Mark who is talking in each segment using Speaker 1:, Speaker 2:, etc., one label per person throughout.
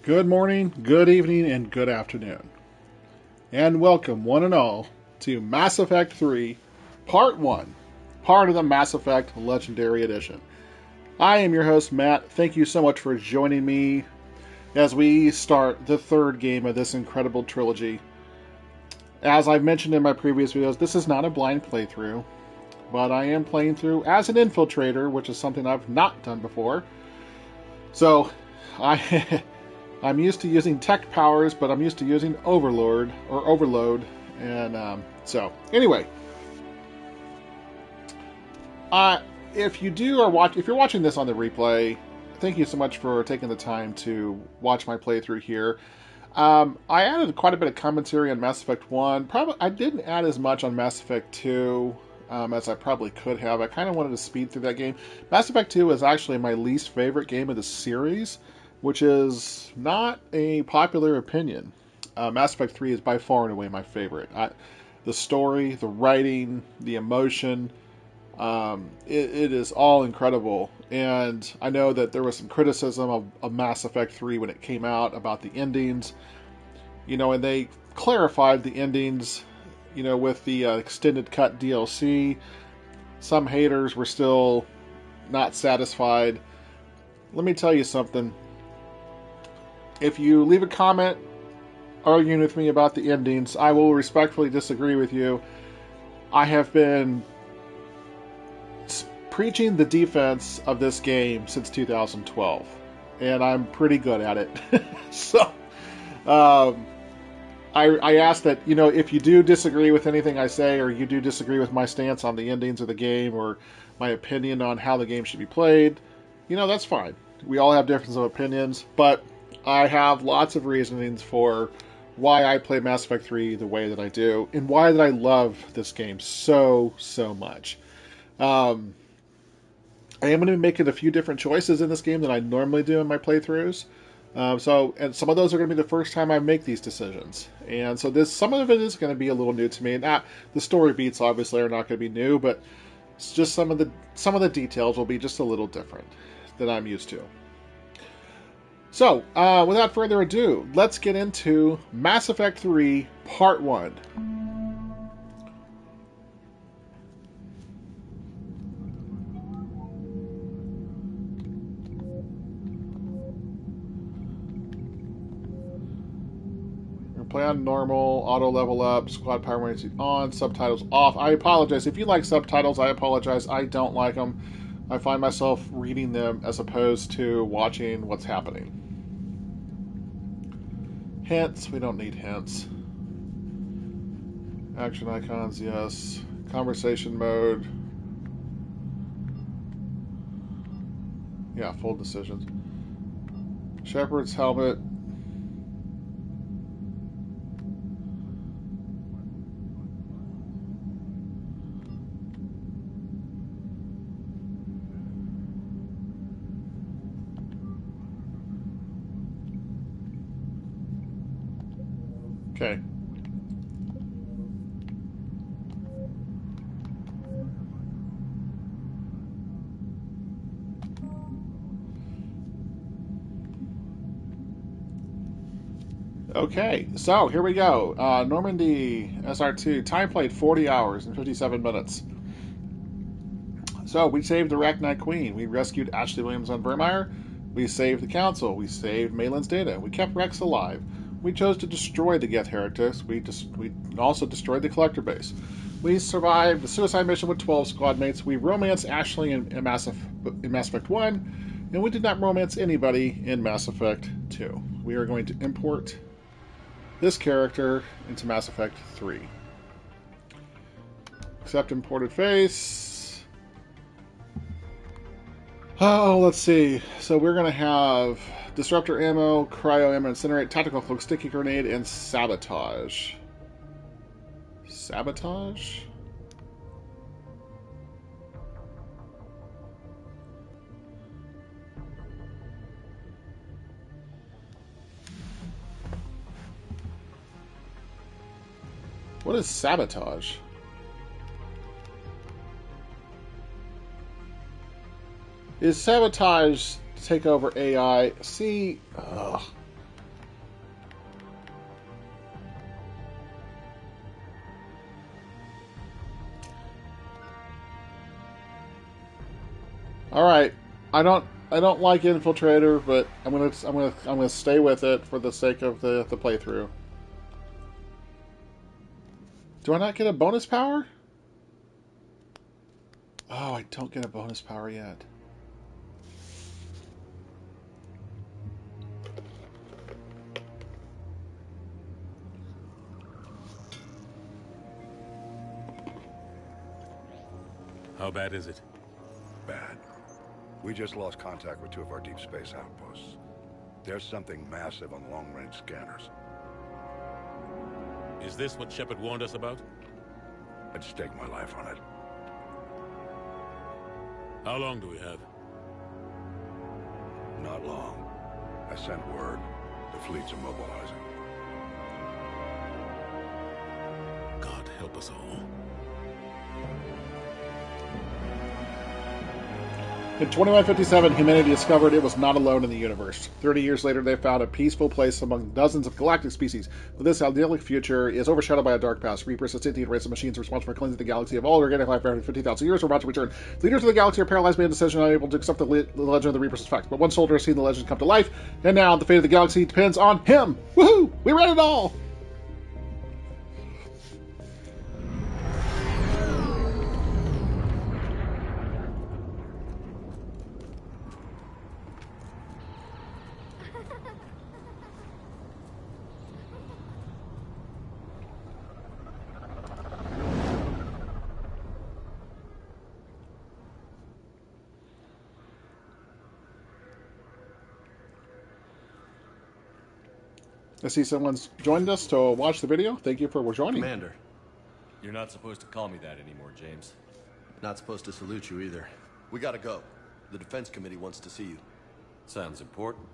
Speaker 1: Good morning, good evening, and good afternoon. And welcome, one and all, to Mass Effect 3, Part 1, part of the Mass Effect Legendary Edition. I am your host, Matt. Thank you so much for joining me as we start the third game of this incredible trilogy. As I've mentioned in my previous videos, this is not a blind playthrough, but I am playing through as an infiltrator, which is something I've not done before. So, I'm used to using tech powers, but I'm used to using Overlord or Overload, and so anyway, if you're watching this on the replay, thank you so much for taking the time to watch my playthrough here. I added quite a bit of commentary on Mass Effect 1. Probably I didn't add as much on Mass Effect 2 as I probably could have. I kind of wanted to speed through that game. Mass Effect 2 is actually my least favorite game of the series, which is not a popular opinion. Mass Effect 3 is by far and away my favorite. The story, the writing, the emotion, it is all incredible. And I know that there was some criticism of Mass Effect 3 when it came out about the endings. And they clarified the endings, with the extended cut DLC. Some haters were still not satisfied. Let me tell you something. If you leave a comment arguing with me about the endings, I will respectfully disagree with you. I have been preaching the defense of this game since 2012, and I'm pretty good at it. So, I ask that, if you do disagree with anything I say, or you do disagree with my stance on the endings of the game, or my opinion on how the game should be played, that's fine. We all have difference of opinions, but I have lots of reasonings for why I play Mass Effect 3 the way that I do, and why that I love this game so much. I am going to be making a few different choices in this game than I normally do in my playthroughs. And some of those are going to be the first time I make these decisions. And so some of it is going to be a little new to me. The story beats obviously are not going to be new, but it's just some of the details will be just a little different than I'm used to. So, without further ado, let's get into Mass Effect 3 Part 1. Play on normal, auto level up, squad power rating on, subtitles off. I apologize. If you like subtitles, I apologize. I don't like them. I find myself reading them as opposed to watching what's happening. Hints, we don't need hints. Action icons, yes. Conversation mode. Yeah, full decisions. Shepard's helmet. Okay. Okay, so here we go. Normandy SR2. Time played 40 hours and 57 minutes. So we saved the Arachnite Queen. We rescued Ashley Williams on Vermeer. We saved the Council. We saved Malin's data. We kept Rex alive. We chose to destroy the Geth Heretics. We also destroyed the Collector base. We survived the suicide mission with 12 squad mates. We romanced Ashley in Mass Effect 1, and we did not romance anybody in Mass Effect 2. We are going to import this character into Mass Effect 3. Accept imported face. Oh, let's see. So we're going to have Disruptor Ammo, Cryo Ammo, Incinerate, Tactical Cloak, Sticky Grenade, and Sabotage. Sabotage? What is Sabotage? Is Sabotage take over AI? See, All right. I don't like Infiltrator, but I'm gonna stay with it for the sake of the playthrough. Do I not get a bonus power? Oh, I don't get a bonus power yet.
Speaker 2: How bad is it?
Speaker 3: Bad. We just lost contact with 2 of our deep space outposts. There's something massive on long-range scanners.
Speaker 2: Is this what Shepard warned us about?
Speaker 3: I'd stake my life on it.
Speaker 2: How long do we have?
Speaker 3: Not long. I sent word. The fleet's immobilizing.
Speaker 2: God help us all.
Speaker 1: In 2157, humanity discovered it was not alone in the universe. 30 years later, they found a peaceful place among dozens of galactic species. But this idyllic future is overshadowed by a dark past. Reapers, a sentient race of machines responsible for cleansing the galaxy of all organic life after 50,000 years, are about to return. Leaders of the galaxy are paralyzed by a decision, unable to accept the legend of the Reapers as fact. But one soldier has seen the legend come to life, and now the fate of the galaxy depends on him! Woohoo! We read it all! I see someone's joined us to watch the video. Thank you for joining.
Speaker 4: Commander.
Speaker 5: You're not supposed to call me that anymore, James.
Speaker 4: Not supposed to salute you either. We gotta go. The Defense Committee wants to see you.
Speaker 5: Sounds important.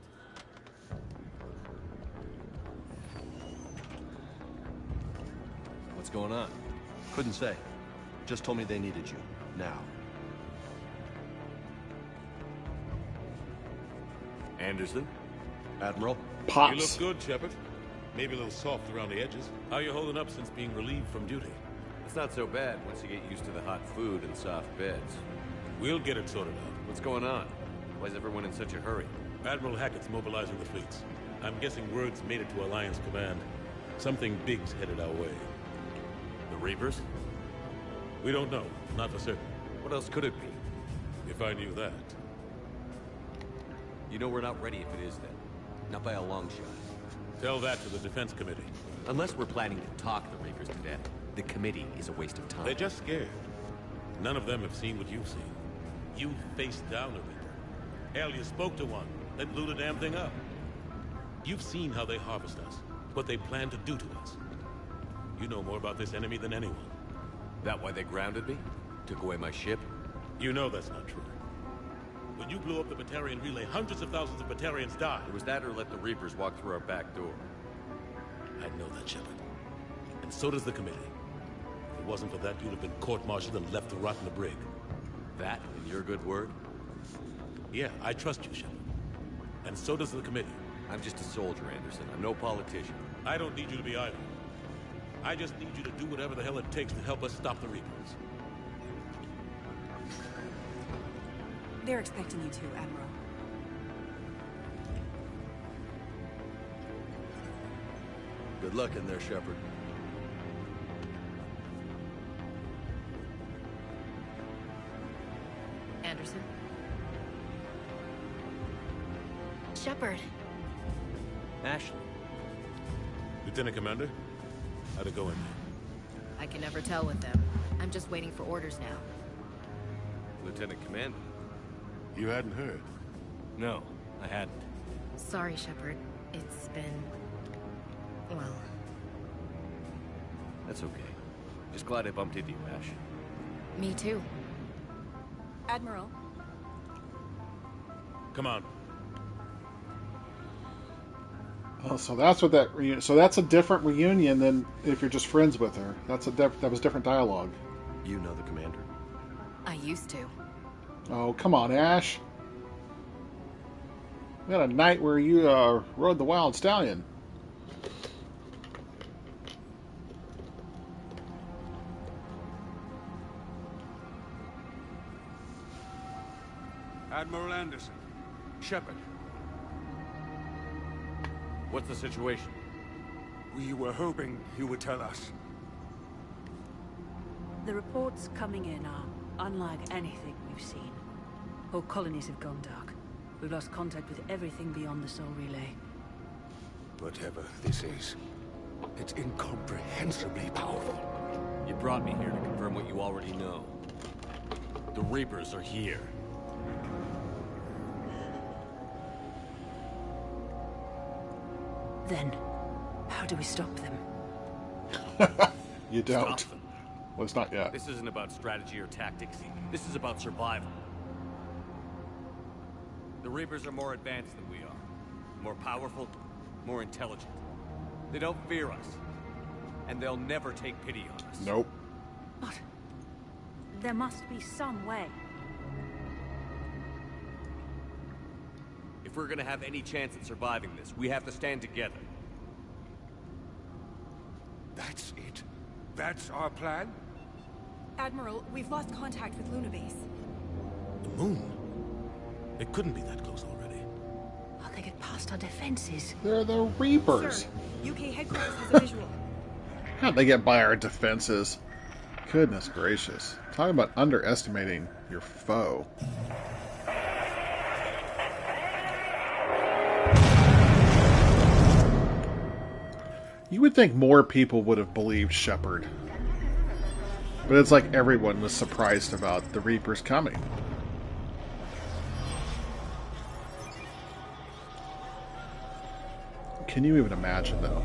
Speaker 5: What's going on?
Speaker 4: Couldn't say. Just told me they needed you. Now.
Speaker 5: Anderson?
Speaker 4: Admiral?
Speaker 1: Pops.
Speaker 2: You look good, Shepard. Maybe a little soft around the edges. How you holding up since being relieved from duty?
Speaker 5: It's not so bad once you get used to the hot food and soft beds.
Speaker 2: We'll get it sorted out.
Speaker 5: What's going on? Why is everyone in such a hurry?
Speaker 2: Admiral Hackett's mobilizing the fleets. I'm guessing word's made it to Alliance Command. Something big's headed our way.
Speaker 5: The Reapers?
Speaker 2: We don't know. Not for certain.
Speaker 5: What else could it be?
Speaker 2: If I knew that.
Speaker 5: You know we're not ready if it is then. Not by a long shot.
Speaker 2: Tell that to the Defense Committee.
Speaker 5: Unless we're planning to talk the Reapers to death, the committee is a waste of time.
Speaker 2: They're just scared. None of them have seen what you've seen. You faced down a Reaper. Hell, you spoke to one, then blew the damn thing up. You've seen how they harvest us, what they plan to do to us. You know more about this enemy than anyone.
Speaker 5: That why they grounded me? Took away my ship?
Speaker 2: You know that's not true. When you blew up the Batarian relay, hundreds of thousands of Batarians died.
Speaker 5: It was that or let the Reapers walk through our back door.
Speaker 2: I know that, Shepard. And so does the committee. If it wasn't for that, you'd have been court-martialed and left to rot in the brig.
Speaker 5: That and your good word?
Speaker 2: Yeah, I trust you, Shepard. And so does the committee.
Speaker 5: I'm just a soldier, Anderson. I'm no politician.
Speaker 2: I don't need you to be either. I just need you to do whatever the hell it takes to help us stop the Reapers.
Speaker 6: They're expecting you to, Admiral.
Speaker 4: Good luck in there, Shepard.
Speaker 7: Anderson? Shepard.
Speaker 5: Ashley.
Speaker 2: Lieutenant Commander, how'd it go in there?
Speaker 7: I can never tell with them. I'm just waiting for orders now.
Speaker 5: Lieutenant Commander.
Speaker 3: You hadn't heard?
Speaker 5: No, I hadn't.
Speaker 7: Sorry, Shepard. It's been... well...
Speaker 5: That's okay. Just glad I bumped into you, Ash.
Speaker 7: Me too.
Speaker 6: Admiral.
Speaker 2: Come on.
Speaker 1: Oh, so that's what that reunion. So that's a different reunion than if you're just friends with her. That was different dialogue.
Speaker 4: You know the commander.
Speaker 7: I used to.
Speaker 1: Oh, come on, Ash. We had a night where you rode the Wild Stallion.
Speaker 8: Admiral Anderson. Shepard.
Speaker 5: What's the situation?
Speaker 8: We were hoping you would tell us.
Speaker 9: The reports coming in are unlike anything we've seen. Whole colonies have gone dark. We've lost contact with everything beyond the Soul Relay.
Speaker 8: Whatever this is, it's incomprehensibly powerful.
Speaker 5: You brought me here to confirm what you already know. The Reapers are here.
Speaker 9: Then, how do we stop them?
Speaker 1: You don't.
Speaker 5: Stop them.
Speaker 1: Well, it's not yet.
Speaker 5: This isn't about strategy or tactics. This is about survival. The Reapers are more advanced than we are. More powerful, more intelligent. They don't fear us. And they'll never take pity on us.
Speaker 1: Nope.
Speaker 9: But there must be some way.
Speaker 5: If we're gonna have any chance at surviving this, we have to stand together.
Speaker 8: That's it? That's our plan?
Speaker 6: Admiral, we've lost contact with Luna Base.
Speaker 2: The moon? It couldn't be that close already.
Speaker 9: Oh, they get past our defenses.
Speaker 1: They're the Reapers.
Speaker 6: Sir, UK headquarters has a visual.
Speaker 1: How'd they get by our defenses? Goodness gracious. Talk about underestimating your foe. You would think more people would have believed Shepard. But it's like everyone was surprised about the Reapers coming. Can you even imagine, though,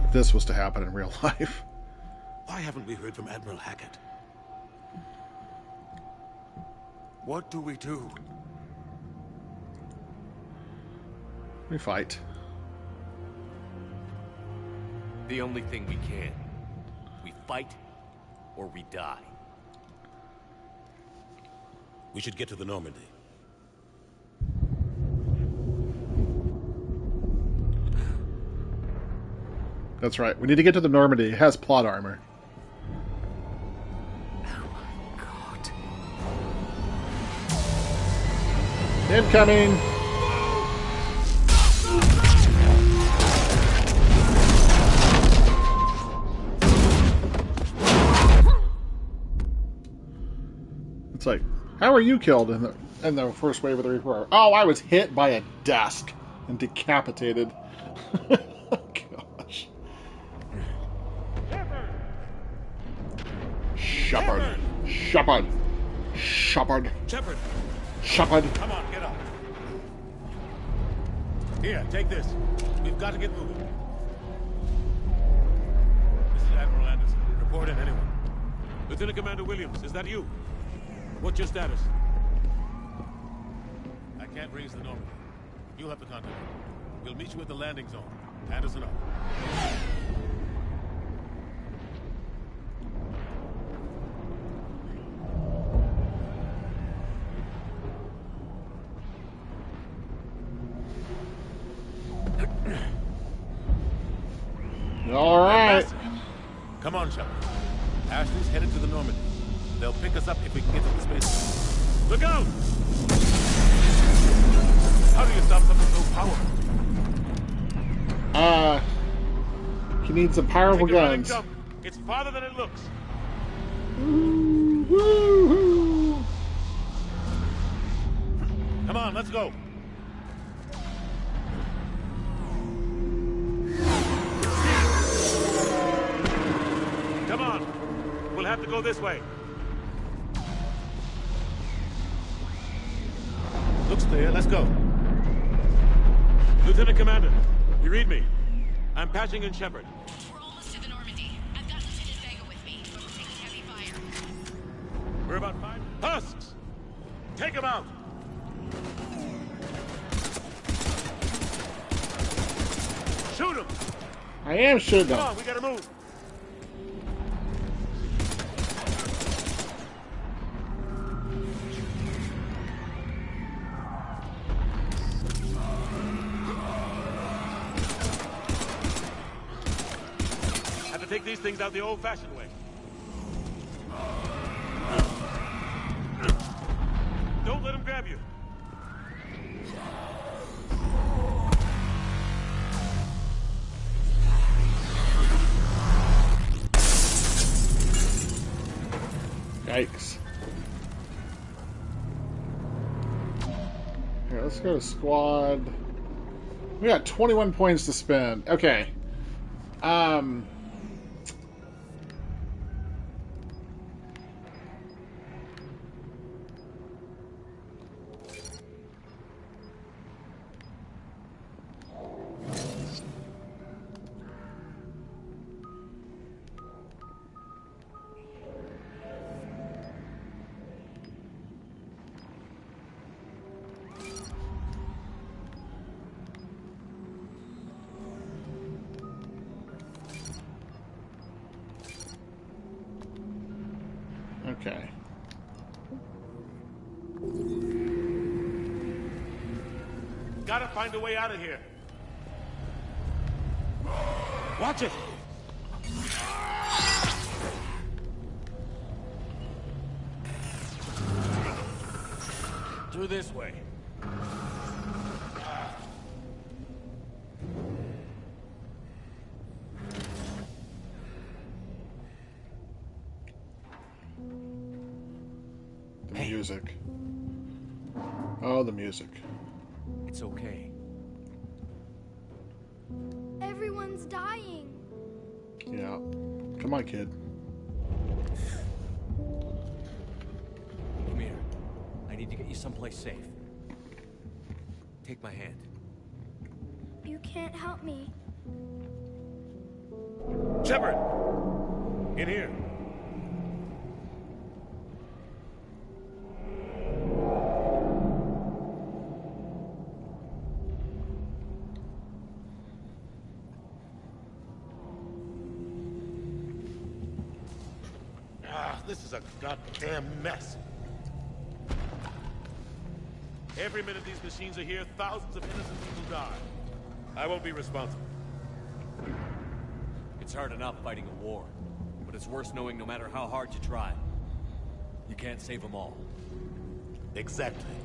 Speaker 1: if this was to happen in real life?
Speaker 2: Why haven't we heard from Admiral Hackett?
Speaker 8: What do we do?
Speaker 1: We fight.
Speaker 5: The only thing we can. We fight, or we die.
Speaker 2: We should get to the Normandy.
Speaker 1: That's right. We need to get to the Normandy. It has plot armor.
Speaker 8: God.
Speaker 1: Incoming! It's like, how are you killed in the first wave of the Reaper? Oh, I was hit by a desk and decapitated. Gosh. Shepard. Shepard. Shepard.
Speaker 2: Shepard!
Speaker 1: Shepard.
Speaker 2: Come on, get up. Here, take this. We've got to get moving. This is Admiral Anderson. Report in, anyone. Lieutenant Commander Williams, is that you? What's your status? I can't raise the Normandy. You'll have to contact me. We'll meet you at the landing zone. Anderson up.
Speaker 1: All right.
Speaker 2: Come on, Shepard. Ashley's headed to the Normandy. They'll pick us up if we can get to the space. Look out! How do you stop something so powerful?
Speaker 1: He needs some powerful
Speaker 2: Take a running
Speaker 1: guns.
Speaker 2: jump. It's farther than it looks.
Speaker 1: Woo-hoo.
Speaker 2: Come on, let's go. Come on. We'll have to go this way. Looks clear. Let's go. Lieutenant Commander, you read me? I'm patching in Shepard.
Speaker 10: We're almost to the Normandy. I've got Lieutenant Vega with me, but we're taking heavy fire.
Speaker 2: We're about 5 husks. Take them out. Shoot them.
Speaker 1: I am shooting
Speaker 2: Come
Speaker 1: them.
Speaker 2: on, we gotta move. Have to take these things out the old-fashioned way. Don't let them grab you.
Speaker 1: Here, let's go to squad. We got 21 points to spend. Okay. Okay.
Speaker 2: Gotta find a way out of here. Watch it! Through this way.
Speaker 1: The music. Oh, the music.
Speaker 5: It's okay.
Speaker 11: Everyone's dying.
Speaker 1: Yeah. Come on, kid.
Speaker 5: Come here. I need to get you someplace safe. Take my hand.
Speaker 11: You can't help me.
Speaker 2: Shepard! In here. This is a goddamn mess. Every minute these machines are here, thousands of innocent people die. I won't be responsible.
Speaker 5: It's hard enough fighting a war, but it's worse knowing no matter how hard you try, you can't save them all.
Speaker 2: Exactly.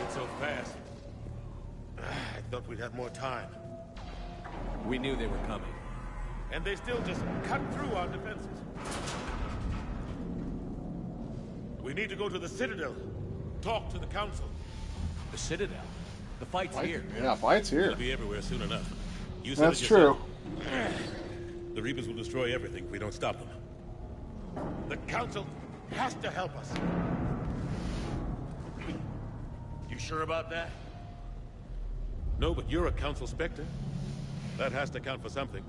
Speaker 2: It's so fast. I thought we'd have more time.
Speaker 5: We knew they were coming.
Speaker 2: And they still just cut through our defenses. We need to go to the Citadel. Talk to the Council.
Speaker 5: The Citadel? The fight's here.
Speaker 1: Yeah, fight's here.
Speaker 2: It'll be everywhere soon enough. You said
Speaker 1: That's
Speaker 2: it
Speaker 1: true.
Speaker 2: yourself. The Reapers will destroy everything if we don't stop them. The Council has to help us. You sure about that? No, but you're a Council Spectre. That has to count for something.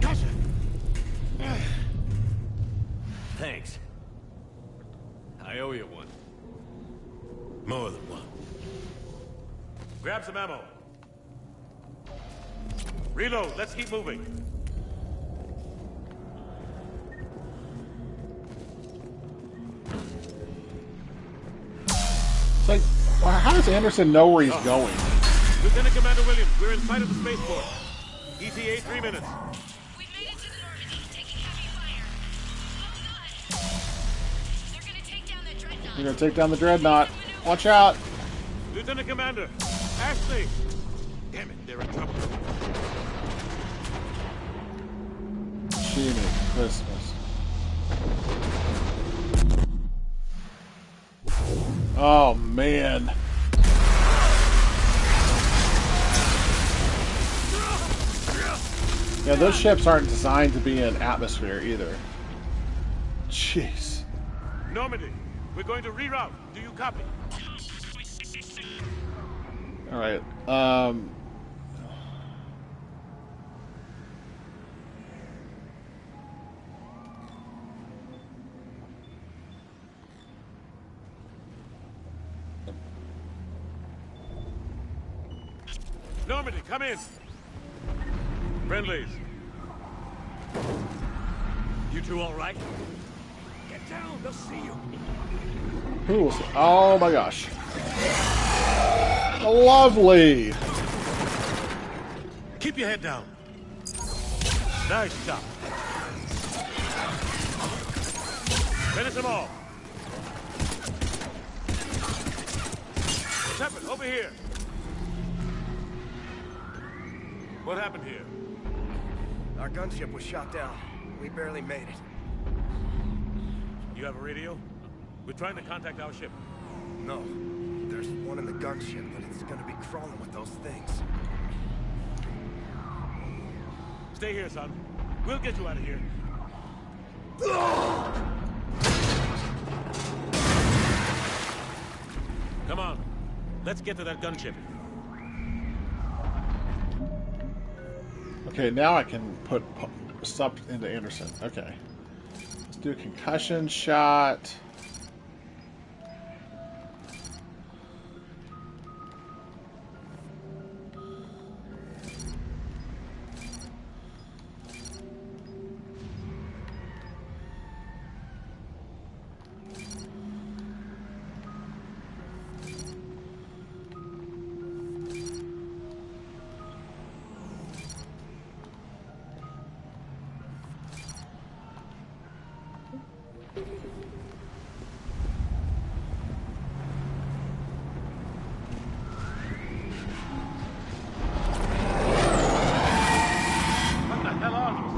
Speaker 2: Gotcha!
Speaker 5: Thanks. I owe you one.
Speaker 2: More than one. Grab some ammo. Reload, let's keep moving.
Speaker 1: It's like, how does Anderson know where he's going?
Speaker 2: Lieutenant Commander Williams, we're in sight of the spaceport. ETA 3 minutes.
Speaker 10: We've made it to the Normandy, taking heavy fire. Oh god! They're gonna take down that dreadnought.
Speaker 1: We're gonna take down the dreadnought. Watch out!
Speaker 2: Lieutenant Commander, Ashley! Damn it, they're in trouble.
Speaker 1: Jimmy Christmas. Oh man. Yeah, those ships aren't designed to be in atmosphere either. Jeez.
Speaker 2: Normandy, we're going to reroute. Do you copy?
Speaker 1: Alright,
Speaker 2: Normandy, come in. Friendlies.
Speaker 5: You two all right? Get down, they'll see you.
Speaker 1: who will see? Oh my gosh. Lovely!
Speaker 2: Keep your head down. Nice job. Finish them all. Shepard, over here. What happened here?
Speaker 12: Our gunship was shot down. We barely made it.
Speaker 2: You have a radio? We're trying to contact our ship.
Speaker 12: No. There's one in the gunship, but it's gonna be crawling with those things.
Speaker 2: Stay here, son. We'll get you out of here. Come on. Let's get to that gunship.
Speaker 1: Okay, now I can put stuff into Anderson. Okay. Let's do a concussion shot.
Speaker 2: What the hell are these?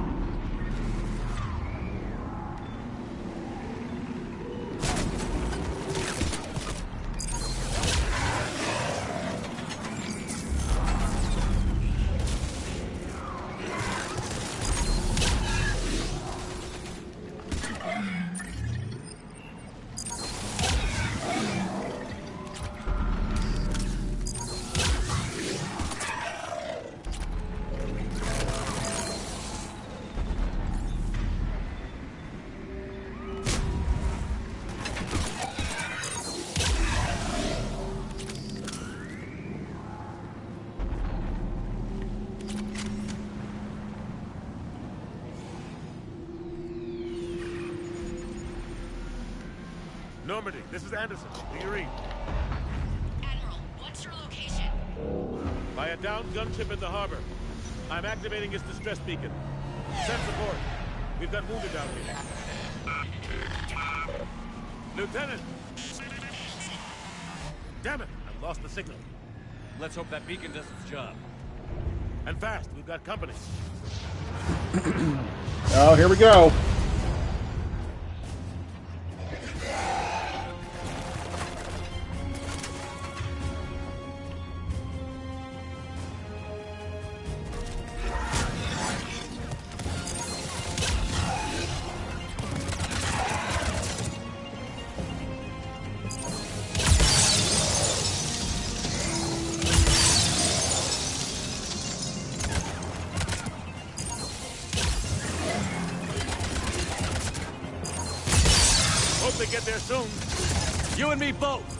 Speaker 2: Normandy, this is Anderson. Do you read?
Speaker 10: Admiral, what's your location?
Speaker 2: By a downed gunship in the harbor. I'm activating its distress beacon. Send support. We've got wounded down here. Lieutenant! Damn it! I've lost the signal.
Speaker 5: Let's hope that beacon does its job.
Speaker 2: And fast. We've got company.
Speaker 1: Oh, here we go.
Speaker 2: Hope they get there soon.
Speaker 5: You and me both!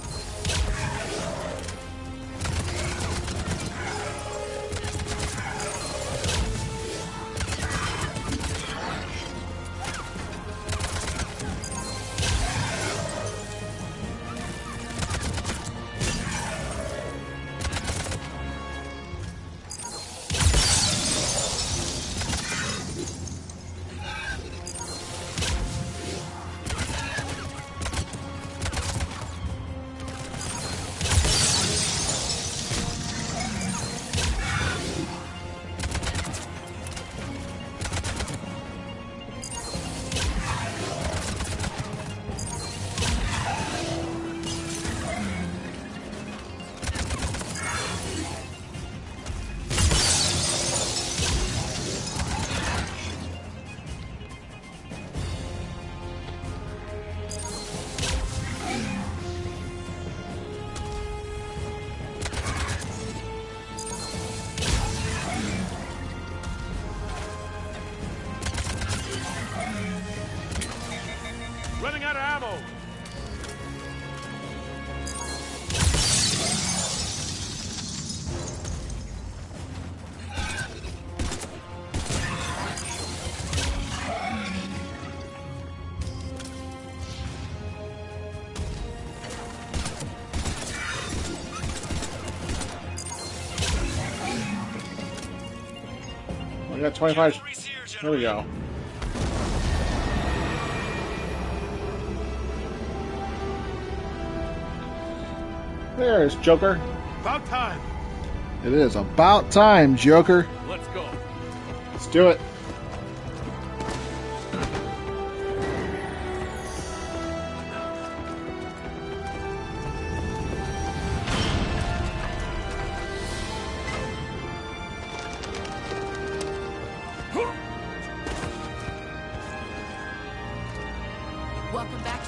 Speaker 2: Running out of ammo.
Speaker 1: We got 25. There we go. There's Joker.
Speaker 2: About time.
Speaker 1: It is about time, Joker.
Speaker 5: Let's go.
Speaker 1: Let's do it.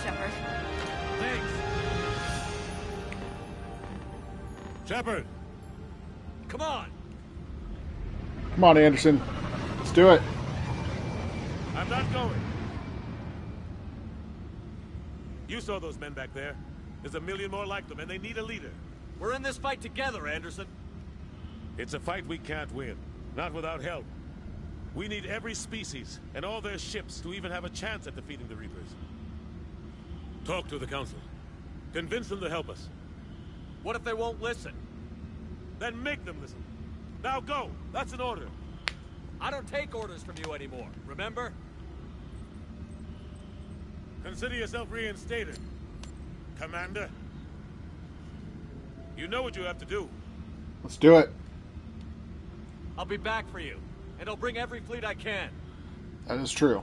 Speaker 6: Shepard.
Speaker 2: Thanks. Shepard!
Speaker 5: Come on!
Speaker 1: Come on, Anderson. Let's do it.
Speaker 2: I'm not going. You saw those men back there. There's a million more like them, and they need a leader.
Speaker 5: We're in this fight together, Anderson.
Speaker 2: It's a fight we can't win. Not without help. We need every species, and all their ships, to even have a chance at defeating the Reapers. Talk to the Council. Convince them to help us.
Speaker 5: What if they won't listen?
Speaker 2: Then make them listen. Now go! That's an order.
Speaker 5: I don't take orders from you anymore, remember?
Speaker 2: Consider yourself reinstated, Commander. You know what you have to do.
Speaker 1: Let's do it.
Speaker 5: I'll be back for you, and I'll bring every fleet I can.
Speaker 1: That is true.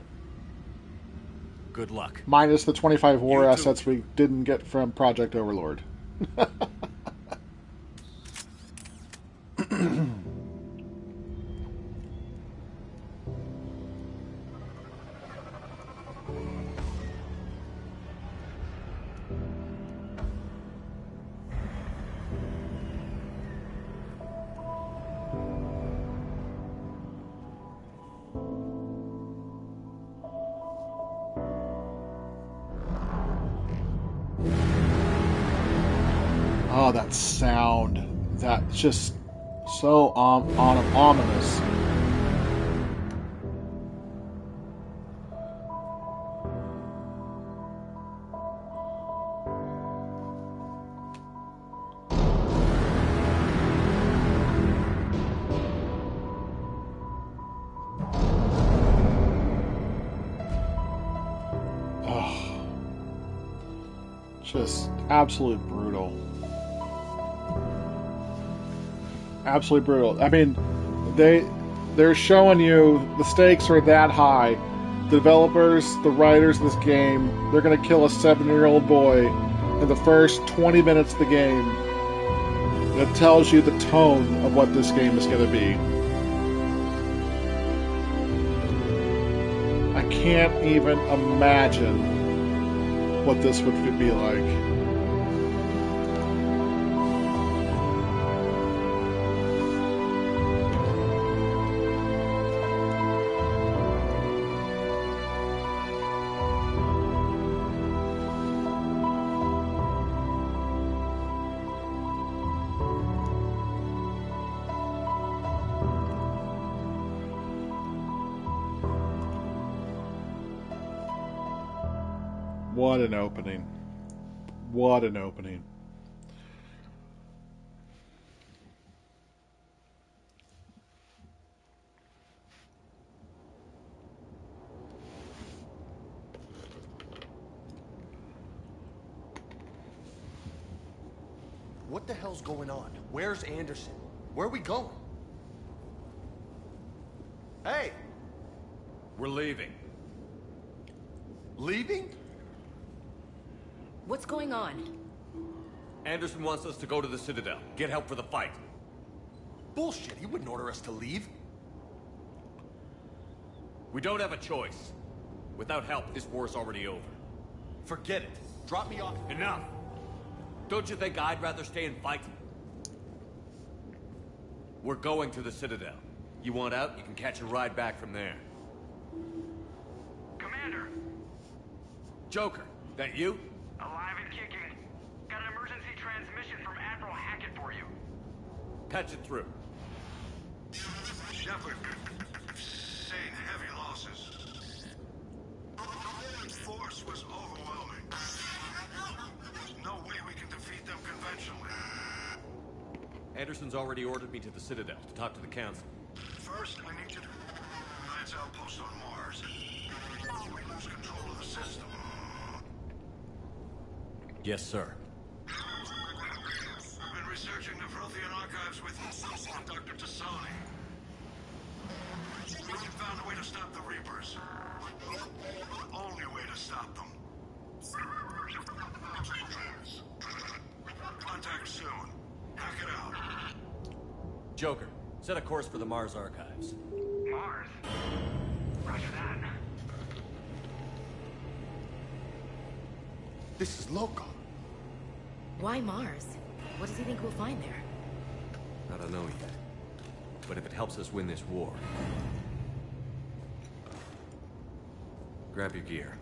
Speaker 5: Good luck.
Speaker 1: Minus the 25 war
Speaker 2: You too.
Speaker 1: assets we didn't get from Project Overlord. Oh, that sound. That's just so ominous. Oh, just absolute brutal. Absolutely brutal. I mean, they're showing you the stakes are that high. The developers, the writers of this game, they're going to kill a 7-year-old boy in the first 20 minutes of the game. It tells you the tone of what this game is going to be. I can't even imagine what this would be like. What an opening. What an opening.
Speaker 4: What the hell's going on? Where's Anderson? Where are we going? Hey!
Speaker 5: We're leaving.
Speaker 4: Leaving?
Speaker 7: What's going on?
Speaker 5: Anderson wants us to go to the Citadel, get help for the fight.
Speaker 4: Bullshit, he wouldn't order us to leave.
Speaker 5: We don't have a choice. Without help, this war's already over.
Speaker 4: Forget it. Drop me off.
Speaker 5: Enough! Don't you think I'd rather stay and fight? We're going to the Citadel. You want out, you can catch a ride back from there.
Speaker 13: Commander!
Speaker 5: Joker, that you?
Speaker 13: Alive and kicking. Got an emergency transmission from Admiral Hackett for you.
Speaker 5: Patch it through.
Speaker 3: Shepard, sustain heavy losses. The force was overwhelming. There's no way we can defeat them conventionally.
Speaker 5: Anderson's already ordered me to the Citadel to talk to the Council.
Speaker 3: First, I need you to Lance outpost on Mars. We lose control of the system.
Speaker 5: Yes, sir.
Speaker 3: I've been researching the Prothean archives with Dr. Tassani. We found a way to stop the Reapers. The only way to stop them. Contact soon. Hack it out.
Speaker 5: Joker, set a course for the Mars archives.
Speaker 13: Mars? Roger that.
Speaker 4: This is local.
Speaker 7: Why Mars? What does he think we'll find there?
Speaker 5: I don't know yet. But if it helps us win this war... Grab your gear.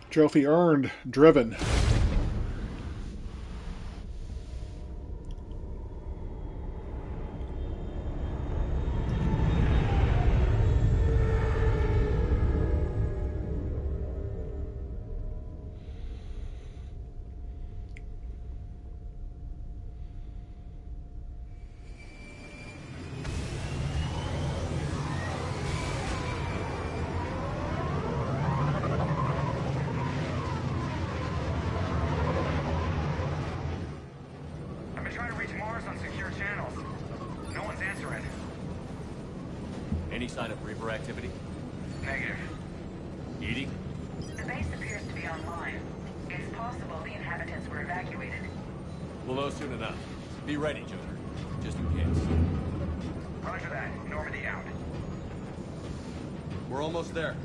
Speaker 1: Trophy earned. Driven.
Speaker 13: I've been trying to reach Mars on secure channels. No one's answering.
Speaker 5: Any sign of Reaper activity?
Speaker 13: Negative.
Speaker 5: Edie?
Speaker 10: The base appears to be online. It's possible the inhabitants were evacuated.
Speaker 5: We'll know soon enough. Be ready, Joker. Just in case.
Speaker 13: Roger that. Normandy out.
Speaker 5: We're almost there.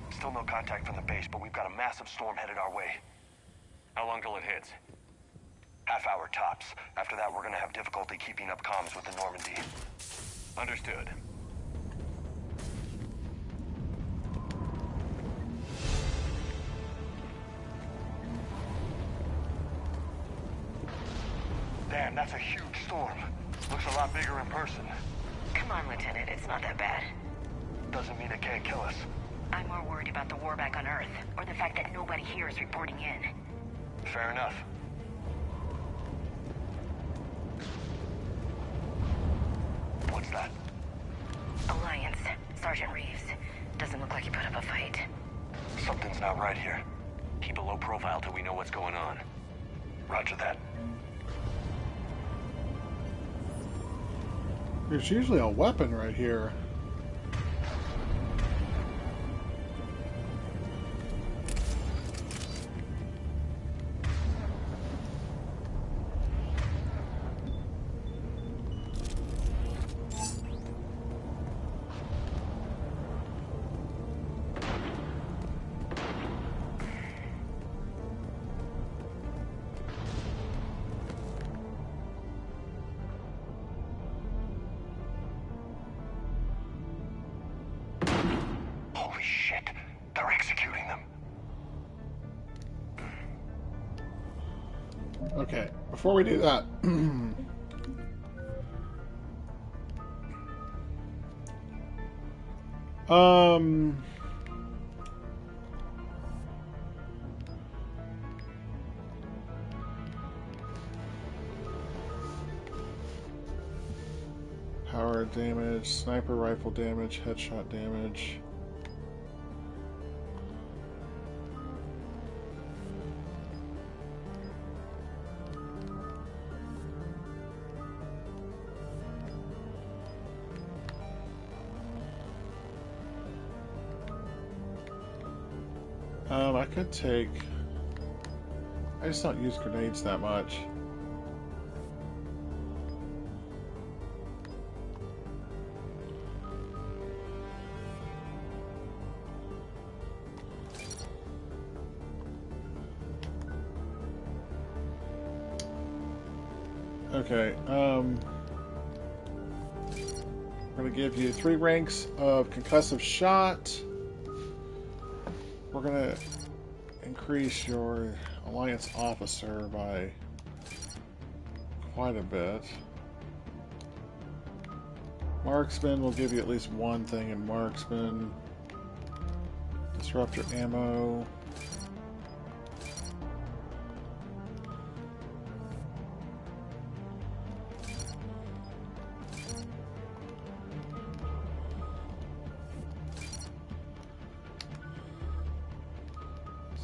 Speaker 12: Still no contact from the base, but we've got a massive storm headed our way.
Speaker 5: How long till it hits?
Speaker 12: Half hour tops. After that, we're gonna have difficulty keeping up comms with the Normandy.
Speaker 5: Understood.
Speaker 12: Damn, that's a huge storm. Looks a lot bigger in person.
Speaker 10: Come on, Lieutenant. It's not that bad.
Speaker 12: Doesn't mean it can't kill us.
Speaker 10: I'm more worried about the war back on Earth, or the fact that nobody here is reporting in.
Speaker 12: Fair enough. What's that?
Speaker 10: Alliance. Sergeant Reeves. Doesn't look like he put up a fight.
Speaker 12: Something's not right here.
Speaker 5: Keep a low profile till we know what's going on.
Speaker 12: Roger that.
Speaker 1: There's usually a weapon right here.
Speaker 12: Holy shit. They're executing them.
Speaker 1: Okay, before we do that, power damage, sniper rifle damage, headshot damage. I could take... I just don't use grenades that much. Okay, we're going to give you 3 ranks of concussive shot. We're going to increase your Alliance officer by quite a bit. Marksman will give you at least 1 thing in Marksman. Disruptor ammo.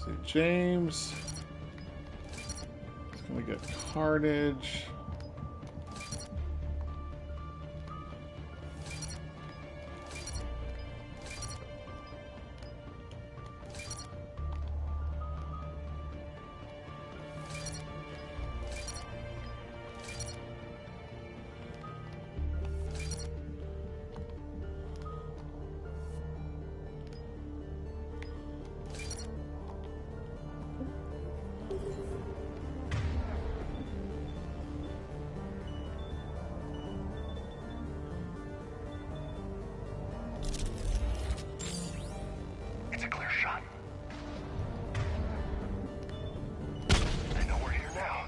Speaker 1: See, James. He's gonna get Carnage.
Speaker 12: It's a clear shot. I know we're here now.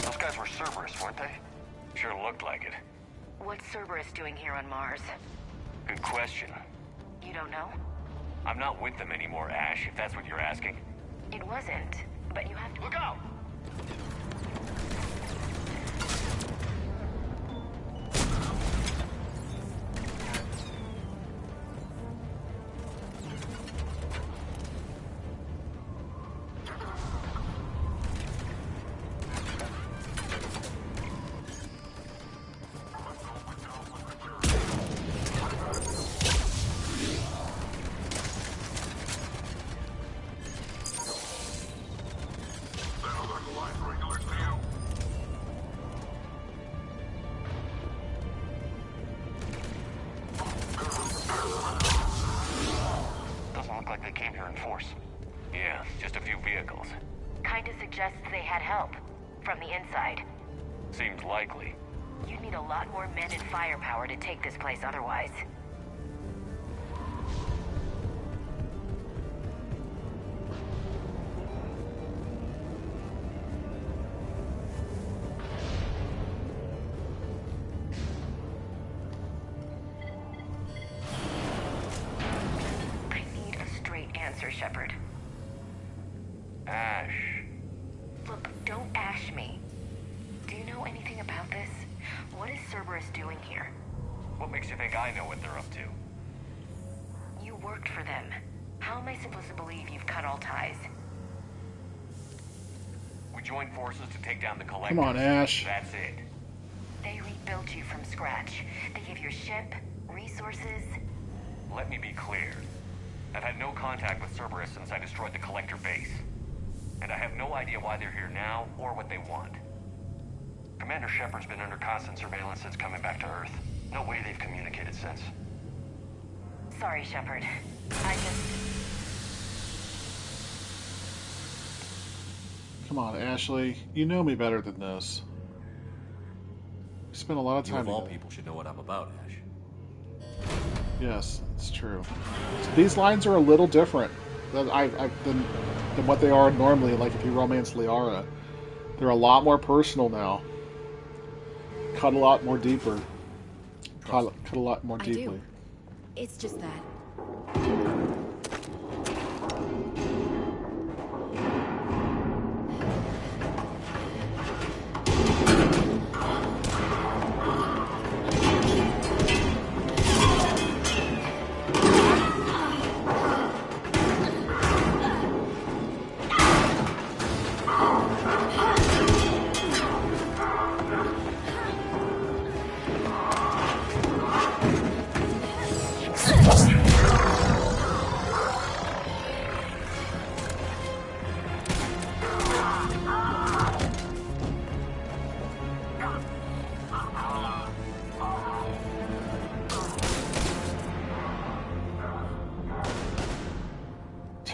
Speaker 12: Those guys were Cerberus, weren't they? Sure looked like it.
Speaker 14: What's Cerberus doing here on Mars?
Speaker 12: Good question.
Speaker 14: You don't know?
Speaker 12: I'm not with them anymore, Ash, if that's what you're asking.
Speaker 14: It wasn't, but you have to...
Speaker 12: Look out! Doesn't look like they came here in force. Yeah, just a few vehicles.
Speaker 14: Kinda suggests they had help. From the inside.
Speaker 12: Seems likely.
Speaker 14: You'd need a lot more men and firepower to take this place otherwise. I need a straight answer, Shepard.
Speaker 12: Ash.
Speaker 14: Look, don't ash me. Do you know anything about this? What is Cerberus doing here?
Speaker 12: What makes you think I know what they're up to?
Speaker 14: You worked for them. How am I supposed to believe you've cut all ties?
Speaker 12: We joined forces to take down the Collectors.
Speaker 1: Come on, Ash.
Speaker 12: That's it.
Speaker 14: They rebuilt you from scratch. They gave you a ship, resources.
Speaker 12: Let me be clear. I've had no contact with Cerberus since I destroyed the Collector base. And I have no idea why they're here now or what they want. Commander Shepard's been under constant surveillance since coming back to Earth. No way they've communicated since.
Speaker 14: Sorry, Shepard. I just...
Speaker 1: Come on, Ashley. You know me better than this. We spent a lot of
Speaker 5: You
Speaker 1: time
Speaker 5: of all
Speaker 1: together.
Speaker 5: people should know what I'm about, Ash.
Speaker 1: Yes, it's true. So these lines are a little different than what they are normally. Like if you romance Liara, they're a lot more personal now. Cut a lot more deeper. Cut a lot more
Speaker 7: I
Speaker 1: deeply.
Speaker 7: do. It's just that.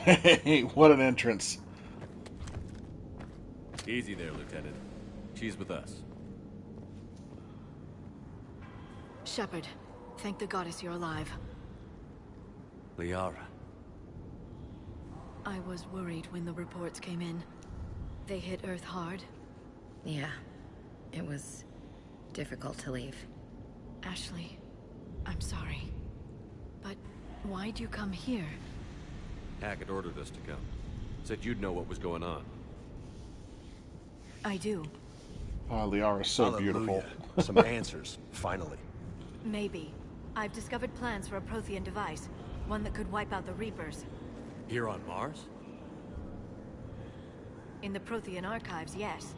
Speaker 1: Hey, what an entrance.
Speaker 5: Easy there, Lieutenant. She's with us.
Speaker 6: Shepard, thank the goddess you're alive.
Speaker 5: Liara.
Speaker 6: I was worried when the reports came in. They hit Earth hard.
Speaker 7: Yeah. It was difficult to leave.
Speaker 6: Ashley, I'm sorry. But why'd you come here?
Speaker 5: Hackett ordered us to come. Said you'd know what was going on.
Speaker 6: I do.
Speaker 1: Liara's so beautiful.
Speaker 4: Some answers, finally.
Speaker 6: Maybe. I've discovered plans for a Prothean device. One that could wipe out the Reapers.
Speaker 5: Here on Mars?
Speaker 6: In the Prothean archives, yes.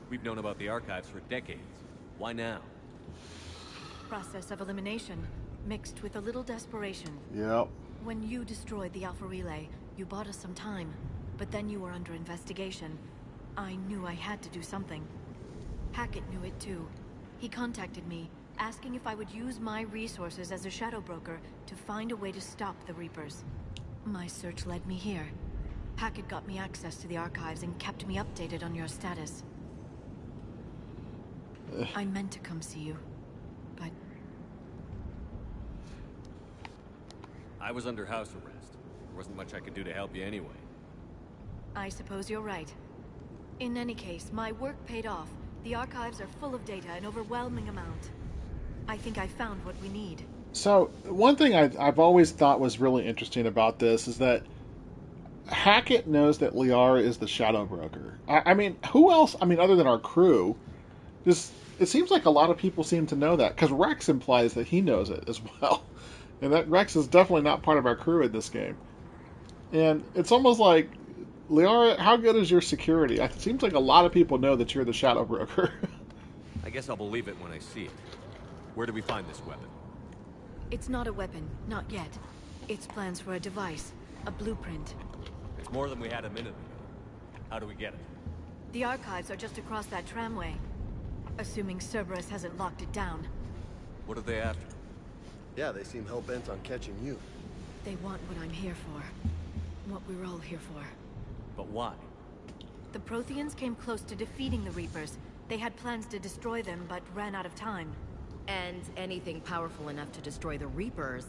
Speaker 5: We've known about the archives for decades. Why now?
Speaker 6: Process of elimination, mixed with a little desperation.
Speaker 1: Yep.
Speaker 6: When you destroyed the Alpha Relay, you bought us some time. But then you were under investigation. I knew I had to do something. Hackett knew it too. He contacted me, asking if I would use my resources as a shadow broker to find a way to stop the Reapers. My search led me here. Hackett got me access to the archives and kept me updated on your status. I meant to come see you, but...
Speaker 5: I was under house arrest. There wasn't much I could do to help you anyway.
Speaker 6: I suppose you're right. In any case, my work paid off. The archives are full of data, an overwhelming amount. I think I found what we need.
Speaker 1: So, one thing I've always thought was really interesting about this is that Hackett knows that Liara is the Shadow Broker. I mean, who else, other than our crew, it seems like a lot of people seem to know that, because Rex implies that he knows it as well. And that Rex is definitely not part of our crew in this game. And it's almost like, Liara, how good is your security? It seems like a lot of people know that you're the Shadow Broker.
Speaker 5: I guess I'll believe it when I see it. Where do we find this weapon?
Speaker 6: It's not a weapon, not yet. It's plans for a device, a blueprint.
Speaker 5: It's more than we had a minute ago. How do we get it?
Speaker 6: The archives are just across that tramway. Assuming Cerberus hasn't locked it down.
Speaker 5: What are they after?
Speaker 4: Yeah, they seem hell-bent on catching you.
Speaker 6: They want what I'm here for. What we're all here for.
Speaker 5: But why?
Speaker 6: The Protheans came close to defeating the Reapers. They had plans to destroy them, but ran out of time.
Speaker 7: And anything powerful enough to destroy the Reapers.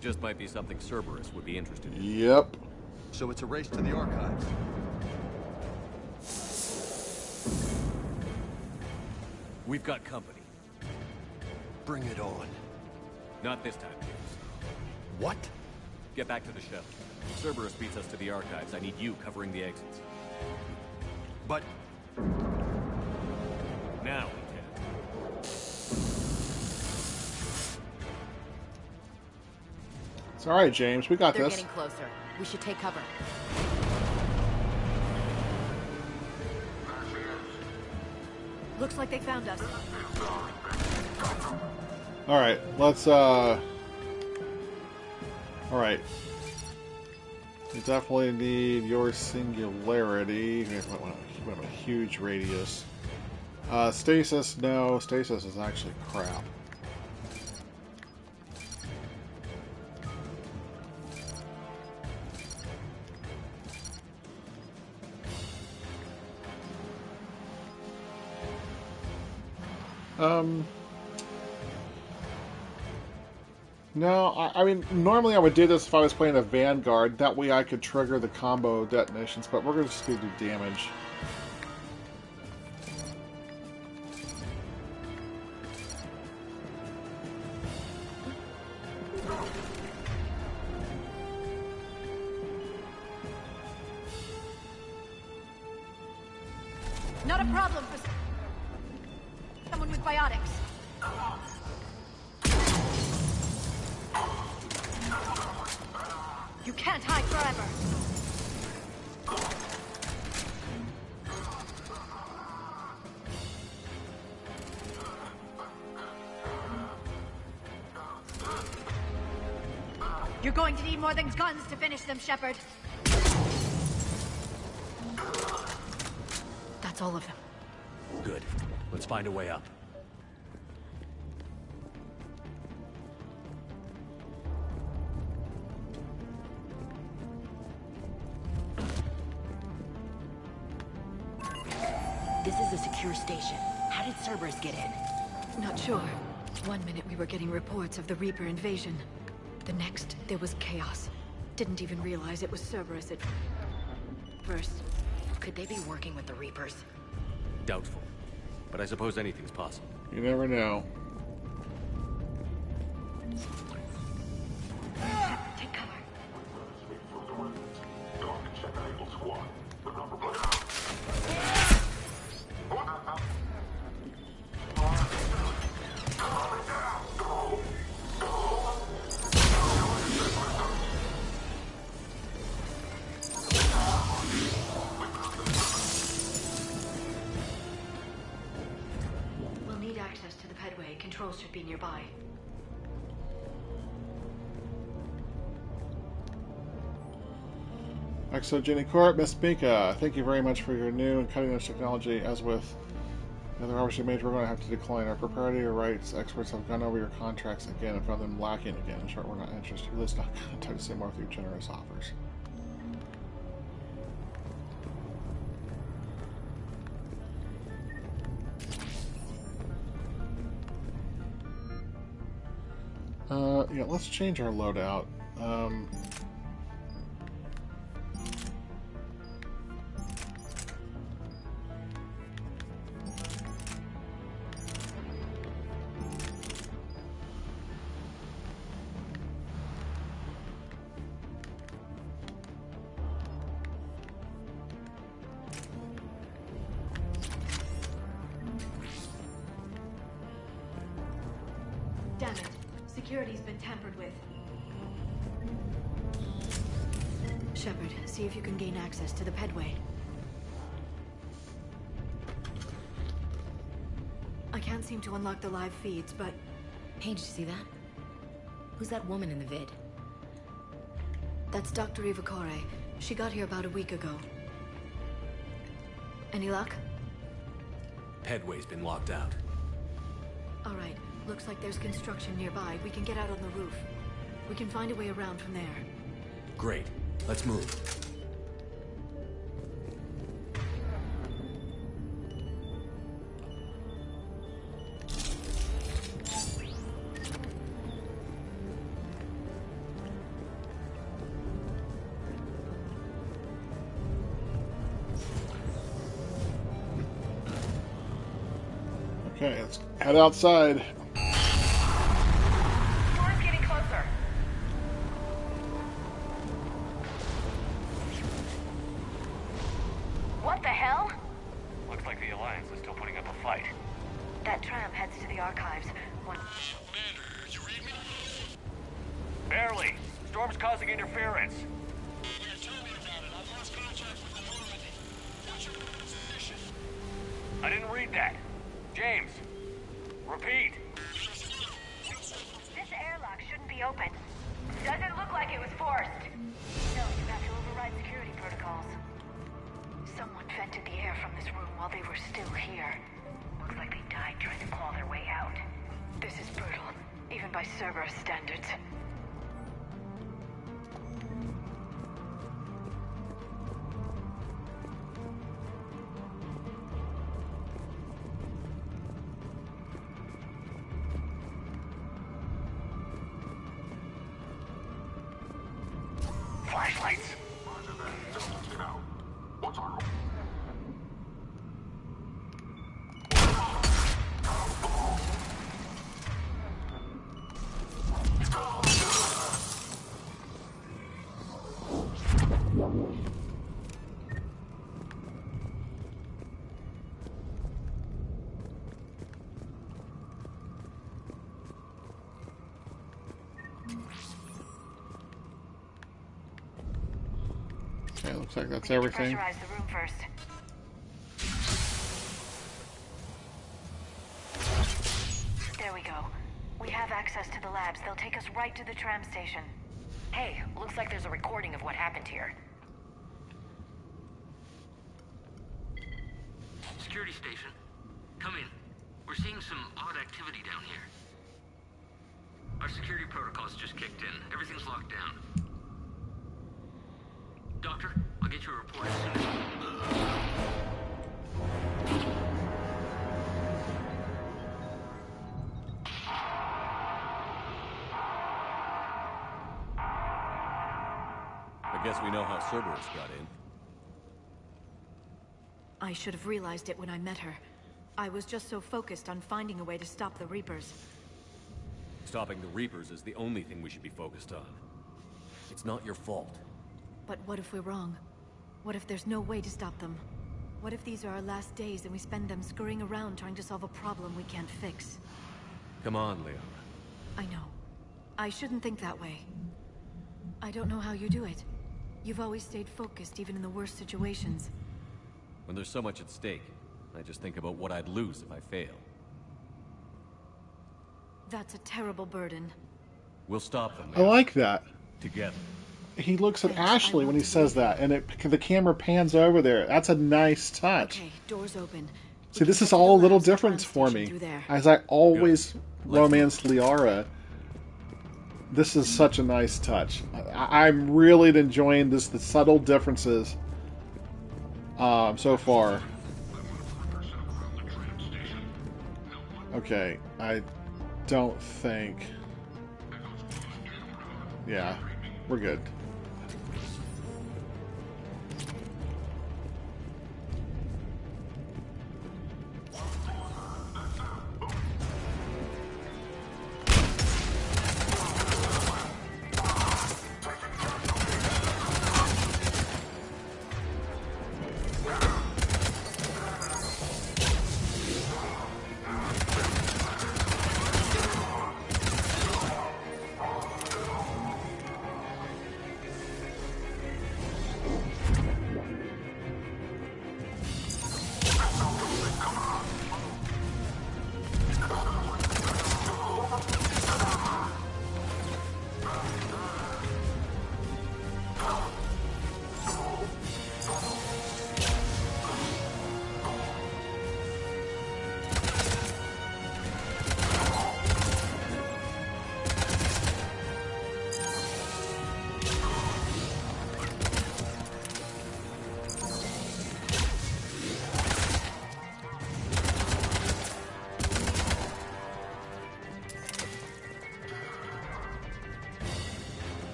Speaker 5: Just might be something Cerberus would be interested in.
Speaker 1: Yep.
Speaker 4: So it's a race to the archives.
Speaker 5: We've got company.
Speaker 4: Bring it on.
Speaker 5: Not this time, James.
Speaker 4: What?
Speaker 5: Get back to the ship. Cerberus beats us to the archives. I need you covering the exits.
Speaker 4: But...
Speaker 5: Now, Lieutenant.
Speaker 1: It's alright, James. We got
Speaker 7: They're
Speaker 1: this.
Speaker 7: getting closer. We should take cover.
Speaker 6: Looks like they found us.
Speaker 1: Alright, let's, Alright. We definitely need your singularity. We have a huge radius. Stasis, no. Stasis is actually crap. No, I mean, normally I would do this if I was playing a Vanguard. That way I could trigger the combo detonations, but we're just going to do damage.
Speaker 6: Not a problem for someone with biotics. You can't hide forever. You're going to need more than guns to finish them, Shepard. That's all of them.
Speaker 5: Good. Let's find a way up.
Speaker 15: This is a secure station. How did Cerberus get in?
Speaker 6: Not sure. One minute we were getting reports of the Reaper invasion. The next, there was chaos. Didn't even realize it was Cerberus at first.
Speaker 15: Could they be working with the Reapers?
Speaker 5: Doubtful. But I suppose anything's possible.
Speaker 1: You never know.
Speaker 6: Take cover. We'll need access to the pedway. Controls should be nearby.
Speaker 1: Exogeny Corp, Miss Binka, thank you very much for your new and cutting-edge technology. As with the other offers you made, we're going to have to decline. Our proprietary rights experts have gone over your contracts again and found them lacking again. In short, we're not interested. Let's not contact the same with your generous offers. Yeah, let's change our loadout.
Speaker 6: Damn it. Security's been tampered with. Shepard, see if you can gain access to the pedway. I can't seem to unlock the live feeds, but...
Speaker 7: Hey, did you see that? Who's that woman in the vid?
Speaker 6: That's Dr. Ivakore. She got here about a week ago. Any luck?
Speaker 5: Pedway's been locked out.
Speaker 6: All right. Looks like there's construction nearby. We can get out on the roof. We can find a way around from there.
Speaker 5: Great. Let's move.
Speaker 1: Okay, let's head outside.
Speaker 14: Storm's getting closer. What the hell?
Speaker 12: Looks like the Alliance is still putting up a fight.
Speaker 6: That tram heads to the archives.
Speaker 12: Commander, you read me? Barely. Storm's causing interference.
Speaker 13: Yeah, tell me about it. I've lost contact with the Normandy. What's your position?
Speaker 12: I didn't read that. James, repeat.
Speaker 14: This airlock shouldn't be open. Doesn't look like it was forced. No, you have to override security protocols.
Speaker 6: Someone vented the air from this room while they were still here.
Speaker 14: Looks like they died trying to claw their way out.
Speaker 6: This is brutal, even by Cerberus standards.
Speaker 12: Flashlights.
Speaker 1: Okay, looks like that's everything.
Speaker 6: Pressurize the room first. There we go. We have access to the labs. They'll take us right to the tram station.
Speaker 14: Hey, looks like there's a recording of what happened here.
Speaker 16: Security station. Come in. We're seeing some odd activity down here. Our security protocols just kicked in. Everything's locked down. Doctor, I'll get you a report as soon as...
Speaker 5: I guess we know how Cerberus got in.
Speaker 6: I should have realized it when I met her. I was just so focused on finding a way to stop the Reapers.
Speaker 5: Stopping the Reapers is the only thing we should be focused on. It's not your fault.
Speaker 6: But what if we're wrong? What if there's no way to stop them? What if these are our last days and we spend them scurrying around trying to solve a problem we can't fix?
Speaker 5: Come on, Leon.
Speaker 6: I know. I shouldn't think that way. I don't know how you do it. You've always stayed focused even in the worst situations.
Speaker 5: When there's so much at stake, I just think about what I'd lose if I fail.
Speaker 6: That's a terrible burden.
Speaker 5: We'll stop them.
Speaker 1: I like that.
Speaker 5: Together.
Speaker 1: He looks at Ashley when he says that, and the camera pans over there. That's a nice touch.
Speaker 6: Okay, doors open.
Speaker 1: See, this is all a little different for me. As I always romance Liara, this is such a nice touch. I'm really enjoying the subtle differences so far. Okay, I don't think... Yeah, we're good.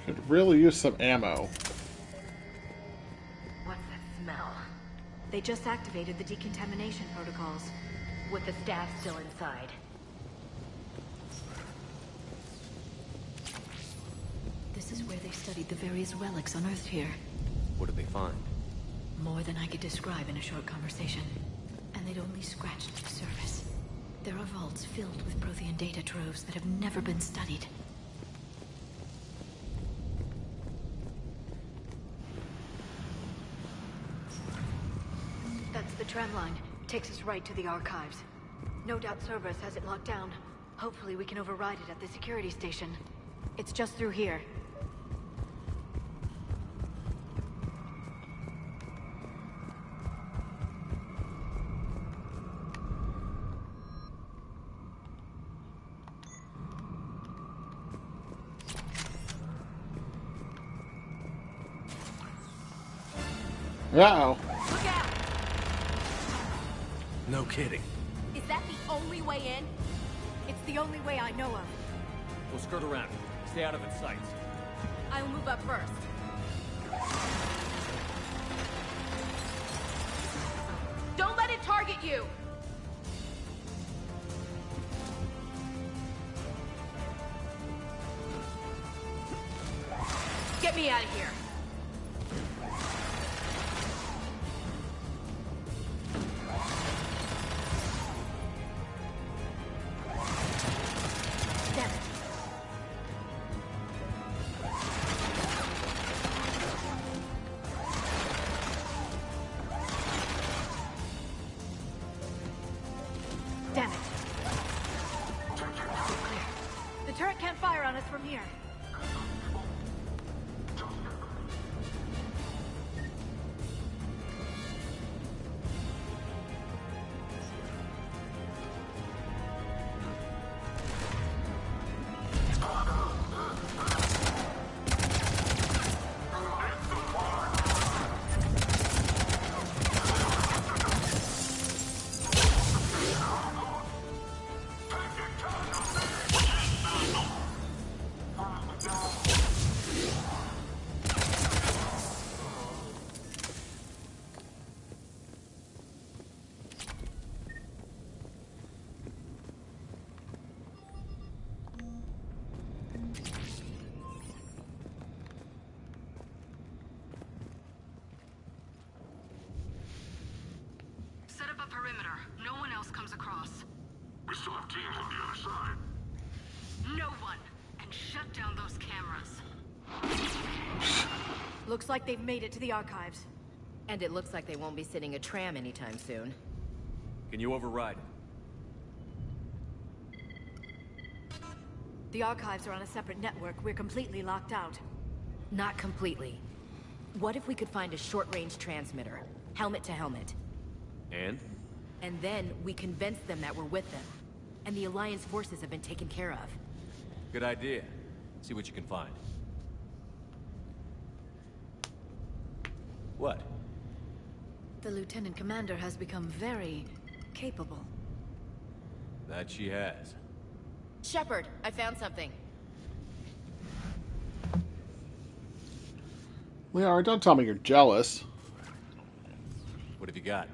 Speaker 1: Could really use some ammo.
Speaker 14: What's that smell?
Speaker 6: They just activated the decontamination protocols.
Speaker 14: With the staff still inside.
Speaker 6: This is where they studied the various relics unearthed here.
Speaker 5: What did they find?
Speaker 6: More than I could describe in a short conversation. And they'd only scratched the surface. There are vaults filled with Prothean data troves that have never been studied. That's the tram line. Takes us right to the archives. No doubt Cerberus has it locked down. Hopefully we can override it at the security station. It's just through here.
Speaker 1: Uh-oh.
Speaker 10: Look out!
Speaker 5: No kidding.
Speaker 10: Is that the only way in?
Speaker 6: It's the only way I know of.
Speaker 5: We'll skirt around. Stay out of its sights.
Speaker 10: I'll move up first. Don't let it target you!
Speaker 6: Get me out of here. Damn it. Damn it. Clear. The turret can't fire on us from here.
Speaker 10: Set up a perimeter. No one else comes across.
Speaker 13: We still have teams on the other side.
Speaker 10: No one. And shut down those cameras.
Speaker 6: Looks like they've made it to the archives.
Speaker 7: And it looks like they won't be sitting a tram anytime soon.
Speaker 5: Can you override it?
Speaker 6: The archives are on a separate network. We're completely locked out.
Speaker 7: Not completely. What if we could find a short-range transmitter? Helmet to helmet.
Speaker 5: And?
Speaker 7: And then we convince them that we're with them. And the Alliance forces have been taken care of.
Speaker 5: Good idea. See what you can find. What?
Speaker 6: The Lieutenant Commander has become very capable.
Speaker 5: That she has.
Speaker 7: Shepard, I found something.
Speaker 1: Liara, don't tell me you're jealous.
Speaker 5: What have you got?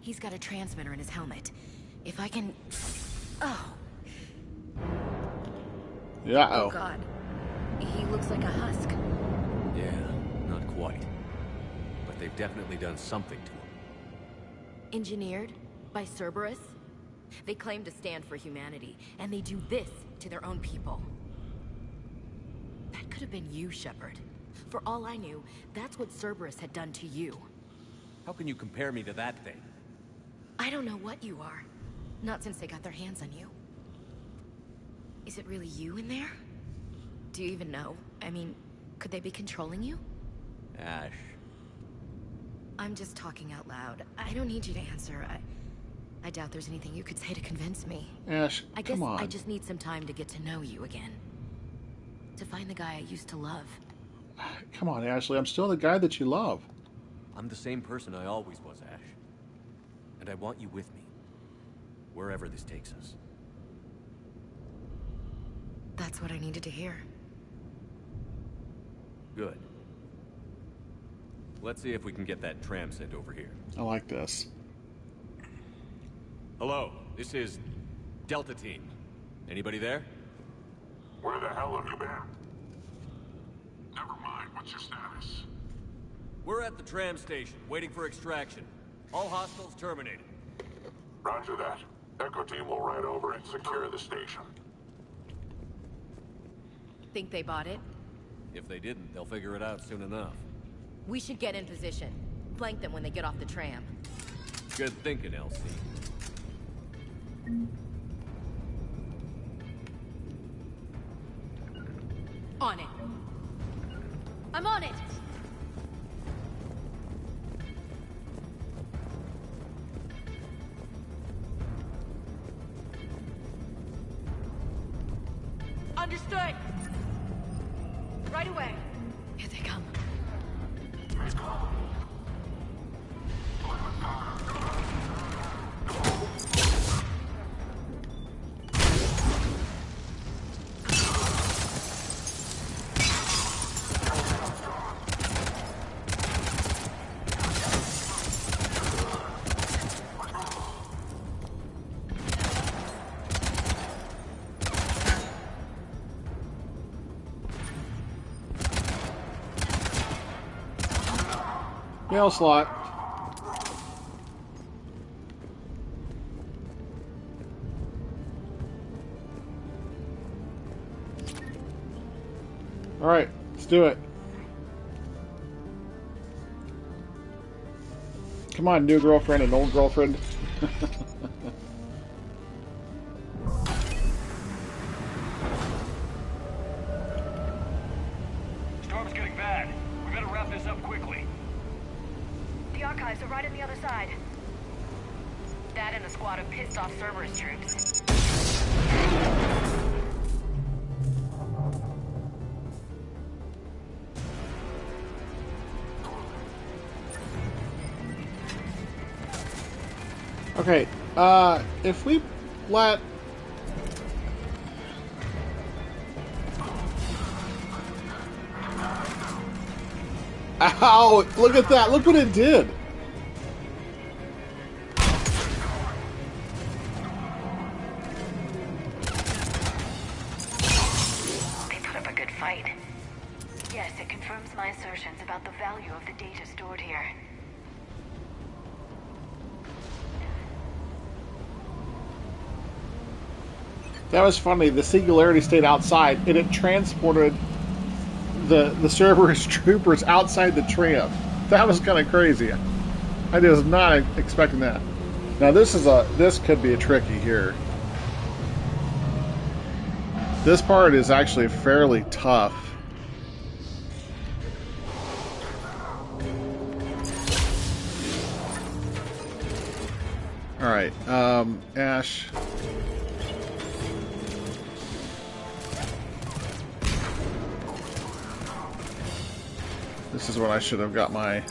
Speaker 7: He's got a transmitter in his helmet. If I can... Oh.
Speaker 1: Yeah.
Speaker 7: Oh, God. He looks like a husk.
Speaker 5: Yeah, not quite. But they've definitely done something to him.
Speaker 7: Engineered by Cerberus? They claim to stand for humanity, and they do this to their own people. That could have been you, Shepard. For all I knew, that's what Cerberus had done to you.
Speaker 5: How can you compare me to that thing?
Speaker 7: I don't know what you are. Not since they got their hands on you. Is it really you in there? Do you even know? I mean, could they be controlling you?
Speaker 5: Ash.
Speaker 7: I'm just talking out loud. I don't need you to answer. I doubt there's anything you could say to convince me.
Speaker 1: Ash,
Speaker 7: I guess
Speaker 1: come on.
Speaker 7: I just need some time to get to know you again. To find the guy I used to love.
Speaker 1: Come on, Ashley. I'm still the guy that you love.
Speaker 5: I'm the same person I always was, Ash. And I want you with me. Wherever this takes us.
Speaker 7: That's what I needed to hear.
Speaker 5: Good. Let's see if we can get that tram sent over here.
Speaker 1: I like this.
Speaker 5: Hello, this is Delta Team. Anybody there?
Speaker 13: Where the hell have you been? Never mind, what's your status?
Speaker 5: We're at the tram station, waiting for extraction. All hostiles terminated.
Speaker 13: Roger that. Echo Team will ride over and secure the station.
Speaker 7: Think they bought it?
Speaker 5: If they didn't, they'll figure it out soon enough.
Speaker 7: We should get in position. Flank them when they get off the tram.
Speaker 5: Good thinking, Elsie.
Speaker 6: On it. I'm on it! Understood! Right away. Here they come.
Speaker 1: Mail slot. Alright, let's do it. Come on, new girlfriend and old girlfriend.
Speaker 12: Storm's getting bad. We better wrap this up quickly.
Speaker 14: The archives are right on the other side. That and the squad of pissed off Cerberus troops.
Speaker 1: Okay, if we let... Ow! Look at that! Look what it did!
Speaker 14: They put up a good fight. Yes, it confirms my assertions about the value of the data stored here.
Speaker 1: That was funny. The Singularity stayed outside, and it transported the Cerberus troopers outside the tram. That was kind of crazy. I was not expecting that. Now this could be a tricky here. This part is actually fairly tough. All right, Ash. This is what I should have got my...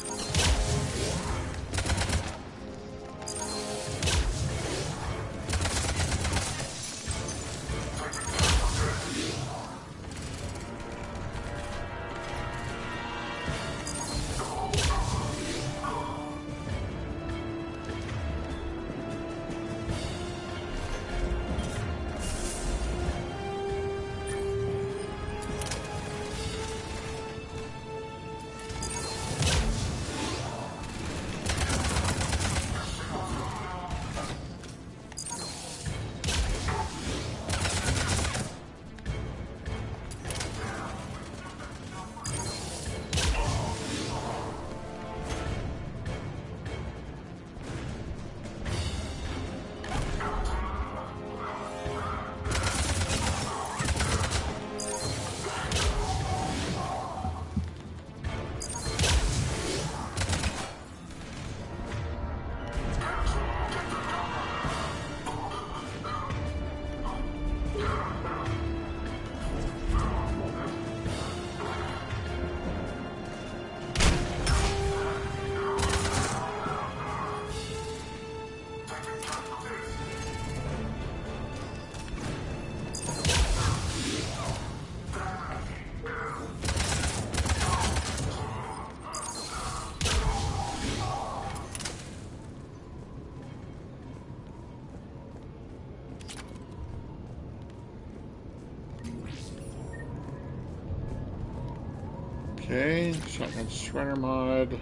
Speaker 1: Okay, shotgun shredder mod.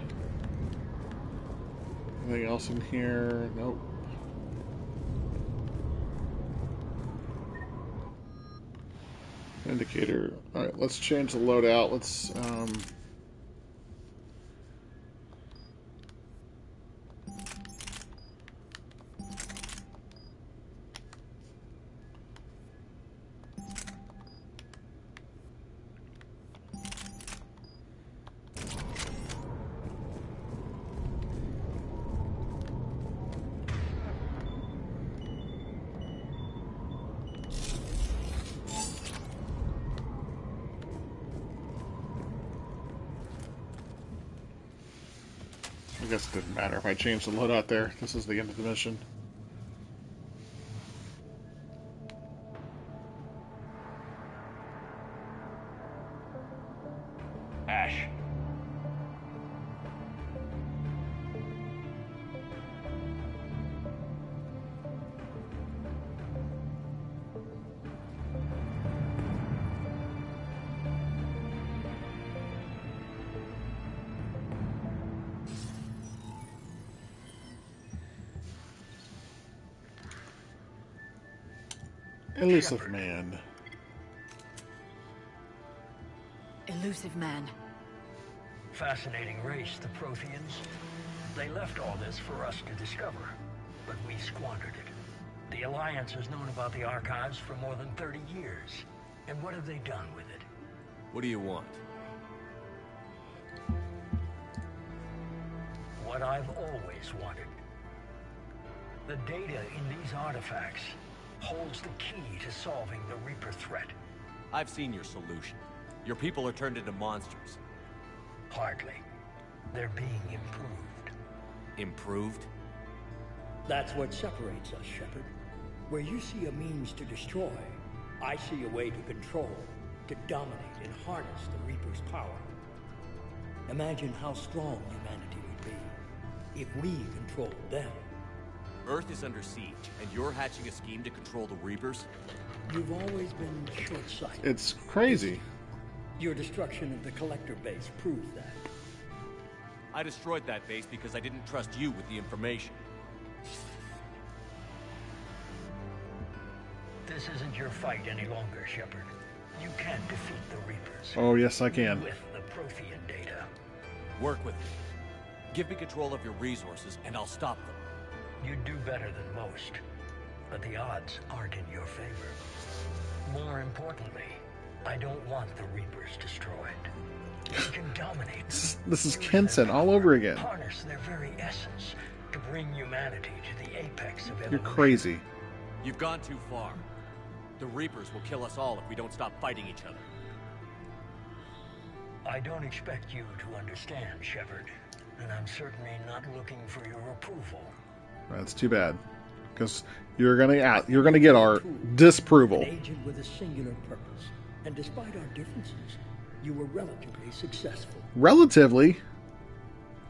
Speaker 1: Anything else in here? Nope. Indicator. Alright, let's change the loadout. Let's, I guess it didn't matter if I changed the loadout there. This is the end of the mission.
Speaker 12: Ash.
Speaker 1: Elusive man.
Speaker 6: Elusive man.
Speaker 17: Fascinating race, the Protheans. They left all this for us to discover, but we squandered it. The Alliance has known about the archives for more than 30 years. And what have they done with it?
Speaker 5: What do you want?
Speaker 17: What I've always wanted. The data in these artifacts holds the key to solving the Reaper threat.
Speaker 5: I've seen your solution. Your people are turned into monsters.
Speaker 17: Hardly. They're being improved.
Speaker 5: Improved?
Speaker 17: That's what separates us, Shepard. Where you see a means to destroy, I see a way to control, to dominate and harness the Reaper's power. Imagine how strong humanity would be if we controlled them.
Speaker 5: Earth is under siege, and you're hatching a scheme to control the Reapers?
Speaker 17: You've always been short-sighted.
Speaker 1: It's crazy.
Speaker 17: Your destruction of the Collector base proved that.
Speaker 5: I destroyed that base because I didn't trust you with the information.
Speaker 17: This isn't your fight any longer, Shepard. You can't defeat the Reapers.
Speaker 1: Oh, yes, I can.
Speaker 17: With the Prothean data.
Speaker 5: Work with me. Give me control of your resources, and I'll stop them.
Speaker 17: You'd do better than most, but the odds aren't in your favor. More importantly, I don't want the Reapers destroyed. You can dominate.
Speaker 1: This is Kenson all over again.
Speaker 17: Harness their very essence to bring humanity to the apex of evolution.
Speaker 1: You're crazy.
Speaker 5: You've gone too far. The Reapers will kill us all if we don't stop fighting each other.
Speaker 17: I don't expect you to understand, Shepard, and I'm certainly not looking for your approval.
Speaker 1: That's too bad, because you're gonna get our disapproval.
Speaker 17: An agent with a singular purpose, and despite our differences, you were relatively successful.
Speaker 1: Relatively,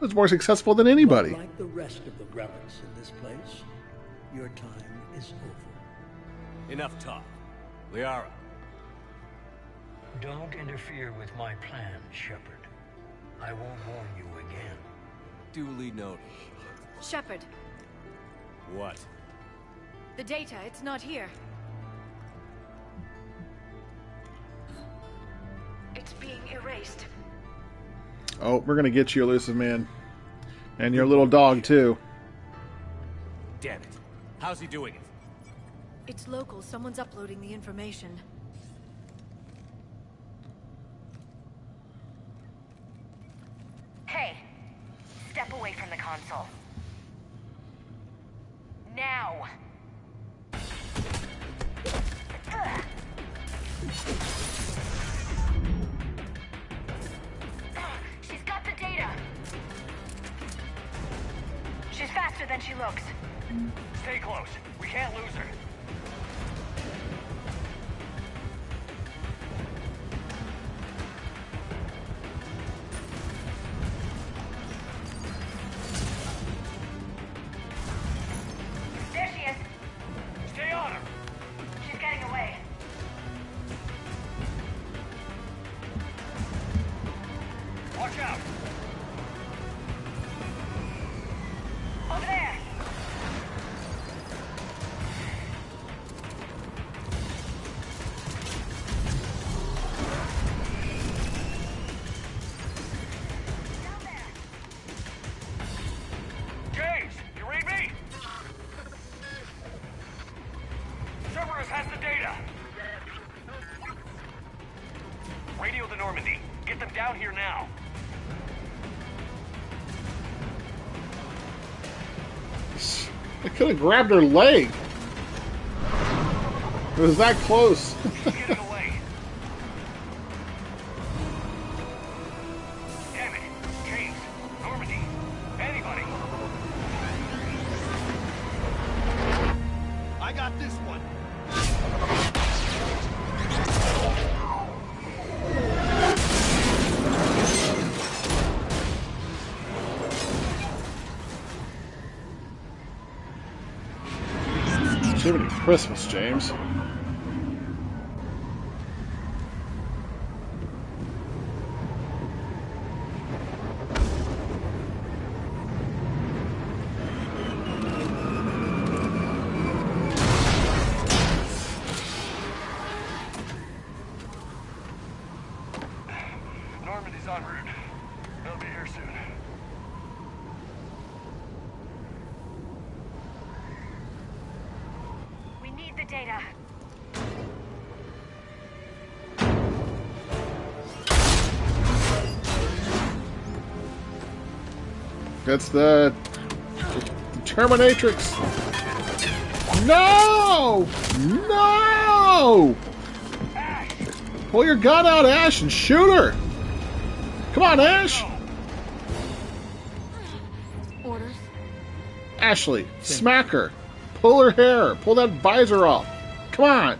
Speaker 1: I was more successful than anybody.
Speaker 17: But like the rest of the relics in this place, your time is over.
Speaker 5: Enough talk. Liara.
Speaker 17: Don't interfere with my plans, Shepard. I won't warn you again.
Speaker 5: Duly noted.
Speaker 6: Shepard.
Speaker 5: What?
Speaker 6: The data, it's not here. It's being erased.
Speaker 1: Oh, we're gonna get you, Elusive Man. And your little dog, too.
Speaker 5: Damn it. How's he doing it?
Speaker 6: It's local. Someone's uploading the information.
Speaker 14: Hey, step away from the console. Now! She's got the data! She's faster than she looks.
Speaker 12: Stay close. We can't lose her.
Speaker 14: There she is.
Speaker 12: Stay on her.
Speaker 14: She's getting away.
Speaker 12: Watch out.
Speaker 14: Over there.
Speaker 12: James, you read me? Cerberus has the data. Radio the Normandy. Get them down here now.
Speaker 1: I could have grabbed her leg. It was that close.
Speaker 12: Getting away. Damn it. James, Normandy, anybody.
Speaker 8: I got this one.
Speaker 1: Jiminy Christmas, James.
Speaker 14: data.
Speaker 1: That's the Terminatrix. No! No! Pull your gun out, Ash, and shoot her. Come on, Ash.
Speaker 6: Orders?
Speaker 1: Ashley, smack her. Pull her hair. Pull that visor off. Come on.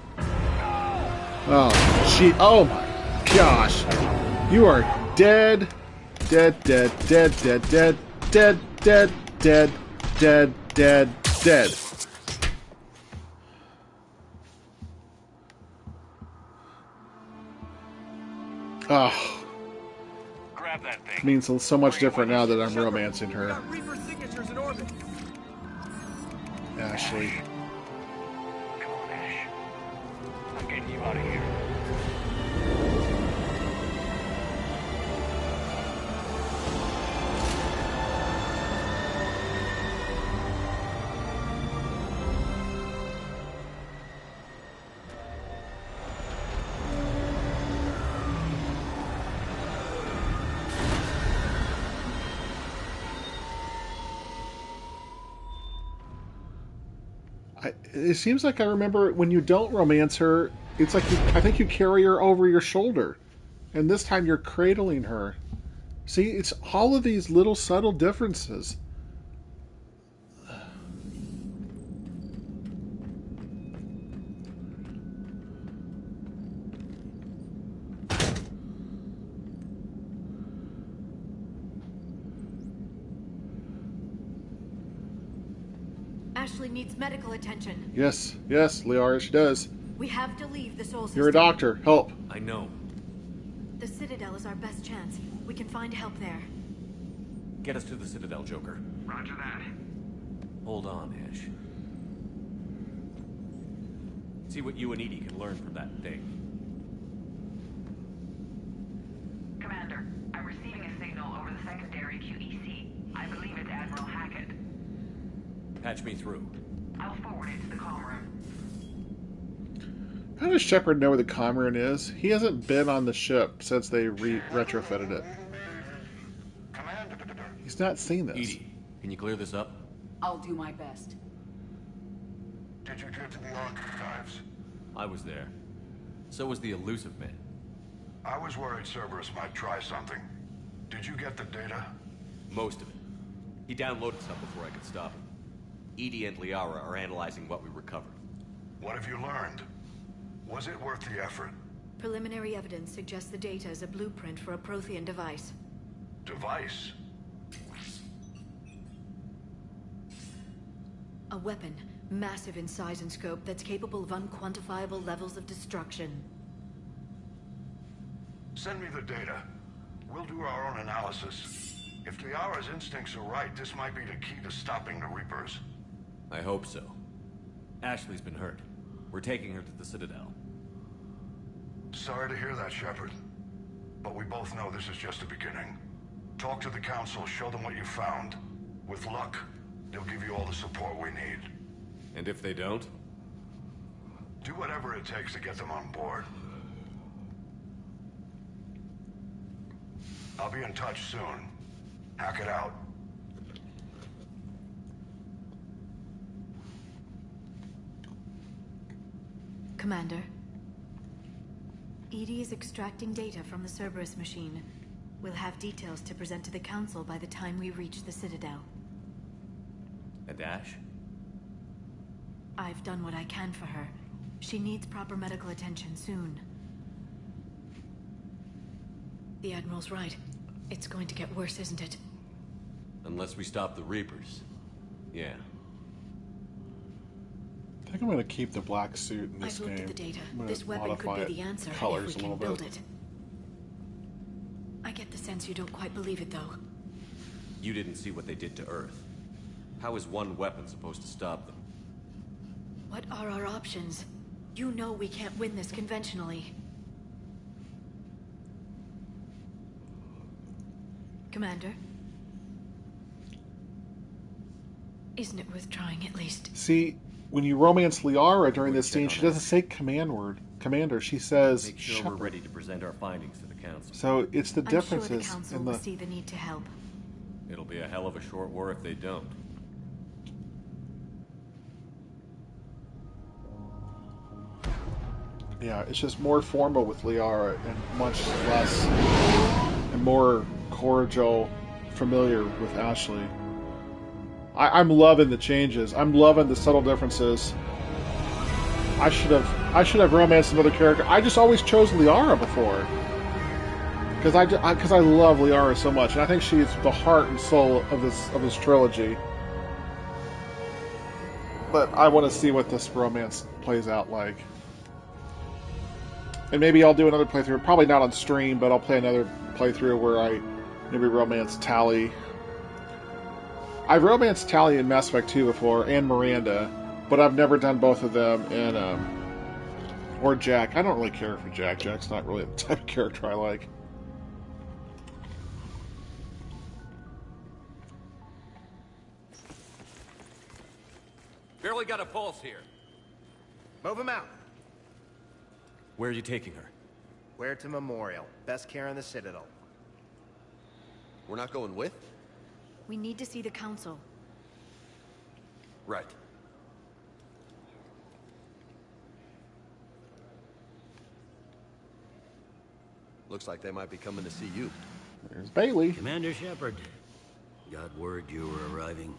Speaker 1: Oh, she. Oh my gosh. You are dead. Dead, dead, dead, dead, dead, dead, dead, dead, dead, dead, dead. Oh.
Speaker 12: Grab that thing.
Speaker 1: It means so much different now that I'm romancing her.
Speaker 5: Got Reaper signatures in orbit.
Speaker 1: Ashley.
Speaker 12: Come on, Ash. I'm getting you out of here.
Speaker 1: It seems like I remember when you don't romance her, it's like I think you carry her over your shoulder. And this time you're cradling her. See, it's all of these little subtle differences.
Speaker 6: Ashley needs medical attention.
Speaker 1: Yes, yes, Liara, she does.
Speaker 6: We have to leave the Soul System.
Speaker 1: You're a doctor. Help.
Speaker 5: I know.
Speaker 6: The Citadel is our best chance. We can find help there.
Speaker 5: Get us to the Citadel, Joker.
Speaker 12: Roger that.
Speaker 5: Hold on, Ash. See what you and Edie can learn from that thing.
Speaker 14: Commander, I'm receiving a signal over the secondary QEC. I believe it's Admiral Hackett.
Speaker 5: Patch me through.
Speaker 14: I'll forward it to the comm room.
Speaker 1: How does Shepard know where the comm room is? He hasn't been on the ship since they retrofitted it. He's not seen this.
Speaker 5: Edie, can you clear this up?
Speaker 9: I'll do my best.
Speaker 3: Did you get to the archives?
Speaker 5: I was there. So was the elusive man.
Speaker 3: I was worried Cerberus might try something. Did you get the data?
Speaker 5: Most of it. He downloaded some before I could stop him. Edie and Liara are analyzing what we recovered.
Speaker 3: What have you learned? Was it worth the effort?
Speaker 6: Preliminary evidence suggests the data is a blueprint for a Prothean device.
Speaker 3: Device?
Speaker 6: A weapon, massive in size and scope, that's capable of unquantifiable levels of destruction.
Speaker 3: Send me the data. We'll do our own analysis. If Liara's instincts are right, this might be the key to stopping the Reapers.
Speaker 5: I hope so. Ashley's been hurt. We're taking her to the Citadel.
Speaker 3: Sorry to hear that, Shepard. But we both know this is just the beginning. Talk to the Council, show them what you found. With luck, they'll give you all the support we need.
Speaker 5: And if they don't?
Speaker 3: Do whatever it takes to get them on board. I'll be in touch soon. Hack it out.
Speaker 6: Commander, Edie is extracting data from the Cerberus machine. We'll have details to present to the Council by the time we reach the Citadel.
Speaker 5: And Ash?
Speaker 6: I've done what I can for her. She needs proper medical attention soon. The Admiral's right. It's going to get worse, isn't it?
Speaker 5: Unless we stop the Reapers. Yeah.
Speaker 1: I think I'm going to keep the black suit in this
Speaker 6: I've looked
Speaker 1: game.
Speaker 6: at the data.
Speaker 1: I'm gonna
Speaker 6: This weapon could
Speaker 1: modify
Speaker 6: be the
Speaker 1: it,
Speaker 6: answer
Speaker 1: colors
Speaker 6: if we
Speaker 1: a
Speaker 6: can
Speaker 1: little
Speaker 6: build
Speaker 1: bit.
Speaker 6: it. I get the sense you don't quite believe it, though.
Speaker 5: You didn't see what they did to Earth. How is one weapon supposed to stop them?
Speaker 6: What are our options? You know we can't win this conventionally. Commander? Isn't it worth trying at least?
Speaker 1: See, when you romance Liara during this
Speaker 4: check
Speaker 1: scene,
Speaker 4: on
Speaker 1: she
Speaker 4: that.
Speaker 1: doesn't say commander. She says
Speaker 5: Make sure we're
Speaker 1: Shepard.
Speaker 5: ready to present our findings to the council.
Speaker 1: So it's the
Speaker 6: I'm sure
Speaker 1: differences
Speaker 6: the council
Speaker 1: in
Speaker 6: will
Speaker 1: the.
Speaker 6: see the need to help.
Speaker 5: It'll be a hell of a short war if they don't.
Speaker 1: Yeah, it's just more formal with Liara and much less and more cordial, familiar with Ashley. I'm loving the changes. I'm loving the subtle differences. I should have romanced another character. I just always chose Liara before because I love Liara so much, and I think she's the heart and soul of this trilogy. But I want to see what this romance plays out like. And maybe I'll do another playthrough. Probably not on stream, but I'll play another playthrough where I maybe romance Tali. I've romanced Tali in Mass Effect 2 before, and Miranda, but I've never done both of them in, or Jack. I don't really care for Jack. Jack's not really the type of character I like.
Speaker 5: Barely got a pulse here.
Speaker 18: Move him out.
Speaker 5: Where are you taking her?
Speaker 18: Where to Memorial. Best care in the Citadel.
Speaker 4: We're not going with?
Speaker 6: We need to see the council.
Speaker 4: Right. Looks like they might be coming to see you.
Speaker 1: There's Bailey.
Speaker 19: Commander Shepard. Got word you were arriving.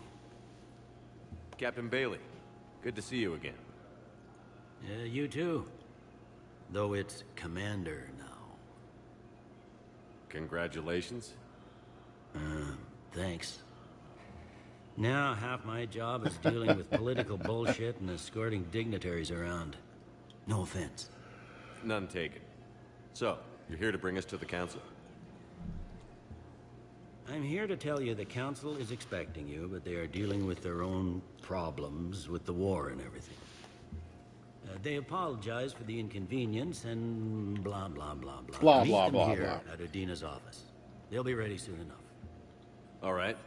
Speaker 5: Captain Bailey, good to see you again.
Speaker 19: You too. Though it's Commander now.
Speaker 5: Congratulations.
Speaker 19: Thanks. Now half my job is dealing with political bullshit and escorting dignitaries around. No offense.
Speaker 5: None taken. So, you're here to bring us to the council?
Speaker 19: I'm here to tell you the council is expecting you, but they are dealing with their own problems with the war and everything. They apologize for the inconvenience and blah, blah, blah, blah.
Speaker 1: Blah,
Speaker 19: Meet
Speaker 1: blah,
Speaker 19: them
Speaker 1: blah,
Speaker 19: here
Speaker 1: blah.
Speaker 19: at Adina's office. They'll be ready soon enough.
Speaker 5: All right.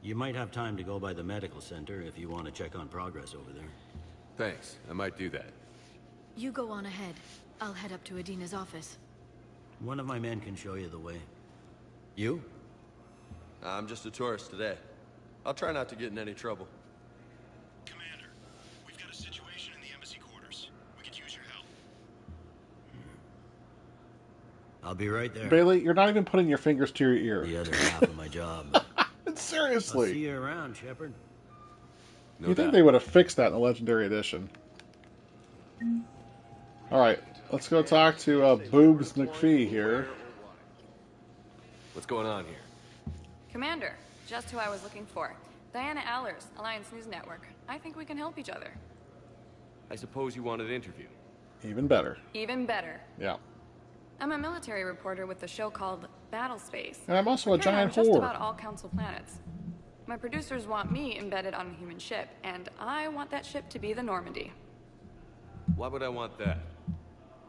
Speaker 19: You might have time to go by the medical center if you want to check on progress over there.
Speaker 5: Thanks. I might do that.
Speaker 6: You go on ahead. I'll head up to Adina's office.
Speaker 19: One of my men can show you the way. You?
Speaker 4: I'm just a tourist today. I'll try not to get in any trouble.
Speaker 13: Commander, we've got a situation in the embassy quarters. We could use your help.
Speaker 19: I'll be right there.
Speaker 1: Bailey, you're not even putting your fingers to your ear.
Speaker 19: The other half of my job.
Speaker 1: Seriously.
Speaker 19: I'll see you around, Shepard.
Speaker 1: You think they would have fixed that in the Legendary Edition? Alright, let's go talk to Boobs McPhee here.
Speaker 5: What's going on here?
Speaker 20: Commander, just who I was looking for. Diana Allers, Alliance News Network. I think we can help each other.
Speaker 5: I suppose you wanted an interview.
Speaker 1: Even better.
Speaker 20: Even better.
Speaker 1: Yeah.
Speaker 20: I'm a military reporter with the show called Battle Space.
Speaker 1: And I'm also a giant
Speaker 20: just
Speaker 1: whore.
Speaker 20: about all council planets. My producers want me embedded on a human ship, and I want that ship to be the Normandy.
Speaker 5: Why would I want that?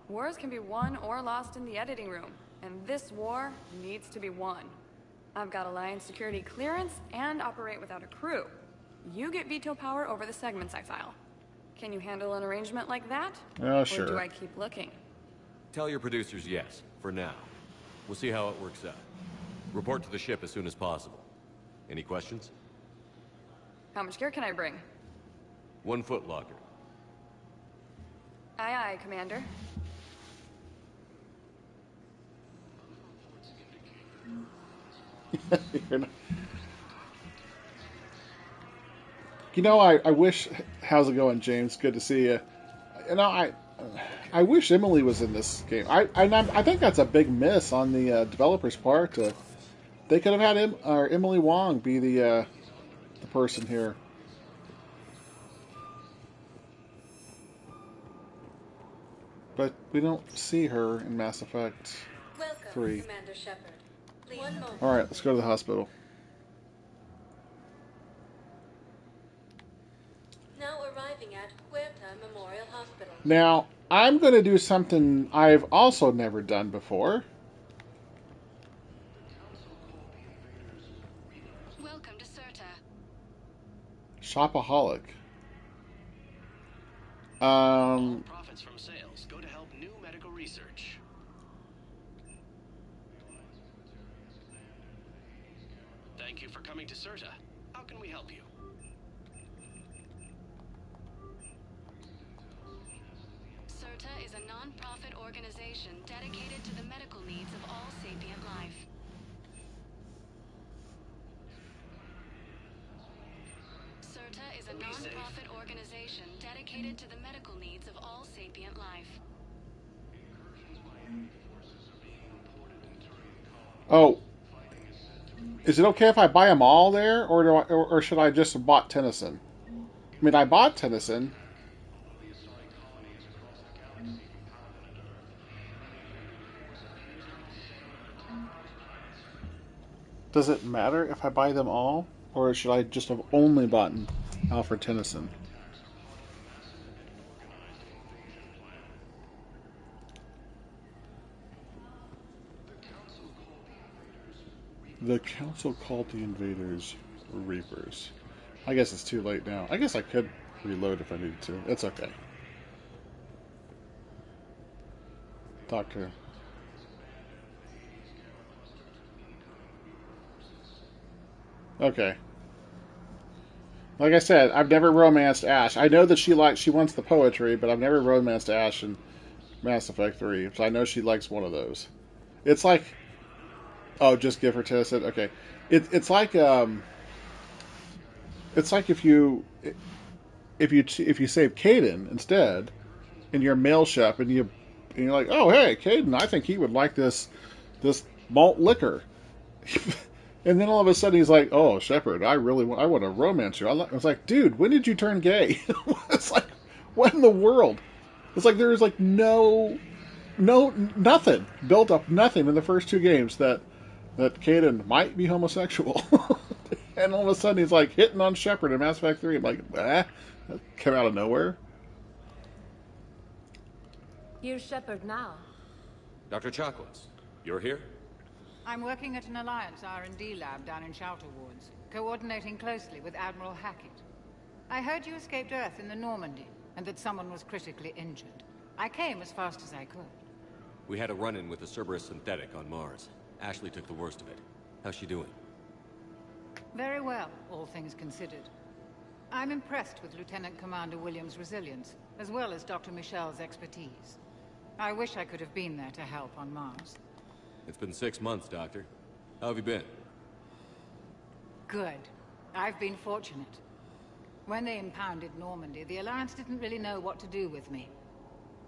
Speaker 20: Wars can be won or lost in the editing room, and this war needs to be won. I've got Alliance security clearance and operate without a crew. You get veto power over the segments I file. Can you handle an arrangement like that?
Speaker 1: Oh, sure.
Speaker 20: Or do I keep looking?
Speaker 5: Tell your producers yes, for now. We'll see how it works out. Report to the ship as soon as possible. Any questions?
Speaker 20: How much gear can I bring?
Speaker 5: 1 foot locker.
Speaker 20: Aye, aye, Commander.
Speaker 1: You know, I wish. How's it going, James? Good to see you. You know, I wish Emily was in this game. I think that's a big miss on the developers' part. They could have had Emily Wong be the person here. But we don't see her in Mass Effect 3.
Speaker 21: Commander Shepard. One moment.
Speaker 1: All right, let's go to the hospital.
Speaker 21: Now arriving at Huerta Memorial Hospital.
Speaker 1: Now, I'm going to do something I've also never done before.
Speaker 10: Welcome to Certa.
Speaker 1: Shopaholic. Um,
Speaker 11: Profits from sales go to help new medical research. Thank you for coming to CERTA. How can we help you?
Speaker 21: CERTA is a non-profit organization dedicated to the medical needs of all sapient life. CERTA is a non-profit organization dedicated to the medical needs of all sapient life.
Speaker 1: oh, is it okay if I buy them all there, or or should I just have bought Tennyson? I mean, I bought Tennyson. Does it matter if I buy them all, or should I just have only bought Alfred Tennyson? The council called the invaders Reapers. I guess it's too late now. I guess I could reload if I needed to. It's okay. Doctor. Okay. Like I said, I've never romanced Ash. I know that she wants the poetry, but I've never romanced Ash in Mass Effect 3. So I know she likes one of those. It's like, oh, just give her Tennyson. Okay, it's like if you save Caden instead in your mail shop, and you're like, oh hey, Caden, I think he would like this malt liquor. And then all of a sudden he's like, "Oh, Shepard, I want to romance you." I was like, "Dude, when did you turn gay?" It's like, what in the world? It's like there's like nothing built up, nothing in the first two games that Caden might be homosexual, and all of a sudden he's like hitting on Shepard in Mass Effect 3. I'm like, that came out of nowhere.
Speaker 22: Here's Shepard now.
Speaker 5: Dr. Chakwas, you're here?
Speaker 23: I'm working at an Alliance R&D lab down in Shelter Wards, coordinating closely with Admiral Hackett. I heard you escaped Earth in the Normandy, and that someone was critically injured. I came as fast as I could.
Speaker 5: We had a run-in with a Cerberus synthetic on Mars. Ashley took the worst of it. How's she doing?
Speaker 23: Very well, all things considered. I'm impressed with Lieutenant Commander Williams' resilience, as well as Dr. Michel's expertise. I wish I could have been there to help on Mars.
Speaker 5: It's been 6 months, Doctor. How have you been?
Speaker 23: Good. I've been fortunate. When they impounded Normandy, the Alliance didn't really know what to do with me.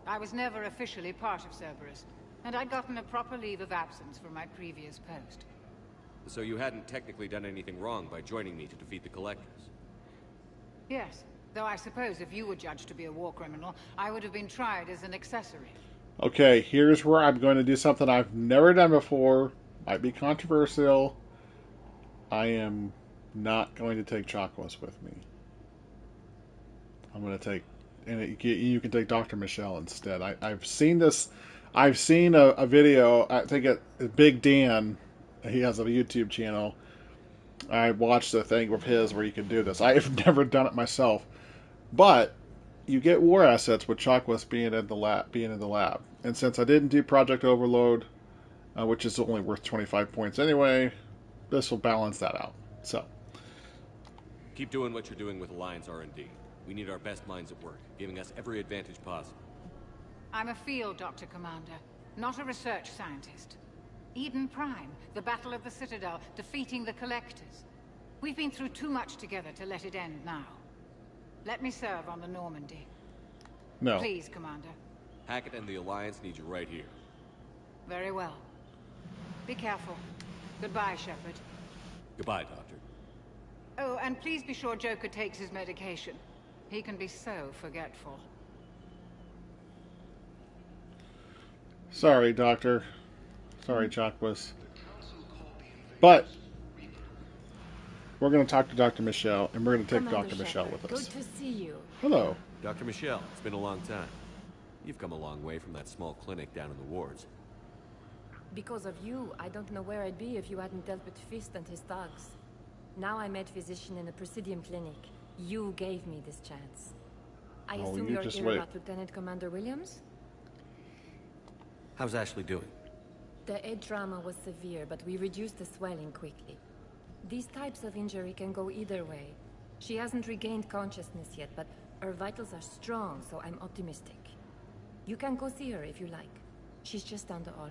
Speaker 23: I was never officially part of Cerberus, and I'd gotten a proper leave of absence from my previous post.
Speaker 5: So you hadn't technically done anything wrong by joining me to defeat the Collectors?
Speaker 23: Yes, though I suppose if you were judged to be a war criminal, I would have been tried as an accessory.
Speaker 1: Okay, here's where I'm going to do something I've never done before. Might be controversial. I am not going to take Chakwas with me. I'm going to take, and you can take Dr. Michelle instead. I've seen this. I've seen a video. I think Big Dan, he has a YouTube channel. I watched a thing of his where you can do this. I have never done it myself, but you get war assets with Chakwas being in the lab. And since I didn't do Project Overload, which is only worth 25 points anyway, this will balance that out. So
Speaker 5: keep doing what you're doing with Alliance R&D. We need our best minds at work, giving us every advantage possible.
Speaker 23: I'm a field doctor, Commander, not a research scientist. Eden Prime, the Battle of the Citadel, defeating the Collectors. We've been through too much together to let it end now. Let me serve on the Normandy.
Speaker 1: No.
Speaker 23: Please, Commander.
Speaker 5: Hackett and the Alliance need you right here.
Speaker 23: Very well. Be careful. Goodbye, Shepard.
Speaker 5: Goodbye, Doctor.
Speaker 23: Oh, and please be sure Joker takes his medication. He can be so forgetful.
Speaker 1: Sorry, Doctor. Sorry, Chakwas. But we're going to talk to Dr. Michelle, and we're going to take Dr. Michelle with us.
Speaker 22: Good to see you.
Speaker 1: Hello.
Speaker 5: Dr. Michelle, it's been a long time. You've come a long way from that small clinic down in the wards.
Speaker 22: Because of you, I don't know where I'd be if you hadn't dealt with Fist and his thugs. Now I'm med physician in a Presidium clinic. You gave me this chance. I
Speaker 1: Oh,
Speaker 22: assume
Speaker 1: you
Speaker 22: you're
Speaker 1: just
Speaker 22: here
Speaker 1: wait.
Speaker 22: about Lieutenant Commander Williams?
Speaker 5: How's Ashley doing?
Speaker 22: The head trauma was severe, but we reduced the swelling quickly. These types of injury can go either way. She hasn't regained consciousness yet, but her vitals are strong, so I'm optimistic. You can go see her if you like. She's just down the hall.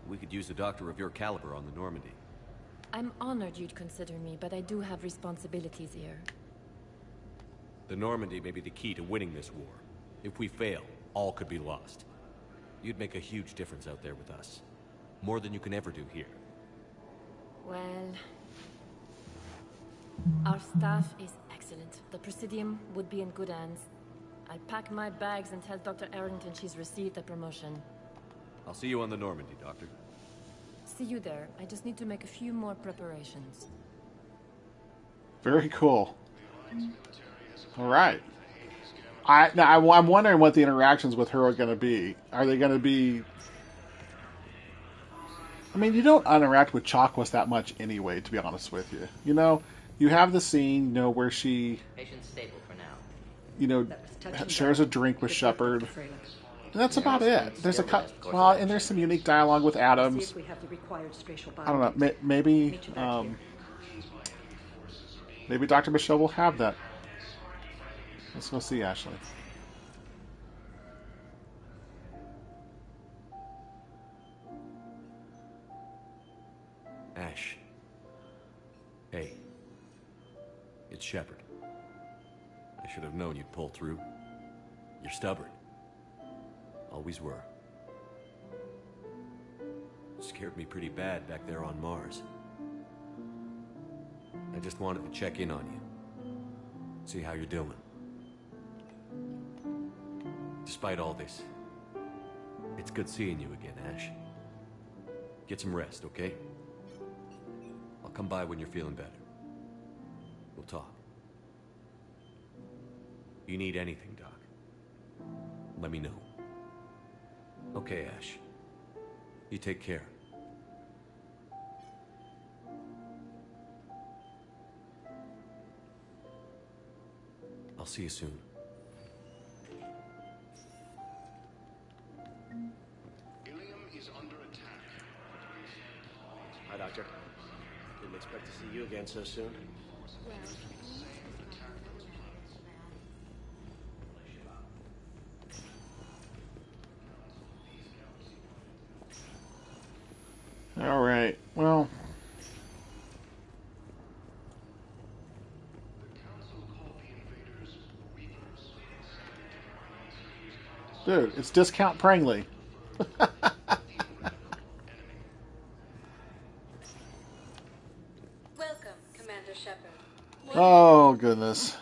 Speaker 5: We could use a doctor of your caliber on the Normandy.
Speaker 22: I'm honored you'd consider me, but I do have responsibilities here.
Speaker 5: The Normandy may be the key to winning this war. If we fail, all could be lost. You'd make a huge difference out there with us. More than you can ever do here.
Speaker 22: Well... Our staff is excellent. The Presidium would be in good hands. I'll pack my bags and tell Dr. Arrington she's received a promotion.
Speaker 5: I'll see you on the Normandy, Doctor.
Speaker 22: See you there. I just need to make a few more preparations.
Speaker 1: Very cool. All right. I'm wondering what the interactions with her are going to be. Are they going to be... I mean, you don't interact with Chakwas that much anyway, to be honest with you. You know, you have the scene, you know, where she...
Speaker 2: Patient's stable for now.
Speaker 1: You know, shares a drink with Shepard. And that's about it. There's and there's some unique dialogue with Adams. I don't know. Maybe maybe Dr. Michelle will have that. Let's go see Ashley.
Speaker 5: Ash. Hey. It's Shepard. I should have known you'd pull through. You're stubborn. Always were. Scared me pretty bad back there on Mars. I just wanted to check in on you. See how you're doing. Despite all this, it's good seeing you again, Ash. Get some rest, okay? I'll come by when you're feeling better. We'll talk. You need anything, Doc, let me know. Okay, Ash. You take care. I'll see you soon.
Speaker 13: Ilium is under attack.
Speaker 11: Hi, Doctor. Didn't expect to see you again so soon.
Speaker 1: All right. Well, dude, it's Discount Prangley.
Speaker 21: Welcome, Commander Shepard.
Speaker 1: Oh, goodness.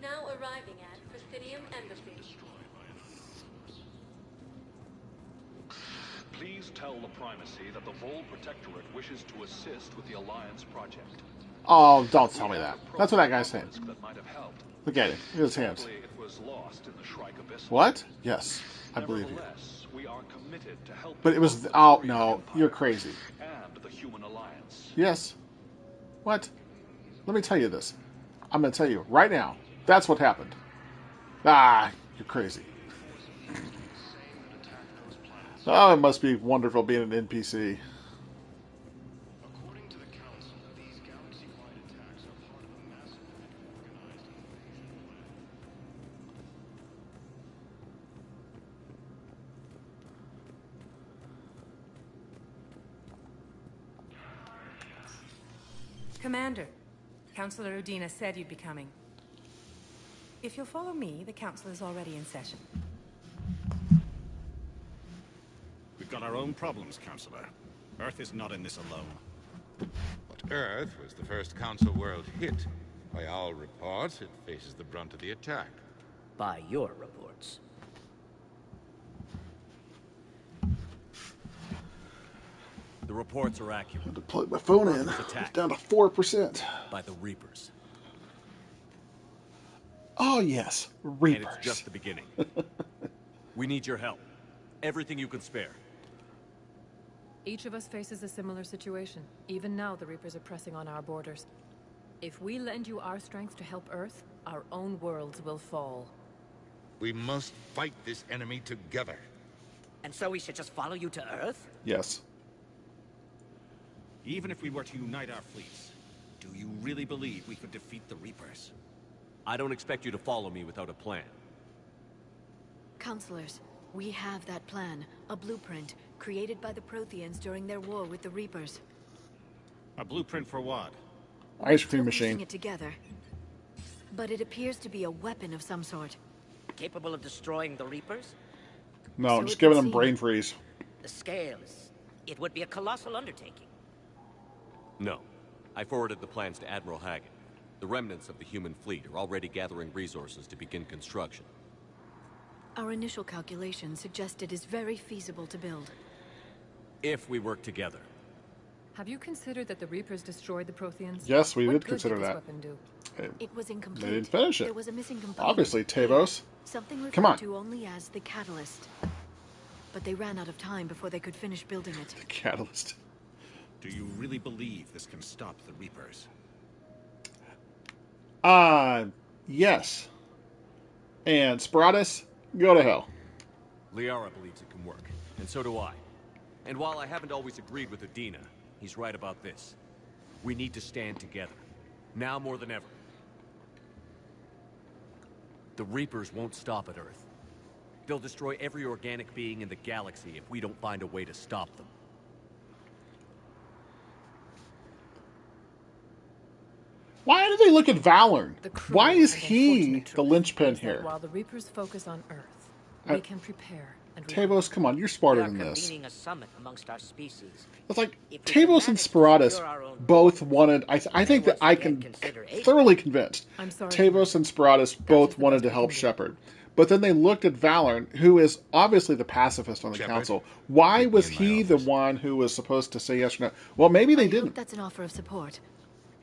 Speaker 21: Now arriving at Presidium Embassy.
Speaker 15: Please tell the Primacy that the Vol Protectorate wishes to assist with the Alliance project.
Speaker 1: Oh, don't tell me that. That's what that guy's saying.
Speaker 15: That might have helped.
Speaker 1: Look at him. Look at his hands.
Speaker 15: Sadly, it was lost in the Shrike Abyss.
Speaker 1: What? Yes, I believe you.
Speaker 15: Nevertheless, we are committed to help.
Speaker 1: But it was... Oh, no. You're crazy.
Speaker 15: And the Human Alliance.
Speaker 1: Yes. What? Let me tell you this. I'm going to tell you right now. That's what happened. Ah, you're crazy. Oh, it must be wonderful being an NPC.
Speaker 13: According to the Council, these galaxy-wide attacks are part of a massively organized invasion plan.
Speaker 16: Commander, Councilor Udina said you'd be coming. If you'll follow me, the Council is already in session.
Speaker 24: We've got our own problems, Councilor. Earth is not in this alone.
Speaker 25: But Earth was the first Council world hit. By all reports, it faces the brunt of the attack.
Speaker 2: By your reports.
Speaker 5: The reports are accurate.
Speaker 1: I had to plug my phone in. It's down to 4%.
Speaker 5: By the Reapers.
Speaker 1: Oh, yes. Reapers.
Speaker 5: And it's just the beginning. We need your help. Everything you can spare.
Speaker 22: Each of us faces a similar situation. Even now, the Reapers are pressing on our borders. If we lend you our strength to help Earth, our own worlds will fall.
Speaker 25: We must fight this enemy together.
Speaker 2: And so we should just follow you to Earth?
Speaker 1: Yes.
Speaker 24: Even if we were to unite our fleets, do you really believe we could defeat the Reapers?
Speaker 5: I don't expect you to follow me without a plan.
Speaker 6: Counselors, we have that plan. A blueprint, created by the Protheans during their war with the Reapers.
Speaker 24: A blueprint for what?
Speaker 1: Ice cream
Speaker 6: Still
Speaker 1: machine.
Speaker 6: piecing it together. But it appears to be a weapon of some sort.
Speaker 2: Capable of destroying the Reapers?
Speaker 1: No,
Speaker 6: So
Speaker 1: just
Speaker 6: it
Speaker 1: giving
Speaker 6: would
Speaker 1: them
Speaker 6: seem.
Speaker 1: brain freeze.
Speaker 2: The scales. It would be a colossal undertaking.
Speaker 5: No. I forwarded the plans to Admiral Hagen. The remnants of the human fleet are already gathering resources to begin construction.
Speaker 6: Our initial calculations suggest it is very feasible to build.
Speaker 5: If we work together.
Speaker 22: Have you considered that the Reapers destroyed the Protheans?
Speaker 1: Yes, we
Speaker 22: What
Speaker 1: did
Speaker 22: good
Speaker 1: consider
Speaker 22: did this
Speaker 1: that.
Speaker 22: weapon do?
Speaker 6: It was incomplete.
Speaker 1: They didn't finish it.
Speaker 6: There was a missing component.
Speaker 1: Obviously, Tavos.
Speaker 6: Something referred
Speaker 1: Come on.
Speaker 6: to only as the catalyst. But they ran out of time before they could finish building it.
Speaker 1: The catalyst.
Speaker 24: Do you really believe this can stop the Reapers?
Speaker 1: Yes. And Spiratus, go to hell.
Speaker 5: Liara believes it can work, and so do I. And while I haven't always agreed with Udina, he's right about this. We need to stand together. Now more than ever. The Reapers won't stop at Earth. They'll destroy every organic being in the galaxy if we don't find a way to stop them.
Speaker 1: Why do they look at Valorn?
Speaker 22: The crew
Speaker 1: Why is
Speaker 22: has
Speaker 1: he
Speaker 22: unfortunate
Speaker 1: the
Speaker 22: truth
Speaker 1: linchpin
Speaker 22: is that
Speaker 1: here?
Speaker 22: While the Reapers focus on Earth,
Speaker 1: I-
Speaker 22: we can prepare and
Speaker 1: Tavos, come on, you're
Speaker 2: We
Speaker 1: smarter
Speaker 2: are
Speaker 1: than this.
Speaker 2: convening a summit amongst our species.
Speaker 1: It's like
Speaker 2: If we can
Speaker 1: Tavos and
Speaker 2: manage to
Speaker 1: Spiratus
Speaker 2: secure our own
Speaker 1: both wanted. I think that I can thoroughly convinced.
Speaker 22: I'm sorry.
Speaker 1: Tavos and Spiratus both wanted to help Shepard, but then they looked at Valorn, who is obviously the pacifist on the
Speaker 25: Shepard,
Speaker 1: council. Why
Speaker 25: meet me
Speaker 1: was
Speaker 25: in my
Speaker 1: he the
Speaker 25: office.
Speaker 1: one who was supposed to say yes or no? Well, maybe they
Speaker 6: I hope
Speaker 1: didn't.
Speaker 6: that's an offer of support.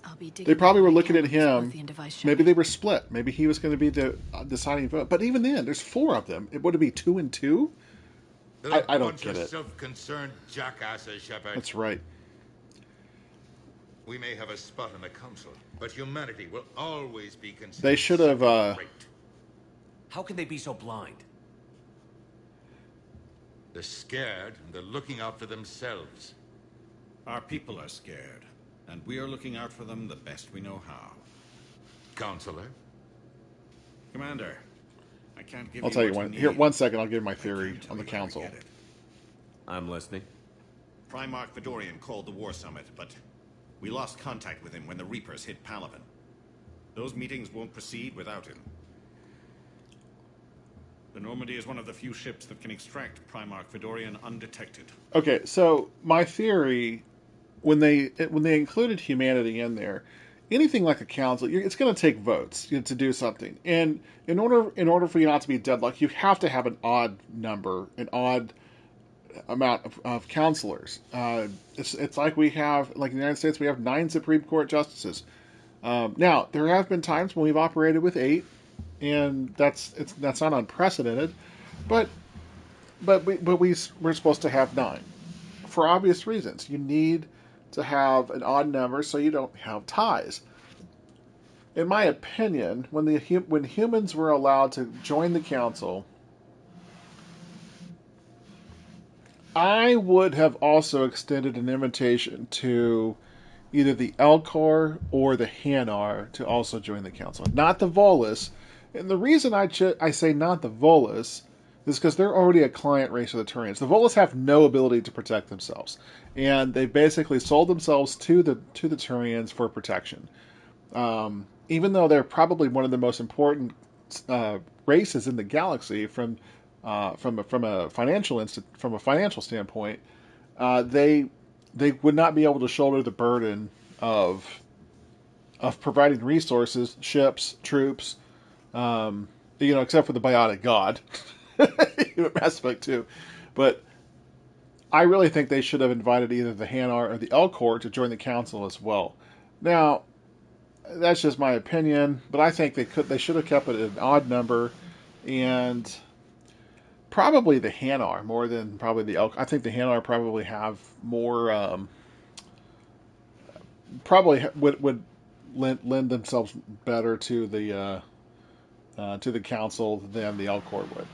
Speaker 6: I'll be digging
Speaker 1: They probably
Speaker 6: into
Speaker 1: were
Speaker 6: my
Speaker 1: looking at
Speaker 6: catalog
Speaker 1: him.
Speaker 6: Prothean device,
Speaker 1: Maybe
Speaker 6: Shepard.
Speaker 1: they were split. Maybe he was going to be the deciding vote. But even then, there's 4 of them. It would it be 2 and 2?
Speaker 25: They're
Speaker 1: I
Speaker 25: a
Speaker 1: don't
Speaker 25: bunch
Speaker 1: get
Speaker 25: of
Speaker 1: it.
Speaker 25: self-concerned jackasses, Shepard.
Speaker 1: That's right.
Speaker 25: We may have a spot in the council, but humanity will always be considered.
Speaker 1: They should have.
Speaker 25: great.
Speaker 5: How can they be so blind?
Speaker 25: They're scared and they're looking out for themselves.
Speaker 24: Our people are scared, and we are looking out for them the best we know how.
Speaker 25: Counselor?
Speaker 24: Commander, I can't give
Speaker 1: I'll tell you
Speaker 24: what
Speaker 1: one.
Speaker 24: need.
Speaker 1: Here, 1 second. I'll give you my theory on the council.
Speaker 24: Get it.
Speaker 5: I'm listening.
Speaker 24: Primarch Fedorian called the war summit, but we lost contact with him when the Reapers hit Palaven. Those meetings won't proceed without him. The Normandy is one of the few ships that can extract Primarch Fedorian undetected.
Speaker 1: Okay, so my theory, when they included humanity in there, anything like a council, it's going to take votes to do something. And in order for you not to be deadlocked, you have to have an odd number, an odd amount of counselors. It's like we have, like in the United States, we have 9 Supreme Court justices. Now there have been times when we've operated with 8, and that's not unprecedented, but we're supposed to have 9 for obvious reasons. You need to have an odd number so you don't have ties. In my opinion, when humans were allowed to join the council, I would have also extended an invitation to either the Elcor or the Hanar to also join the council, not the Volus. And the reason I say not the Volus is because they're already a client race of the Turians. The Volus have no ability to protect themselves, and they basically sold themselves to the Turians for protection. Even though they're probably one of the most important races in the galaxy from a financial standpoint, they would not be able to shoulder the burden of providing resources, ships, troops, except for the Biotic God, Mass Effect 2. But I really think they should have invited either the Hanar or the Elcor to join the council as well. Now, that's just my opinion, but I think they should have kept it an odd number, and probably the Hanar more than probably the Elk. I think the Hanar probably have more, probably would lend themselves better to the council than the Elcor would.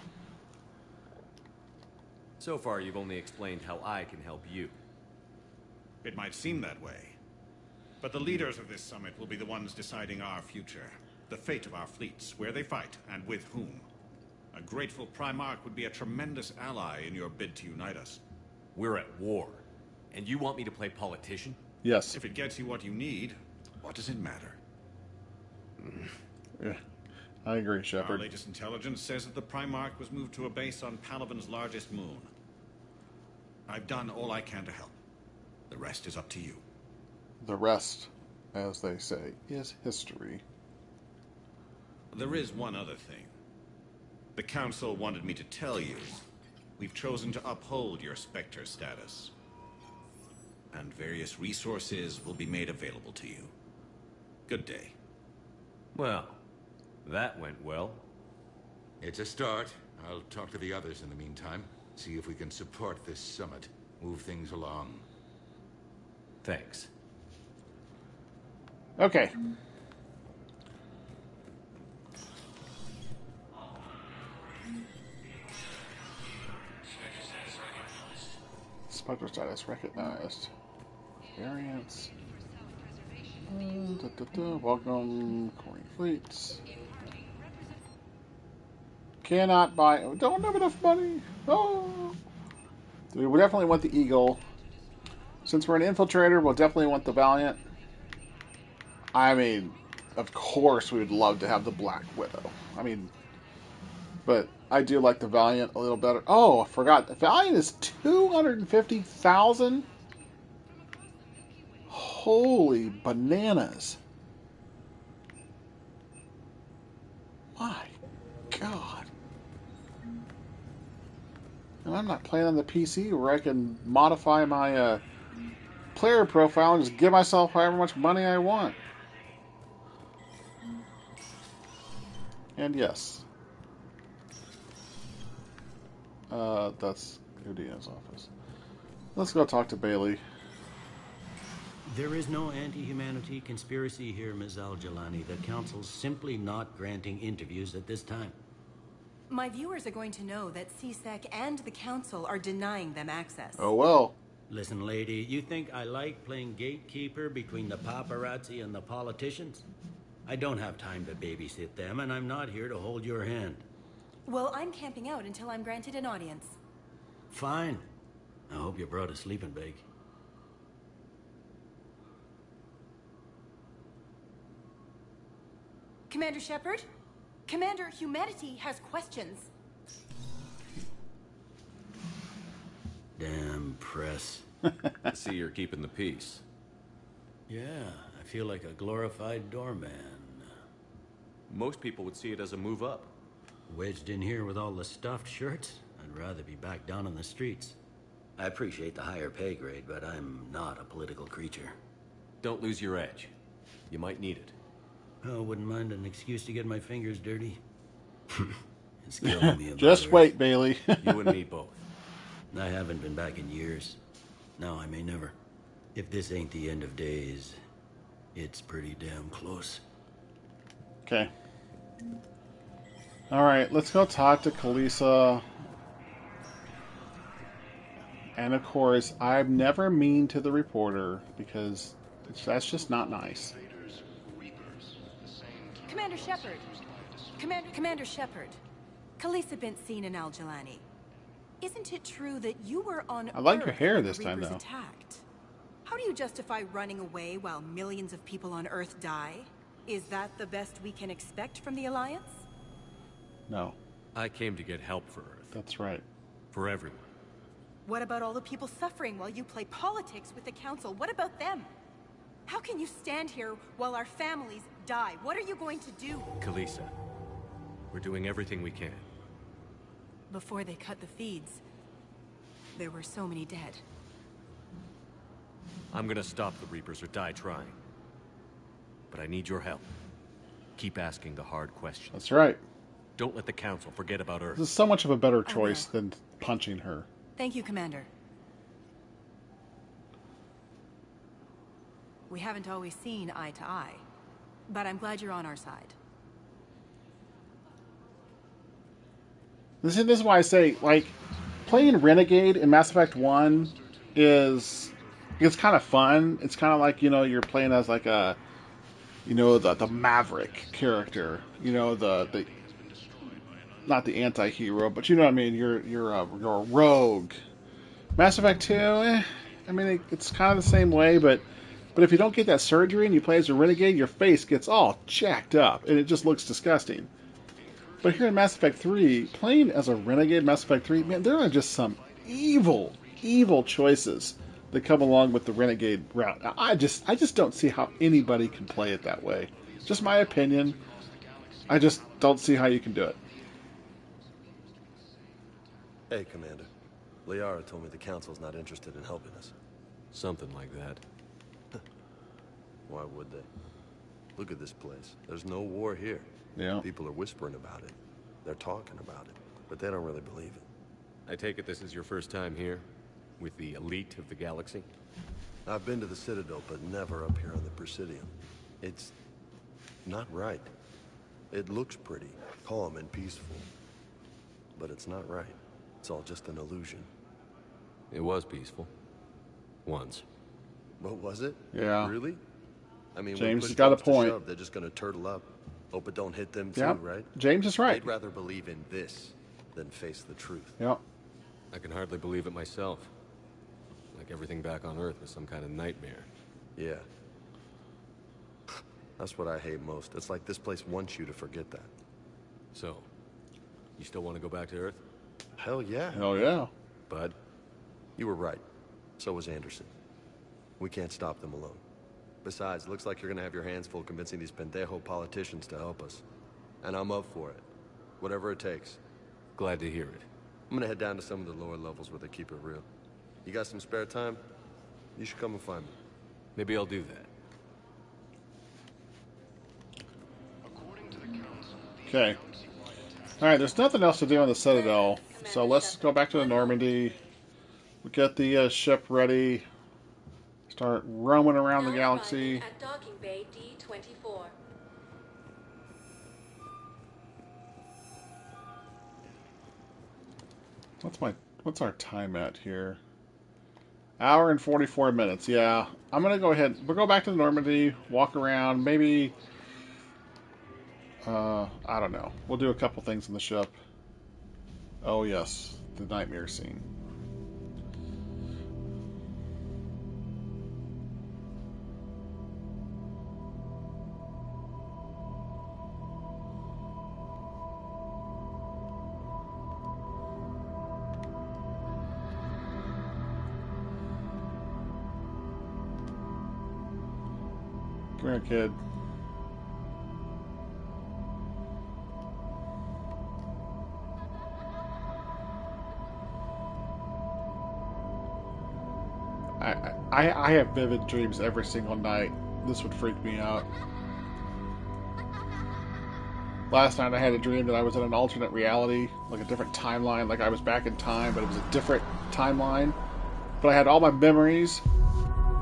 Speaker 5: So far, you've only explained how I can help you.
Speaker 24: It might seem that way. But the leaders of this summit will be the ones deciding our future. The fate of our fleets, where they fight, and with whom. A grateful Primarch would be a tremendous ally in your bid to unite us.
Speaker 5: We're at war. And you want me to play politician?
Speaker 1: Yes.
Speaker 24: If it gets you what you need, what does it matter?
Speaker 1: Yeah, I agree, Shepard.
Speaker 24: Our latest intelligence says that the Primarch was moved to a base on Palaven's largest moon. I've done all I can to help. The rest is up to you.
Speaker 1: The rest, as they say, is history.
Speaker 24: There is one other thing. The Council wanted me to tell you. We've chosen to uphold your Spectre status. And various resources will be made available to you. Good day.
Speaker 5: Well, that went well.
Speaker 25: It's a start. I'll talk to the others in the meantime. See if we can support this summit. Move things along.
Speaker 5: Thanks.
Speaker 1: Okay. Spectre status recognized. Variants. Welcome, Corey Fleets. Cannot buy. Don't have enough money. Oh. We would definitely want the Eagle. Since we're an infiltrator, we'll definitely want the Valiant. I mean, of course, we would love to have the Black Widow. I mean, but I do like the Valiant a little better. Oh, I forgot. The Valiant is 250,000. Holy bananas. My God. And I'm not playing on the PC where I can modify my player profile and just give myself however much money I want. And yes. That's Udina's office. Let's go talk to Bailey.
Speaker 19: There is no anti-humanity conspiracy here, Ms. Al-Jalani. The Council's simply not granting interviews at this time.
Speaker 7: My viewers are going to know that CSEC and the Council are denying them access.
Speaker 1: Oh, well.
Speaker 19: Listen, lady, you think I like playing gatekeeper between the paparazzi and the politicians? I don't have time to babysit them, and I'm not here to hold your hand.
Speaker 7: Well, I'm camping out until I'm granted an audience.
Speaker 19: Fine. I hope you brought a sleeping bag.
Speaker 7: Commander Shepard? Commander, humanity has questions.
Speaker 19: Damn press.
Speaker 5: I see you're keeping the peace.
Speaker 19: Yeah, I feel like a glorified doorman.
Speaker 5: Most people would see it as a move up.
Speaker 19: Wedged in here with all the stuffed shirts, I'd rather be back down on the streets. I appreciate the higher pay grade, but I'm not a political creature.
Speaker 5: Don't lose your edge. You might need it.
Speaker 19: Oh, wouldn't mind an excuse to get my fingers dirty. It's killing me.
Speaker 1: Just wait, Bailey.
Speaker 5: You and me both.
Speaker 19: I haven't been back in years. No, I may never. If this ain't the end of days, it's pretty damn close.
Speaker 1: Okay. Alright, let's go talk to Kalisa. And of course, I'm never mean to the reporter, because that's just not nice.
Speaker 7: Commander Shepard. Commander Shepard. Kalisa bint seen in Al-Jalani. Isn't it true that you were on
Speaker 1: I like
Speaker 7: Earth
Speaker 1: your hair
Speaker 7: when
Speaker 1: this
Speaker 7: the
Speaker 1: time,
Speaker 7: Reapers
Speaker 1: though.
Speaker 7: attacked? How do you justify running away while millions of people on Earth die? Is that the best we can expect from the Alliance?
Speaker 1: No.
Speaker 5: I came to get help for Earth.
Speaker 1: That's right.
Speaker 5: For everyone.
Speaker 7: What about all the people suffering while you play politics with the Council? What about them? How can you stand here while our families die? What are you going to do?
Speaker 5: Kalisa, we're doing everything we can.
Speaker 7: Before they cut the feeds, there were so many dead.
Speaker 5: I'm gonna stop the Reapers or die trying. But I need your help. Keep asking the hard questions.
Speaker 1: That's right.
Speaker 5: Don't let the Council forget about Earth.
Speaker 1: This is so much of a better choice than punching her.
Speaker 7: Thank you, Commander. We haven't always seen eye to eye. But I'm glad you're on our side.
Speaker 1: This is why I say, like, playing Renegade in Mass Effect 1 is... It's kind of fun. It's kind of like, you know, you're playing as, like, a... You know, the Maverick character. You know, the not the anti-hero, but you know what I mean. You're a rogue. Mass Effect 2, I mean, it's kind of the same way, but if you don't get that surgery and you play as a renegade, your face gets all jacked up, and it just looks disgusting. But here in Mass Effect 3, playing as a renegade Mass Effect 3, man, there are just some evil, evil choices that come along with the renegade route. I just don't see how anybody can play it that way. Just my opinion. I just don't see how you can do it.
Speaker 4: Hey, Commander. Liara told me the Council's not interested in helping us.
Speaker 5: Something like that.
Speaker 4: Why would they? Look at this place. There's no war here.
Speaker 1: Yeah.
Speaker 4: People are whispering about it. They're talking about it, but they don't really believe it.
Speaker 5: I take it this is your first time here? With the elite of the galaxy?
Speaker 4: I've been to the Citadel, but never up here on the Presidium. It's not right. It looks pretty, calm and peaceful. But it's not right. It's all just an illusion.
Speaker 5: It was peaceful. Once.
Speaker 4: What was it?
Speaker 1: Yeah.
Speaker 4: Really? I mean,
Speaker 1: James
Speaker 4: when
Speaker 1: has got a
Speaker 4: push comes to
Speaker 1: point.
Speaker 4: shove, they're just gonna turtle up. Hope it don't hit them too,
Speaker 1: Yep.
Speaker 4: right?
Speaker 1: James is right.
Speaker 4: They'd rather believe in this than face the truth.
Speaker 1: Yep.
Speaker 5: I can hardly believe it myself. Like everything back on Earth was some kind of nightmare.
Speaker 4: Yeah. That's what I hate most. It's like this place wants you to forget that.
Speaker 5: So, you still want to go back to Earth?
Speaker 4: Hell yeah.
Speaker 1: Hell yeah.
Speaker 5: Bud?
Speaker 4: You were right. So was Anderson. We can't stop them alone. Besides, it looks like you're gonna have your hands full convincing these pendejo politicians to help us. And I'm up for it. Whatever it takes.
Speaker 5: Glad to hear it.
Speaker 4: I'm gonna head down to some of the lower levels where they keep it real. You got some spare time? You should come and find me.
Speaker 5: Maybe I'll do that.
Speaker 1: Okay. Alright, there's nothing else to do on the Citadel, so let's go back to the Normandy. We'll get the ship ready. Start roaming around the galaxy.
Speaker 6: At docking bay D-24.
Speaker 1: What's our time at here? Hour and 44 minutes. Yeah, I'm gonna go ahead. We'll go back to the Normandy, walk around, maybe. I don't know. We'll do a couple things in the ship. Oh yes, the nightmare scene. Come here, kid. I have vivid dreams every single night. This would freak me out. Last night I had a dream that I was in an alternate reality, like a different timeline, like I was back in time, but it was a different timeline. But I had all my memories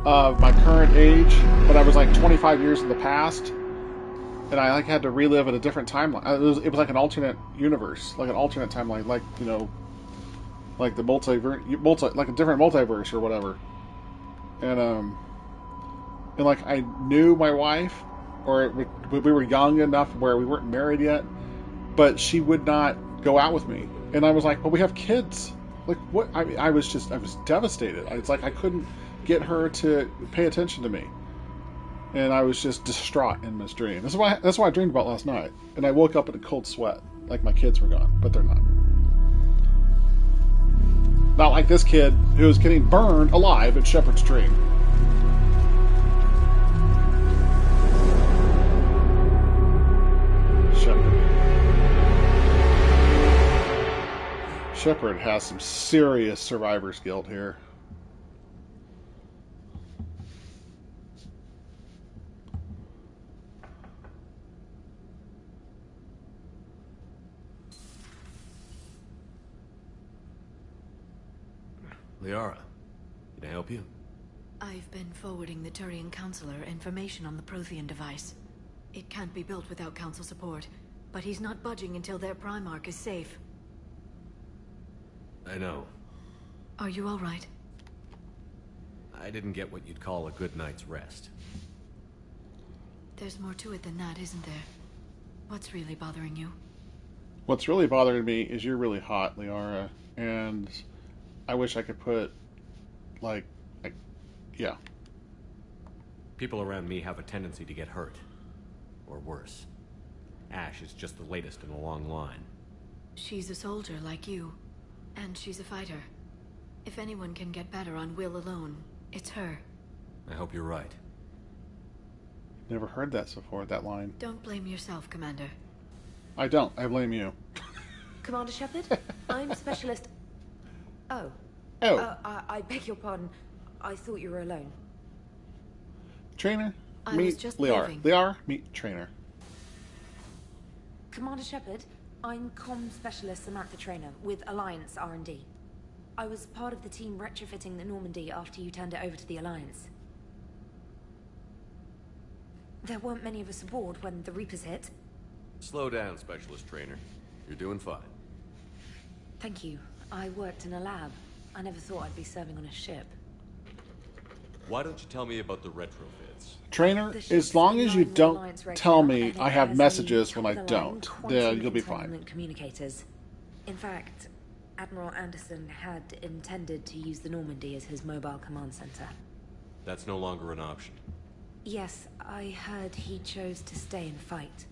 Speaker 1: of my current age, but I was like 25 years in the past, and I like had to relive in a different timeline. It was like an alternate universe, like an alternate timeline, like, you know, like the like a different multiverse or whatever. And like I knew my wife, or we were young enough where we weren't married yet, but she would not go out with me, and I was like, "But we have kids." Like what? I mean, I was devastated. It's like I couldn't get her to pay attention to me, and I was just distraught in this dream. That's why I dreamed about last night, and I woke up in a cold sweat, like my kids were gone, but they're not. Not like this kid who was getting burned alive at Shepard's Dream. Shepard has some serious survivor's guilt here.
Speaker 5: Liara, can I help you?
Speaker 6: I've been forwarding the Turian Counselor information on the Prothean device. It can't be built without Council support, but he's not budging until their Primarch is safe.
Speaker 8: I know.
Speaker 6: Are you all right?
Speaker 8: I didn't get what you'd call a good night's rest.
Speaker 6: There's more to it than that, isn't there? What's really bothering you?
Speaker 1: What's really bothering me is you're really hot, Liara, and I wish I could put, yeah.
Speaker 8: People around me have a tendency to get hurt. Or worse. Ash is just the latest in a long line.
Speaker 6: She's a soldier like you, and she's a fighter. If anyone can get better on will alone, it's her.
Speaker 8: I hope you're right.
Speaker 1: Never heard that before, that line.
Speaker 6: Don't blame yourself, Commander.
Speaker 1: I don't. I blame you.
Speaker 9: Commander Shepard, I'm Specialist... Oh.
Speaker 1: Oh.
Speaker 9: I beg your pardon. I thought you were alone.
Speaker 1: Trainer,
Speaker 6: I
Speaker 1: meet
Speaker 6: was just
Speaker 1: Liara.
Speaker 6: leaving.
Speaker 1: Liara, meet Trainer.
Speaker 9: Commander Shepard, I'm Comm Specialist Samantha Trainer with Alliance R&D. I was part of the team retrofitting the Normandy after you turned it over to the Alliance. There weren't many of us aboard when the Reapers hit.
Speaker 5: Slow down, Specialist Trainer. You're doing fine.
Speaker 9: Thank you. I worked in a lab. I never thought I'd be serving on a ship.
Speaker 5: Why don't you tell me about the retrofits?
Speaker 1: Trainer, as long as you don't tell me I have messages when I don't, then you'll be fine.
Speaker 9: Communicators. In fact, Admiral Anderson had intended to use the Normandy as his mobile command center.
Speaker 5: That's no longer an option.
Speaker 9: Yes, I heard he chose to stay and fight.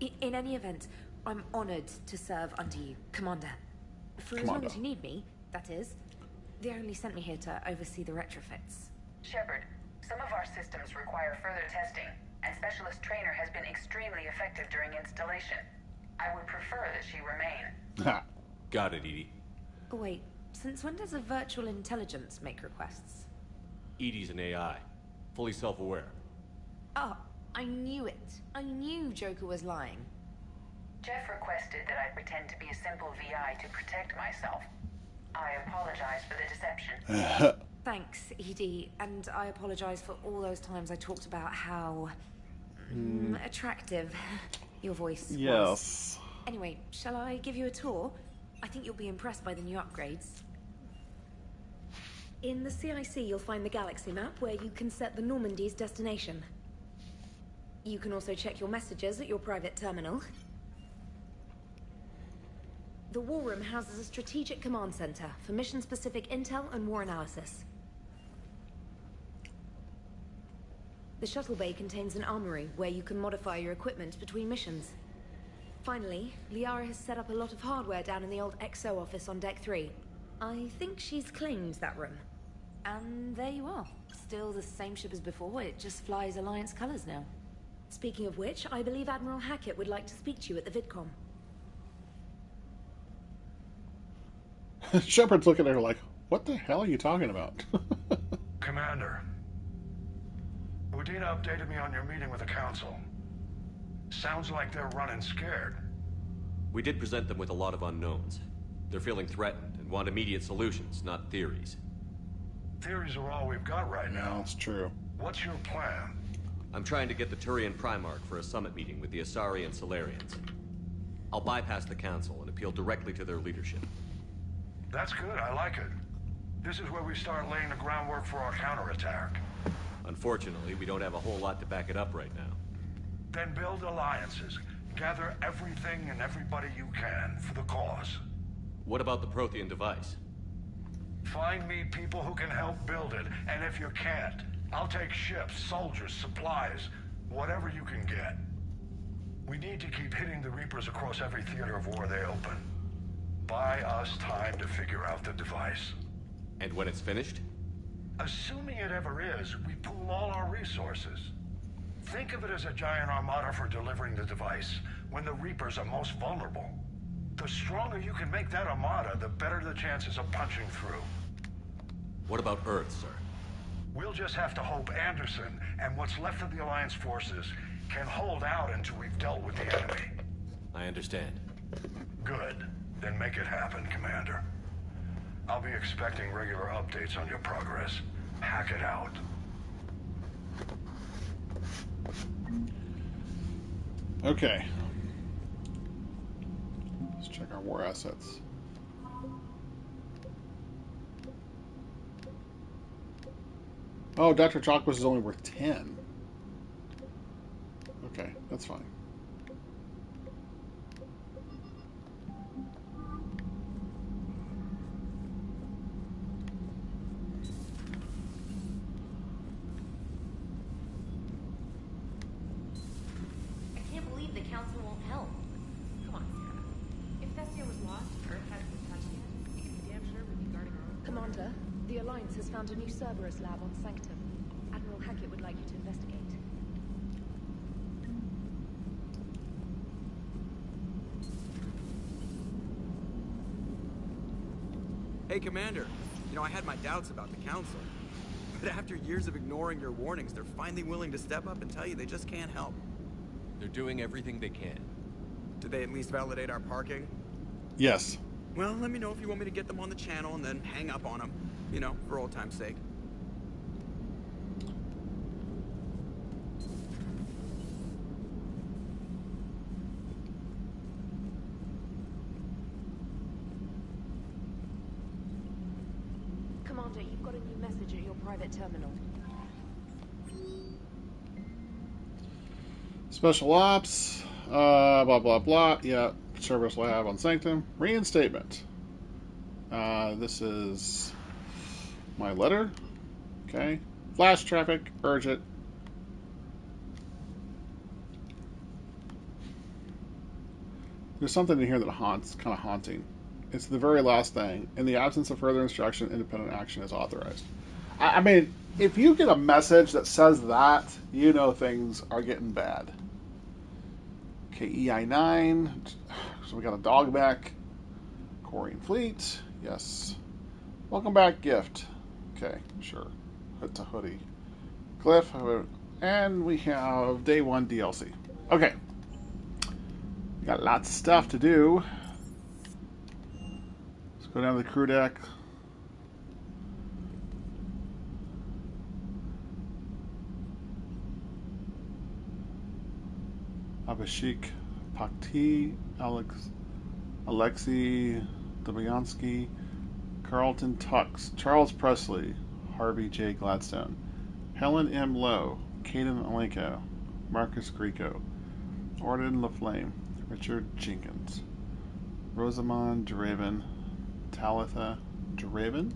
Speaker 9: In any event, I'm honored to serve under you, Commander. For as long as you need me, that is. They only sent me here to oversee the retrofits.
Speaker 12: Shepard, some of our systems require further testing, and Specialist Trainer has been extremely effective during installation. I would prefer that she remain.
Speaker 5: Got it, Edie.
Speaker 9: Oh, wait, since when does a virtual intelligence make requests?
Speaker 5: Edie's an AI. Fully self-aware.
Speaker 9: Oh, I knew it. I knew Joker was lying.
Speaker 12: Jeff requested that I pretend to be a simple VI to protect myself. I apologize for the deception.
Speaker 9: Thanks, Edie, and I apologize for all those times I talked about how attractive your voice was.
Speaker 1: Yes.
Speaker 9: Anyway, shall I give you a tour? I think you'll be impressed by the new upgrades. In the CIC, you'll find the galaxy map where you can set the Normandy's destination. You can also check your messages at your private terminal. The War Room houses a strategic command center for mission-specific intel and war analysis. The shuttle bay contains an armory where you can modify your equipment between missions. Finally, Liara has set up a lot of hardware down in the old XO office on Deck 3. I think she's claimed that room. And there you are. Still the same ship as before, it just flies Alliance colors now. Speaking of which, I believe Admiral Hackett would like to speak to you at the VidCom.
Speaker 1: Shepard's looking at her like, what the hell are you talking about?
Speaker 3: Commander, Udina updated me on your meeting with the Council. Sounds like they're running scared.
Speaker 5: We did present them with a lot of unknowns. They're feeling threatened and want immediate solutions, not theories.
Speaker 3: Theories are all we've got right now.
Speaker 1: That's true.
Speaker 3: What's your plan?
Speaker 5: I'm trying to get the Turian Primarch for a summit meeting with the Asari and Solarians. I'll bypass the Council and appeal directly to their leadership.
Speaker 3: That's good, I like it. This is where we start laying the groundwork for our counterattack.
Speaker 5: Unfortunately, we don't have a whole lot to back it up right now.
Speaker 3: Then build alliances. Gather everything and everybody you can for the cause.
Speaker 5: What about the Prothean device?
Speaker 3: Find me people who can help build it, and if you can't, I'll take ships, soldiers, supplies, whatever you can get. We need to keep hitting the Reapers across every theater of war they open. Buy us time to figure out the device.
Speaker 5: And when it's finished?
Speaker 3: Assuming it ever is, we pool all our resources. Think of it as a giant armada for delivering the device, when the Reapers are most vulnerable. The stronger you can make that armada, the better the chances of punching through.
Speaker 5: What about Earth, sir?
Speaker 3: We'll just have to hope Anderson and what's left of the Alliance forces can hold out until we've dealt with the enemy.
Speaker 5: I understand.
Speaker 3: Good. Then make it happen, Commander. I'll be expecting regular updates on your progress. Hack it out.
Speaker 1: Okay. Let's check our war assets. Oh, Dr. Chalkwas is only worth 10. Okay, that's fine.
Speaker 9: I can't believe the council won't help. Come on, Sarah. If Thessia was lost, Earth hadn't been touched yet, you can be damn sure we'd be guarding our own.
Speaker 10: Commander, the Alliance has found a new Cerberus lab on Sanctum. Admiral Hackett would like you to investigate.
Speaker 14: Hey, Commander. You know, I had my doubts about the Council. But after years of ignoring your warnings, they're finally willing to step up and tell you they just can't help.
Speaker 8: They're doing everything they can.
Speaker 14: Did they at least validate our parking?
Speaker 1: Yes.
Speaker 14: Well, let me know if you want me to get them on the channel and then hang up on them. You know, for old time's sake.
Speaker 10: Commander, you've got a new message at your private terminal.
Speaker 1: Special Ops. Blah, blah, blah. Yeah. Service Lab on Sanctum. Reinstatement. This is my letter. Okay. Flash traffic. Urgent. There's something in here that haunts, kind of haunting. It's the very last thing. In the absence of further instruction, independent action is authorized. I mean, if you get a message that says that, you know things are getting bad. Okay, EI9. So we got a dog back. Corian Fleet. Yes. Welcome back, gift. Okay, sure. Hood to hoodie. Cliff. And we have day 1 DLC. Okay. We got lots of stuff to do. Let's go down to the crew deck. Abhishek Pakti, Alexei Dobyansky, Carlton Tux, Charles Presley, Harvey J. Gladstone, Helen M. Lowe, Caden Alenko, Marcus Grieco, Orden LaFlame, Richard Jenkins, Rosamond Draven, Talitha Draven,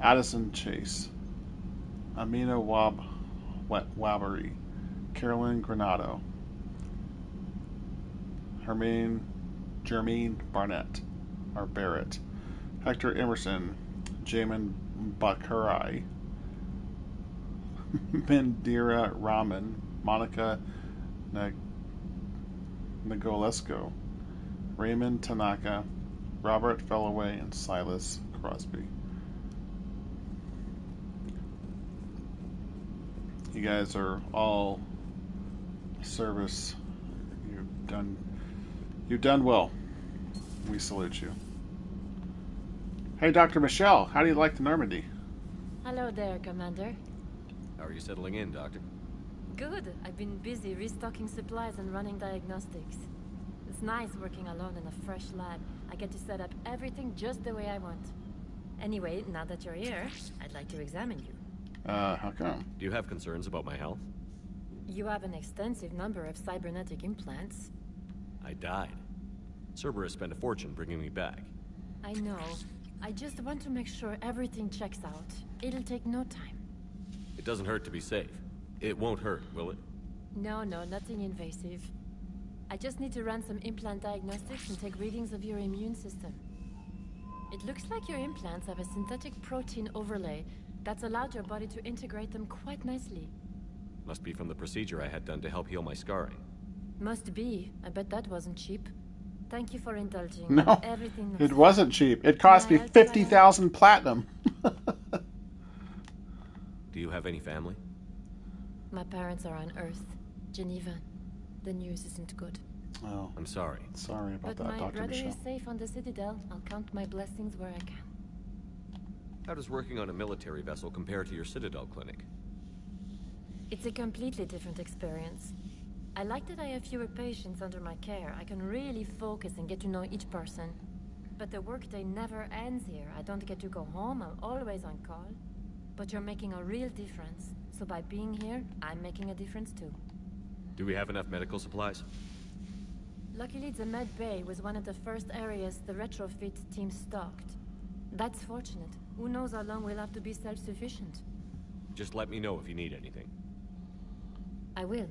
Speaker 1: Addison Chase, Amina Wabbery, Carolyn Granado, Jermaine Barnett, or Barrett, Hector Emerson, Jamin Bakarai, Mandira Raman, Monica Nagolesco, Raymond Tanaka, Robert Felloway, and Silas Crosby. You guys are all service. You've done well. We salute you. Hey, Dr. Michelle, how do you like the Normandy?
Speaker 6: Hello there, Commander.
Speaker 8: How are you settling in, Doctor?
Speaker 6: Good. I've been busy restocking supplies and running diagnostics. It's nice working alone in a fresh lab. I get to set up everything just the way I want. Anyway, now that you're here, I'd like to examine you.
Speaker 1: How come?
Speaker 8: Do you have concerns about my health?
Speaker 6: You have an extensive number of cybernetic implants.
Speaker 8: I died. Cerberus spent a fortune bringing me back.
Speaker 6: I know. I just want to make sure everything checks out. It'll take no time.
Speaker 8: It doesn't hurt to be safe. It won't hurt, will it?
Speaker 6: No, nothing invasive. I just need to run some implant diagnostics and take readings of your immune system. It looks like your implants have a synthetic protein overlay that's allowed your body to integrate them quite nicely.
Speaker 8: Must be from the procedure I had done to help heal my scarring.
Speaker 6: Must be. I bet that wasn't cheap. Thank you for indulging.
Speaker 1: No,
Speaker 6: everything
Speaker 1: it wasn't cheap. It cost me 50,000 platinum.
Speaker 8: Do you have any family?
Speaker 6: My parents are on Earth, Geneva. The news isn't good.
Speaker 1: Oh,
Speaker 8: I'm sorry.
Speaker 1: Sorry about that,
Speaker 6: But my
Speaker 1: Dr.
Speaker 6: brother
Speaker 1: Michelle.
Speaker 6: is safe on the Citadel. I'll count my blessings where I can.
Speaker 8: How does working on a military vessel compare to your Citadel clinic?
Speaker 6: It's a completely different experience.
Speaker 22: I like that I have fewer patients under my care. I can really focus and get to know each person. But the workday never ends here. I don't get to go home. I'm always on call. But you're making a real difference. So by being here, I'm making a difference too.
Speaker 8: Do we have enough medical supplies?
Speaker 22: Luckily, the med bay was one of the first areas the retrofit team stocked. That's fortunate. Who knows how long we'll have to be self-sufficient.
Speaker 8: Just let me know if you need anything.
Speaker 22: I will.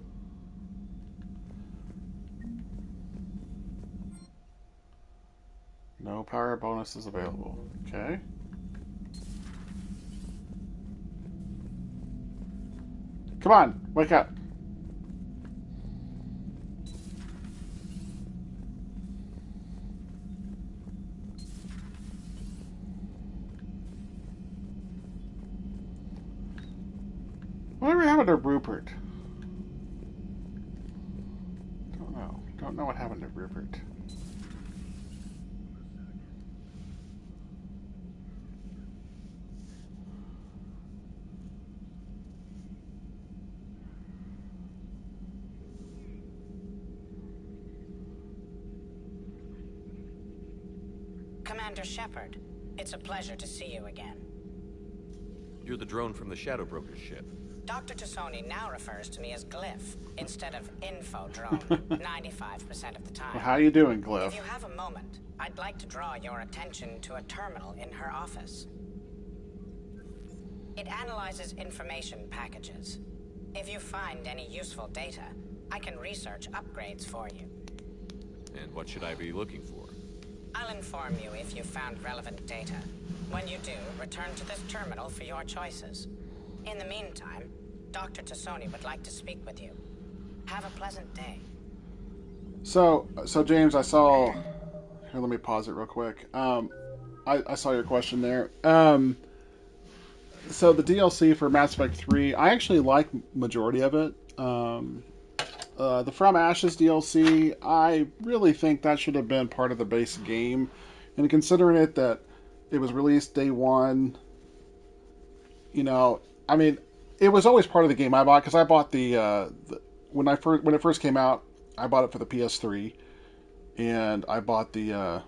Speaker 1: No power bonuses available. Okay. Come on, wake up. Whatever happened to Rupert? Don't know. Don't know what happened to Rupert.
Speaker 2: Commander Shepard, it's a pleasure to see you again.
Speaker 8: You're the drone from the Shadow Broker's ship.
Speaker 2: Dr. Tassoni now refers to me as Glyph instead of Info Drone 95% of the time.
Speaker 1: Well, how you doing, Glyph?
Speaker 2: If you have a moment, I'd like to draw your attention to a terminal in her office. It analyzes information packages. If you find any useful data, I can research upgrades for you.
Speaker 8: And what should I be looking for?
Speaker 2: I'll inform you if you found relevant data. When you do, return to this terminal for your choices. In the meantime, Dr. Tassoni would like to speak with you. Have a pleasant day.
Speaker 1: So James, I saw... Here, let me pause it real quick. I saw your question there. So the DLC for Mass Effect 3, I actually like majority of it. The From Ashes DLC, I really think that should have been part of the base game. And considering it that it was released day one, you know, I mean, it was always part of the game I bought, because I bought when it first came out, I bought it for the PS3, and I bought I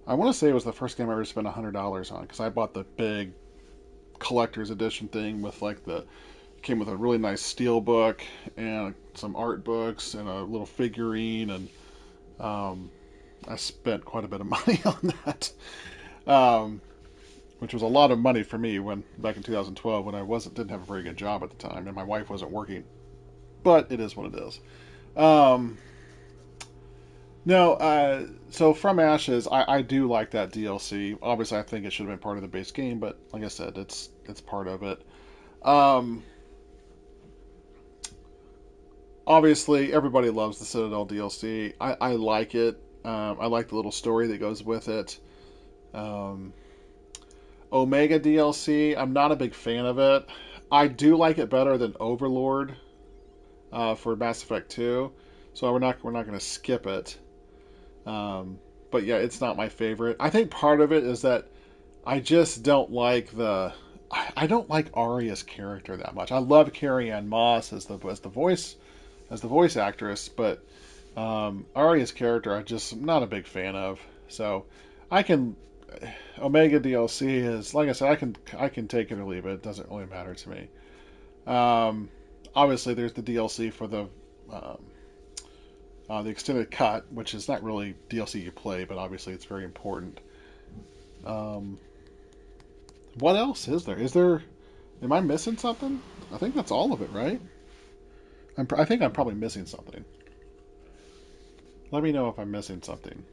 Speaker 1: want to say it was the first game I ever spent $100 on, because I bought the big collector's edition thing with came with a really nice steel book and some art books and a little figurine, and I spent quite a bit of money on that, which was a lot of money for me back in 2012 when I didn't have a very good job at the time and my wife wasn't working. But it is what it is. So From Ashes, I do like that DLC. Obviously, I think it should have been part of the base game, but like I said, it's part of it. Obviously, everybody loves the Citadel DLC. I like it. I like the little story that goes with it. Omega DLC, I'm not a big fan of it. I do like it better than Overlord for Mass Effect 2, so we're not going to skip it. But yeah, it's not my favorite. I think part of it is that I just don't like I don't like Aria's character that much. I love Carrie-Anne Moss as the voice actress, but Aria's character I'm just not a big fan of. So Omega DLC is, like I said, I can take it or leave it. It doesn't really matter to me. Obviously, there's the DLC for the extended cut, which is not really DLC you play, but obviously it's very important. What else is there? Am I missing something? I think that's all of it, right? I think I'm probably missing something. Let me know if I'm missing something.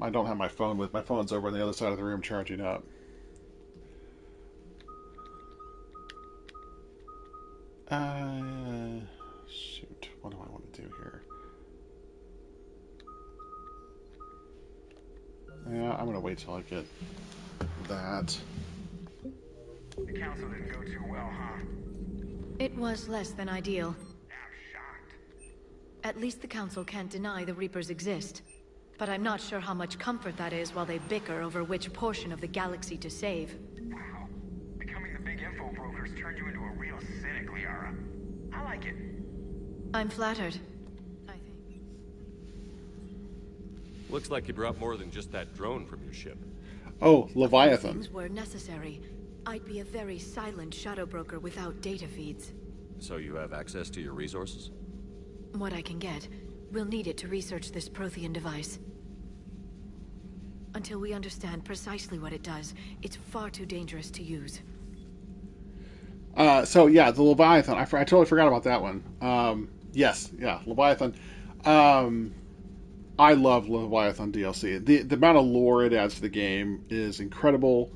Speaker 1: I don't have my phone with. My phone's over on the other side of the room charging up. Shoot. What do I want to do here? Yeah, I'm going to wait till I get that.
Speaker 3: The council didn't go too well, huh?
Speaker 6: It was less than ideal. At least the council can't deny the Reapers exist. But I'm not sure how much comfort that is while they bicker over which portion of the galaxy to save.
Speaker 3: Wow. Becoming the big info broker
Speaker 11: Reaper's turned you into a real cynic, Liara. I like it.
Speaker 6: I'm flattered.
Speaker 8: Looks like you brought more than just that drone from your ship.
Speaker 1: Oh, Leviathan.
Speaker 6: Things were necessary. I'd be a very silent shadow broker without data feeds.
Speaker 8: So you have access to your resources?
Speaker 6: What I can get. We'll need it to research this Prothean device. Until we understand precisely what it does, it's far too dangerous to use.
Speaker 1: So yeah, the Leviathan. I totally forgot about that one. Yes, yeah, Leviathan. I love Leviathan DLC. The amount of lore it adds to the game is incredible.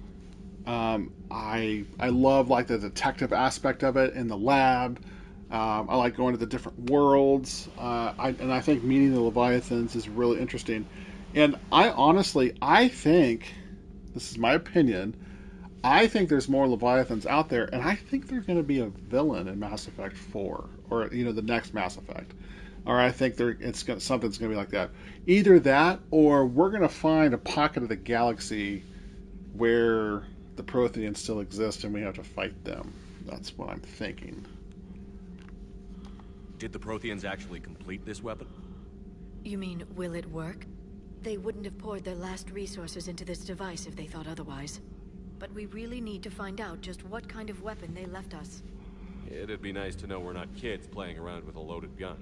Speaker 1: I love like the detective aspect of it in the lab. I like going to the different worlds. I think meeting the Leviathans is really interesting. And I think, this is my opinion, I think there's more Leviathans out there, and I think they're going to be a villain in Mass Effect 4, or the next Mass Effect. Or I think something's going to be like that. Either that, or we're going to find a pocket of the galaxy where the Protheans still exist, and we have to fight them. That's what I'm thinking.
Speaker 8: Did the Protheans actually complete this weapon?
Speaker 6: You mean, will it work? They wouldn't have poured their last resources into this device if they thought otherwise. But we really need to find out just what kind of weapon they left us.
Speaker 8: It'd be nice to know we're not kids playing around with a loaded gun.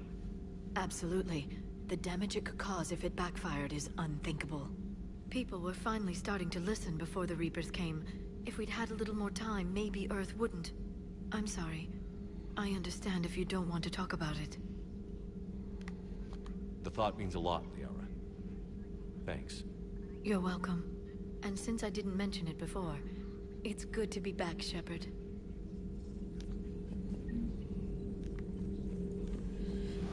Speaker 6: Absolutely. The damage it could cause if it backfired is unthinkable. People were finally starting to listen before the Reapers came. If we'd had a little more time, maybe Earth wouldn't. I'm sorry. I understand if you don't want to talk about it.
Speaker 8: The thought means a lot, Liara. Thanks.
Speaker 6: You're welcome. And since I didn't mention it before, it's good to be back, Shepard.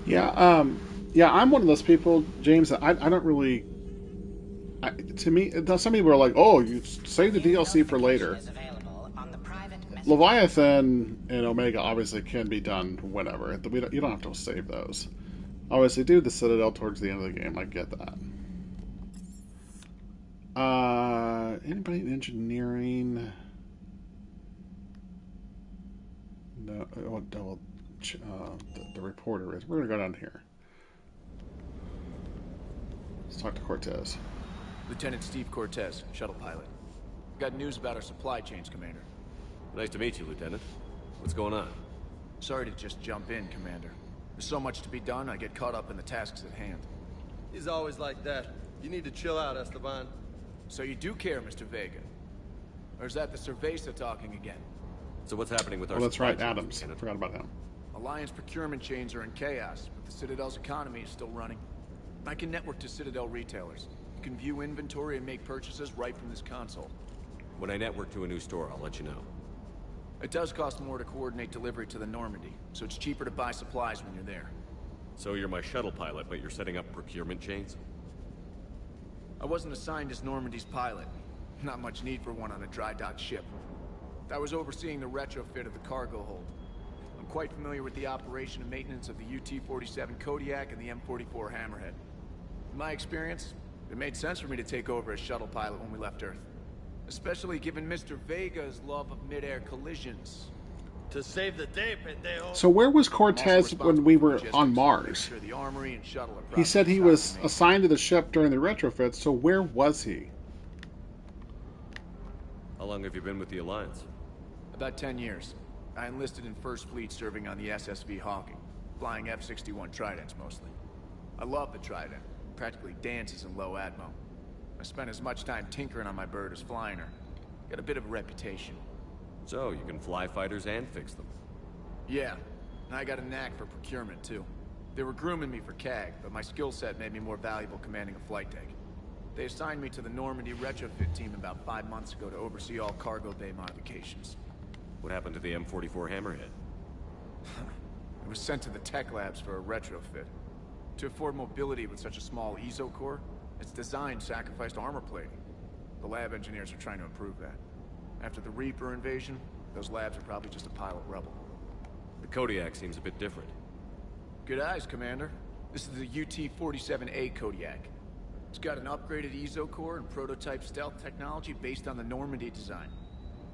Speaker 1: Yeah, I'm one of those people, James, that I don't really... to me, some people are like, oh, you save the DLC for later. Leviathan and Omega obviously can be done whenever. You don't have to save those. Obviously, do the Citadel towards the end of the game. I get that. Anybody in engineering? No. The reporter is. We're gonna go down here. Let's talk to Cortez.
Speaker 17: Lieutenant Steve Cortez, shuttle pilot. Got news about our supply chains, Commander.
Speaker 8: Nice to meet you, Lieutenant. What's going on?
Speaker 17: Sorry to just jump in, Commander. There's so much to be done, I get caught up in the tasks at hand.
Speaker 4: He's always like that. You need to chill out, Esteban.
Speaker 17: So you do care, Mr. Vega? Or is that the Cerveza talking again?
Speaker 8: So what's happening with our
Speaker 1: that's right,
Speaker 8: chains,
Speaker 1: Adams. I forgot about him.
Speaker 17: Alliance procurement chains are in chaos, but the Citadel's economy is still running. I can network to Citadel retailers. You can view inventory and make purchases right from this console.
Speaker 8: When I network to a new store, I'll let you know.
Speaker 17: It does cost more to coordinate delivery to the Normandy, so it's cheaper to buy supplies when you're there.
Speaker 8: So you're my shuttle pilot, but you're setting up procurement chains?
Speaker 17: I wasn't assigned as Normandy's pilot. Not much need for one on a dry dock ship. I was overseeing the retrofit of the cargo hold. I'm quite familiar with the operation and maintenance of the UT-47 Kodiak and the M44 Hammerhead. In my experience, it made sense for me to take over as shuttle pilot when we left Earth. Especially given Mr. Vega's love of mid-air collisions.
Speaker 4: To save the day, pendejo.
Speaker 1: So where was Cortez when we were on Mars?
Speaker 17: Sure the armory and shuttle are
Speaker 1: He said he was assigned to the ship during the retrofit, so where was he?
Speaker 8: How long have you been with the Alliance?
Speaker 17: About 10 years. I enlisted in First Fleet serving on the SSV Hawking, flying F-61 Tridents mostly. I love the Trident. Practically dances in low atmo. I spent as much time tinkering on my bird as flying her. Got a bit of a reputation.
Speaker 8: So, you can fly fighters and fix them.
Speaker 17: Yeah, and I got a knack for procurement, too. They were grooming me for CAG, but my skill set made me more valuable commanding a flight deck. They assigned me to the Normandy retrofit team about 5 months ago to oversee all cargo bay modifications.
Speaker 8: What happened to the M44 Hammerhead?
Speaker 17: It was sent to the tech labs for a retrofit. To afford mobility with such a small ESO core, its design sacrificed armor plating. The lab engineers are trying to improve that. After the Reaper invasion, those labs are probably just a pile of rubble.
Speaker 8: The Kodiak seems a bit different.
Speaker 17: Good eyes, Commander. This is the UT-47A Kodiak. It's got an upgraded ESO core and prototype stealth technology based on the Normandy design.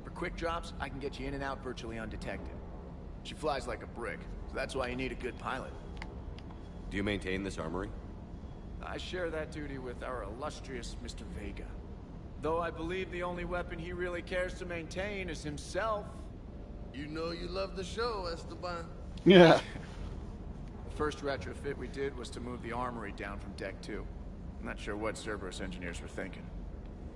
Speaker 17: For quick drops, I can get you in and out virtually undetected. She flies like a brick, so that's why you need a good pilot.
Speaker 8: Do you maintain this armory?
Speaker 17: I share that duty with our illustrious Mr. Vega. Though I believe the only weapon he really cares to maintain is himself.
Speaker 4: You know you love the show, Esteban.
Speaker 1: Yeah.
Speaker 17: The first retrofit we did was to move the armory down from Deck 2. I'm not sure what Cerberus engineers were thinking.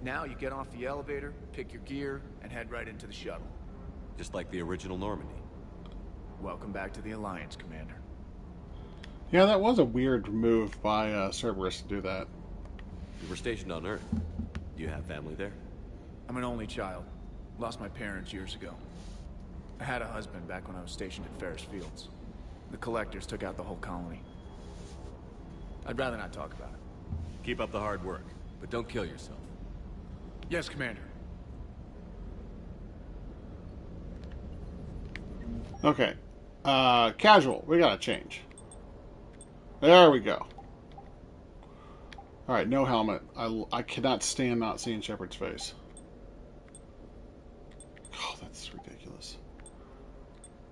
Speaker 17: Now you get off the elevator, pick your gear, and head right into the shuttle.
Speaker 8: Just like the original Normandy.
Speaker 17: Welcome back to the Alliance, Commander.
Speaker 1: Yeah, that was a weird move by Cerberus to do that.
Speaker 8: You were stationed on Earth. Do you have family there?
Speaker 17: I'm an only child. Lost my parents years ago. I had a husband back when I was stationed at Ferris Fields. The Collectors took out the whole colony. I'd rather not talk about it.
Speaker 8: Keep up the hard work, but don't kill yourself.
Speaker 17: Yes, Commander.
Speaker 1: Okay. Casual. We gotta change. There we go. Alright, no helmet. I cannot stand not seeing Shepard's face. Oh, that's ridiculous.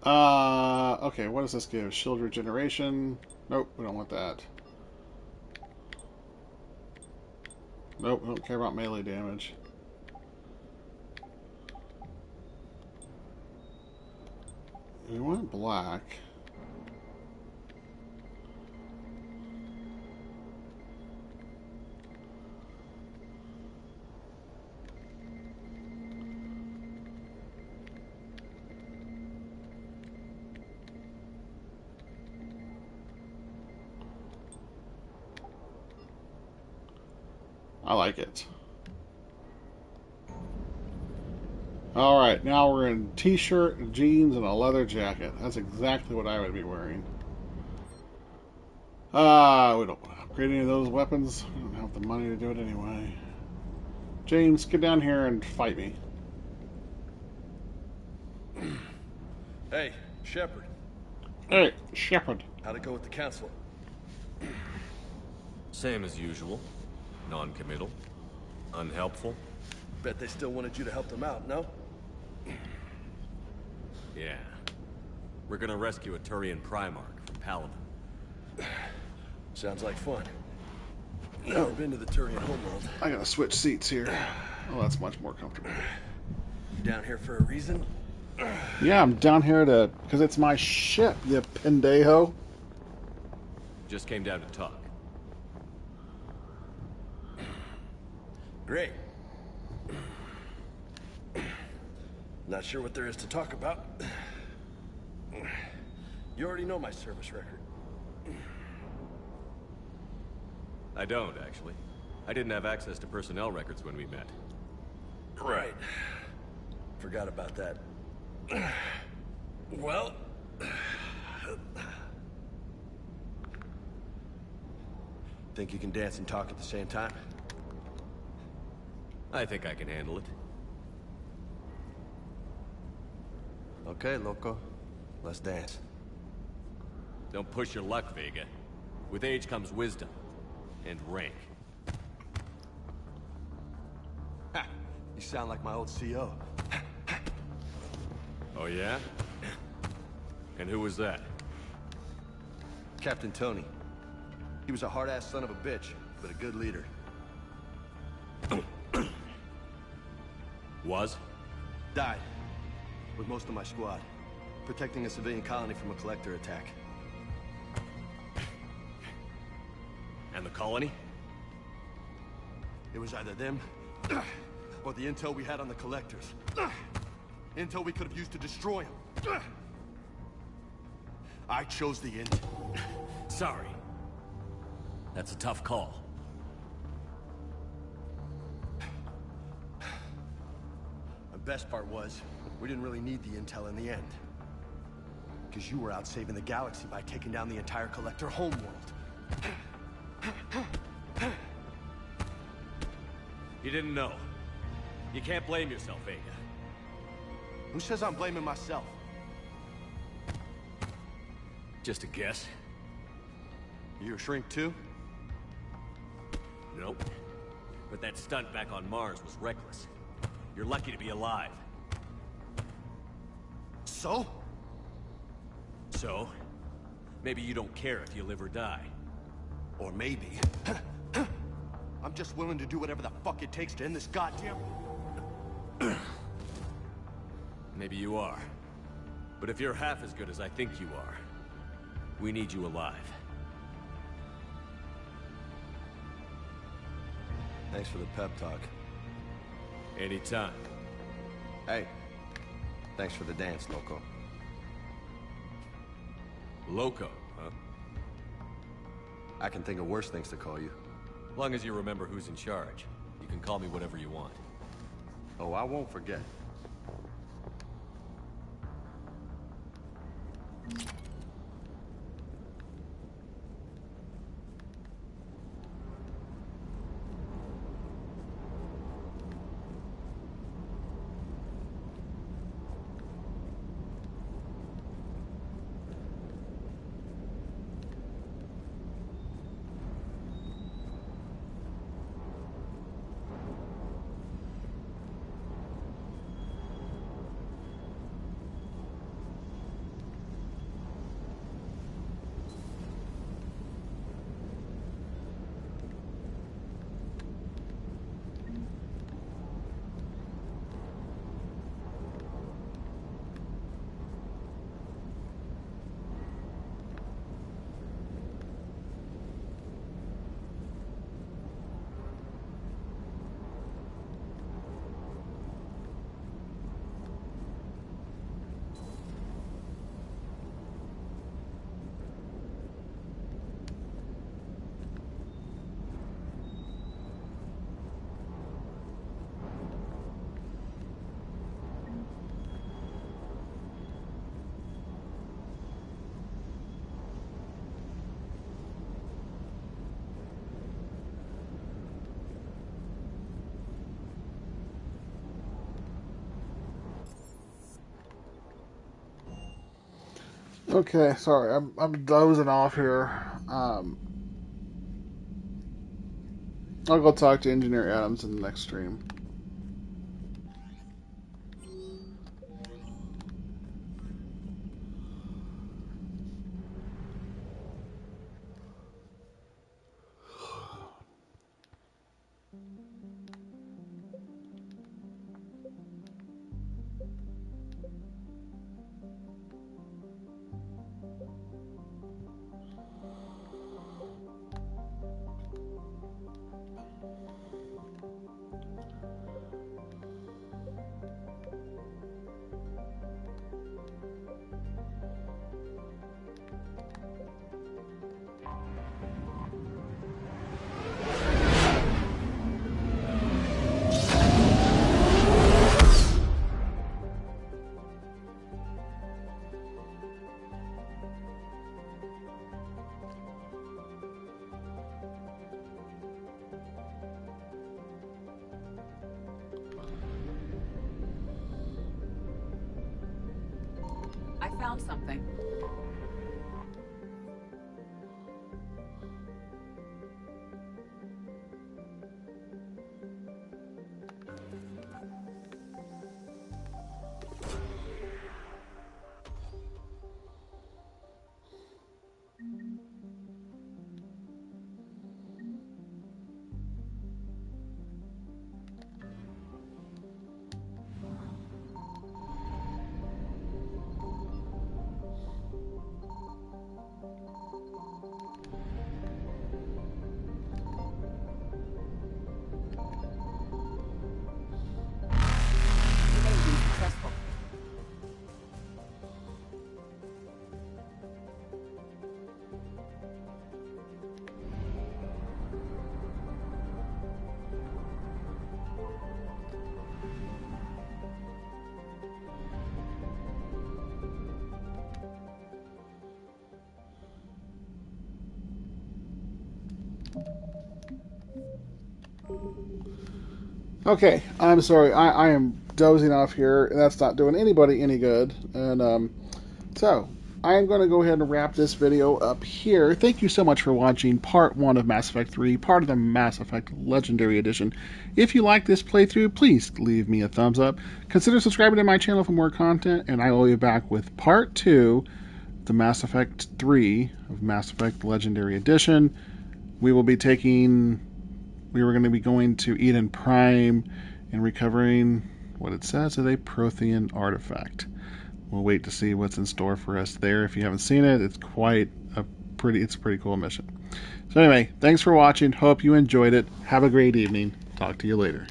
Speaker 1: Okay, what does this give? Shield regeneration. Nope, we don't want that. Nope, we don't care about melee damage. We want black. I like it. Alright, now we're in t-shirt, jeans, and a leather jacket. That's exactly what I would be wearing. We don't want to upgrade any of those weapons. We don't have the money to do it anyway. James, get down here and fight me.
Speaker 4: Hey, Shepard.
Speaker 1: Hey, Shepard.
Speaker 4: How'd it go with the council?
Speaker 8: Same as usual. Non-committal. Unhelpful.
Speaker 4: Bet they still wanted you to help them out, no?
Speaker 8: Yeah. We're gonna rescue a Turian Primarch from Paladin.
Speaker 4: Sounds like fun. Never been to the Turian homeworld.
Speaker 1: I gotta switch seats here. Oh, that's much more comfortable.
Speaker 4: You down here for a reason?
Speaker 1: Yeah, I'm down here because it's my ship, you pendejo.
Speaker 8: Just came down to talk.
Speaker 4: Great. Not sure what there is to talk about. You already know my service record.
Speaker 8: I don't, actually. I didn't have access to personnel records when we met.
Speaker 4: Right. Forgot about that. Well... Think you can dance and talk at the same time?
Speaker 8: I think I can handle it.
Speaker 4: Okay, loco. Let's dance.
Speaker 8: Don't push your luck, Vega. With age comes wisdom. And rank.
Speaker 4: Ha! You sound like my old CO.
Speaker 8: Oh yeah? And who was that?
Speaker 4: Captain Tony. He was a hard-ass son of a bitch, but a good leader.
Speaker 8: Was?
Speaker 4: Died. With most of my squad. Protecting a civilian colony from a collector attack.
Speaker 8: And the colony?
Speaker 4: It was either them, or the intel we had on the collectors. Intel we could have used to destroy them. I chose the intel.
Speaker 8: Sorry. That's a tough call.
Speaker 4: The best part was, we didn't really need the intel in the end. Because you were out saving the galaxy by taking down the entire collector homeworld.
Speaker 8: You didn't know. You can't blame yourself, Vega.
Speaker 4: Who says I'm blaming myself?
Speaker 8: Just a guess.
Speaker 4: You a shrink too?
Speaker 8: Nope. But that stunt back on Mars was reckless. You're lucky to be alive.
Speaker 4: So?
Speaker 5: So? Maybe you don't care if you live or die.
Speaker 4: Or maybe... I'm just willing to do whatever the fuck it takes to end this goddamn...
Speaker 5: Maybe you are. But if you're half as good as I think you are, we need you alive.
Speaker 4: Thanks for the pep talk.
Speaker 5: Anytime.
Speaker 4: Hey, thanks for the dance, Loco.
Speaker 5: Loco, huh?
Speaker 4: I can think of worse things to call you.
Speaker 5: Long as you remember who's in charge, you can call me whatever you want.
Speaker 4: Oh, I won't forget.
Speaker 1: Okay, sorry, I'm dozing off here. I'll go talk to Engineer Adams in the next stream.
Speaker 15: I found something.
Speaker 1: Okay, I'm sorry. I am dozing off here, and that's not doing anybody any good. And so, I'm going to go ahead and wrap this video up here. Thank you so much for watching part 1 of Mass Effect 3, part of the Mass Effect Legendary Edition. If you like this playthrough, please leave me a thumbs up. Consider subscribing to my channel for more content, and I will be back with part 2, the Mass Effect 3 of Mass Effect Legendary Edition. We were going to be going to Eden Prime and recovering what it says is a Prothean artifact. We'll wait to see what's in store for us there. If you haven't seen it, it's a pretty cool mission. So anyway, thanks for watching. Hope you enjoyed it. Have a great evening. Talk to you later.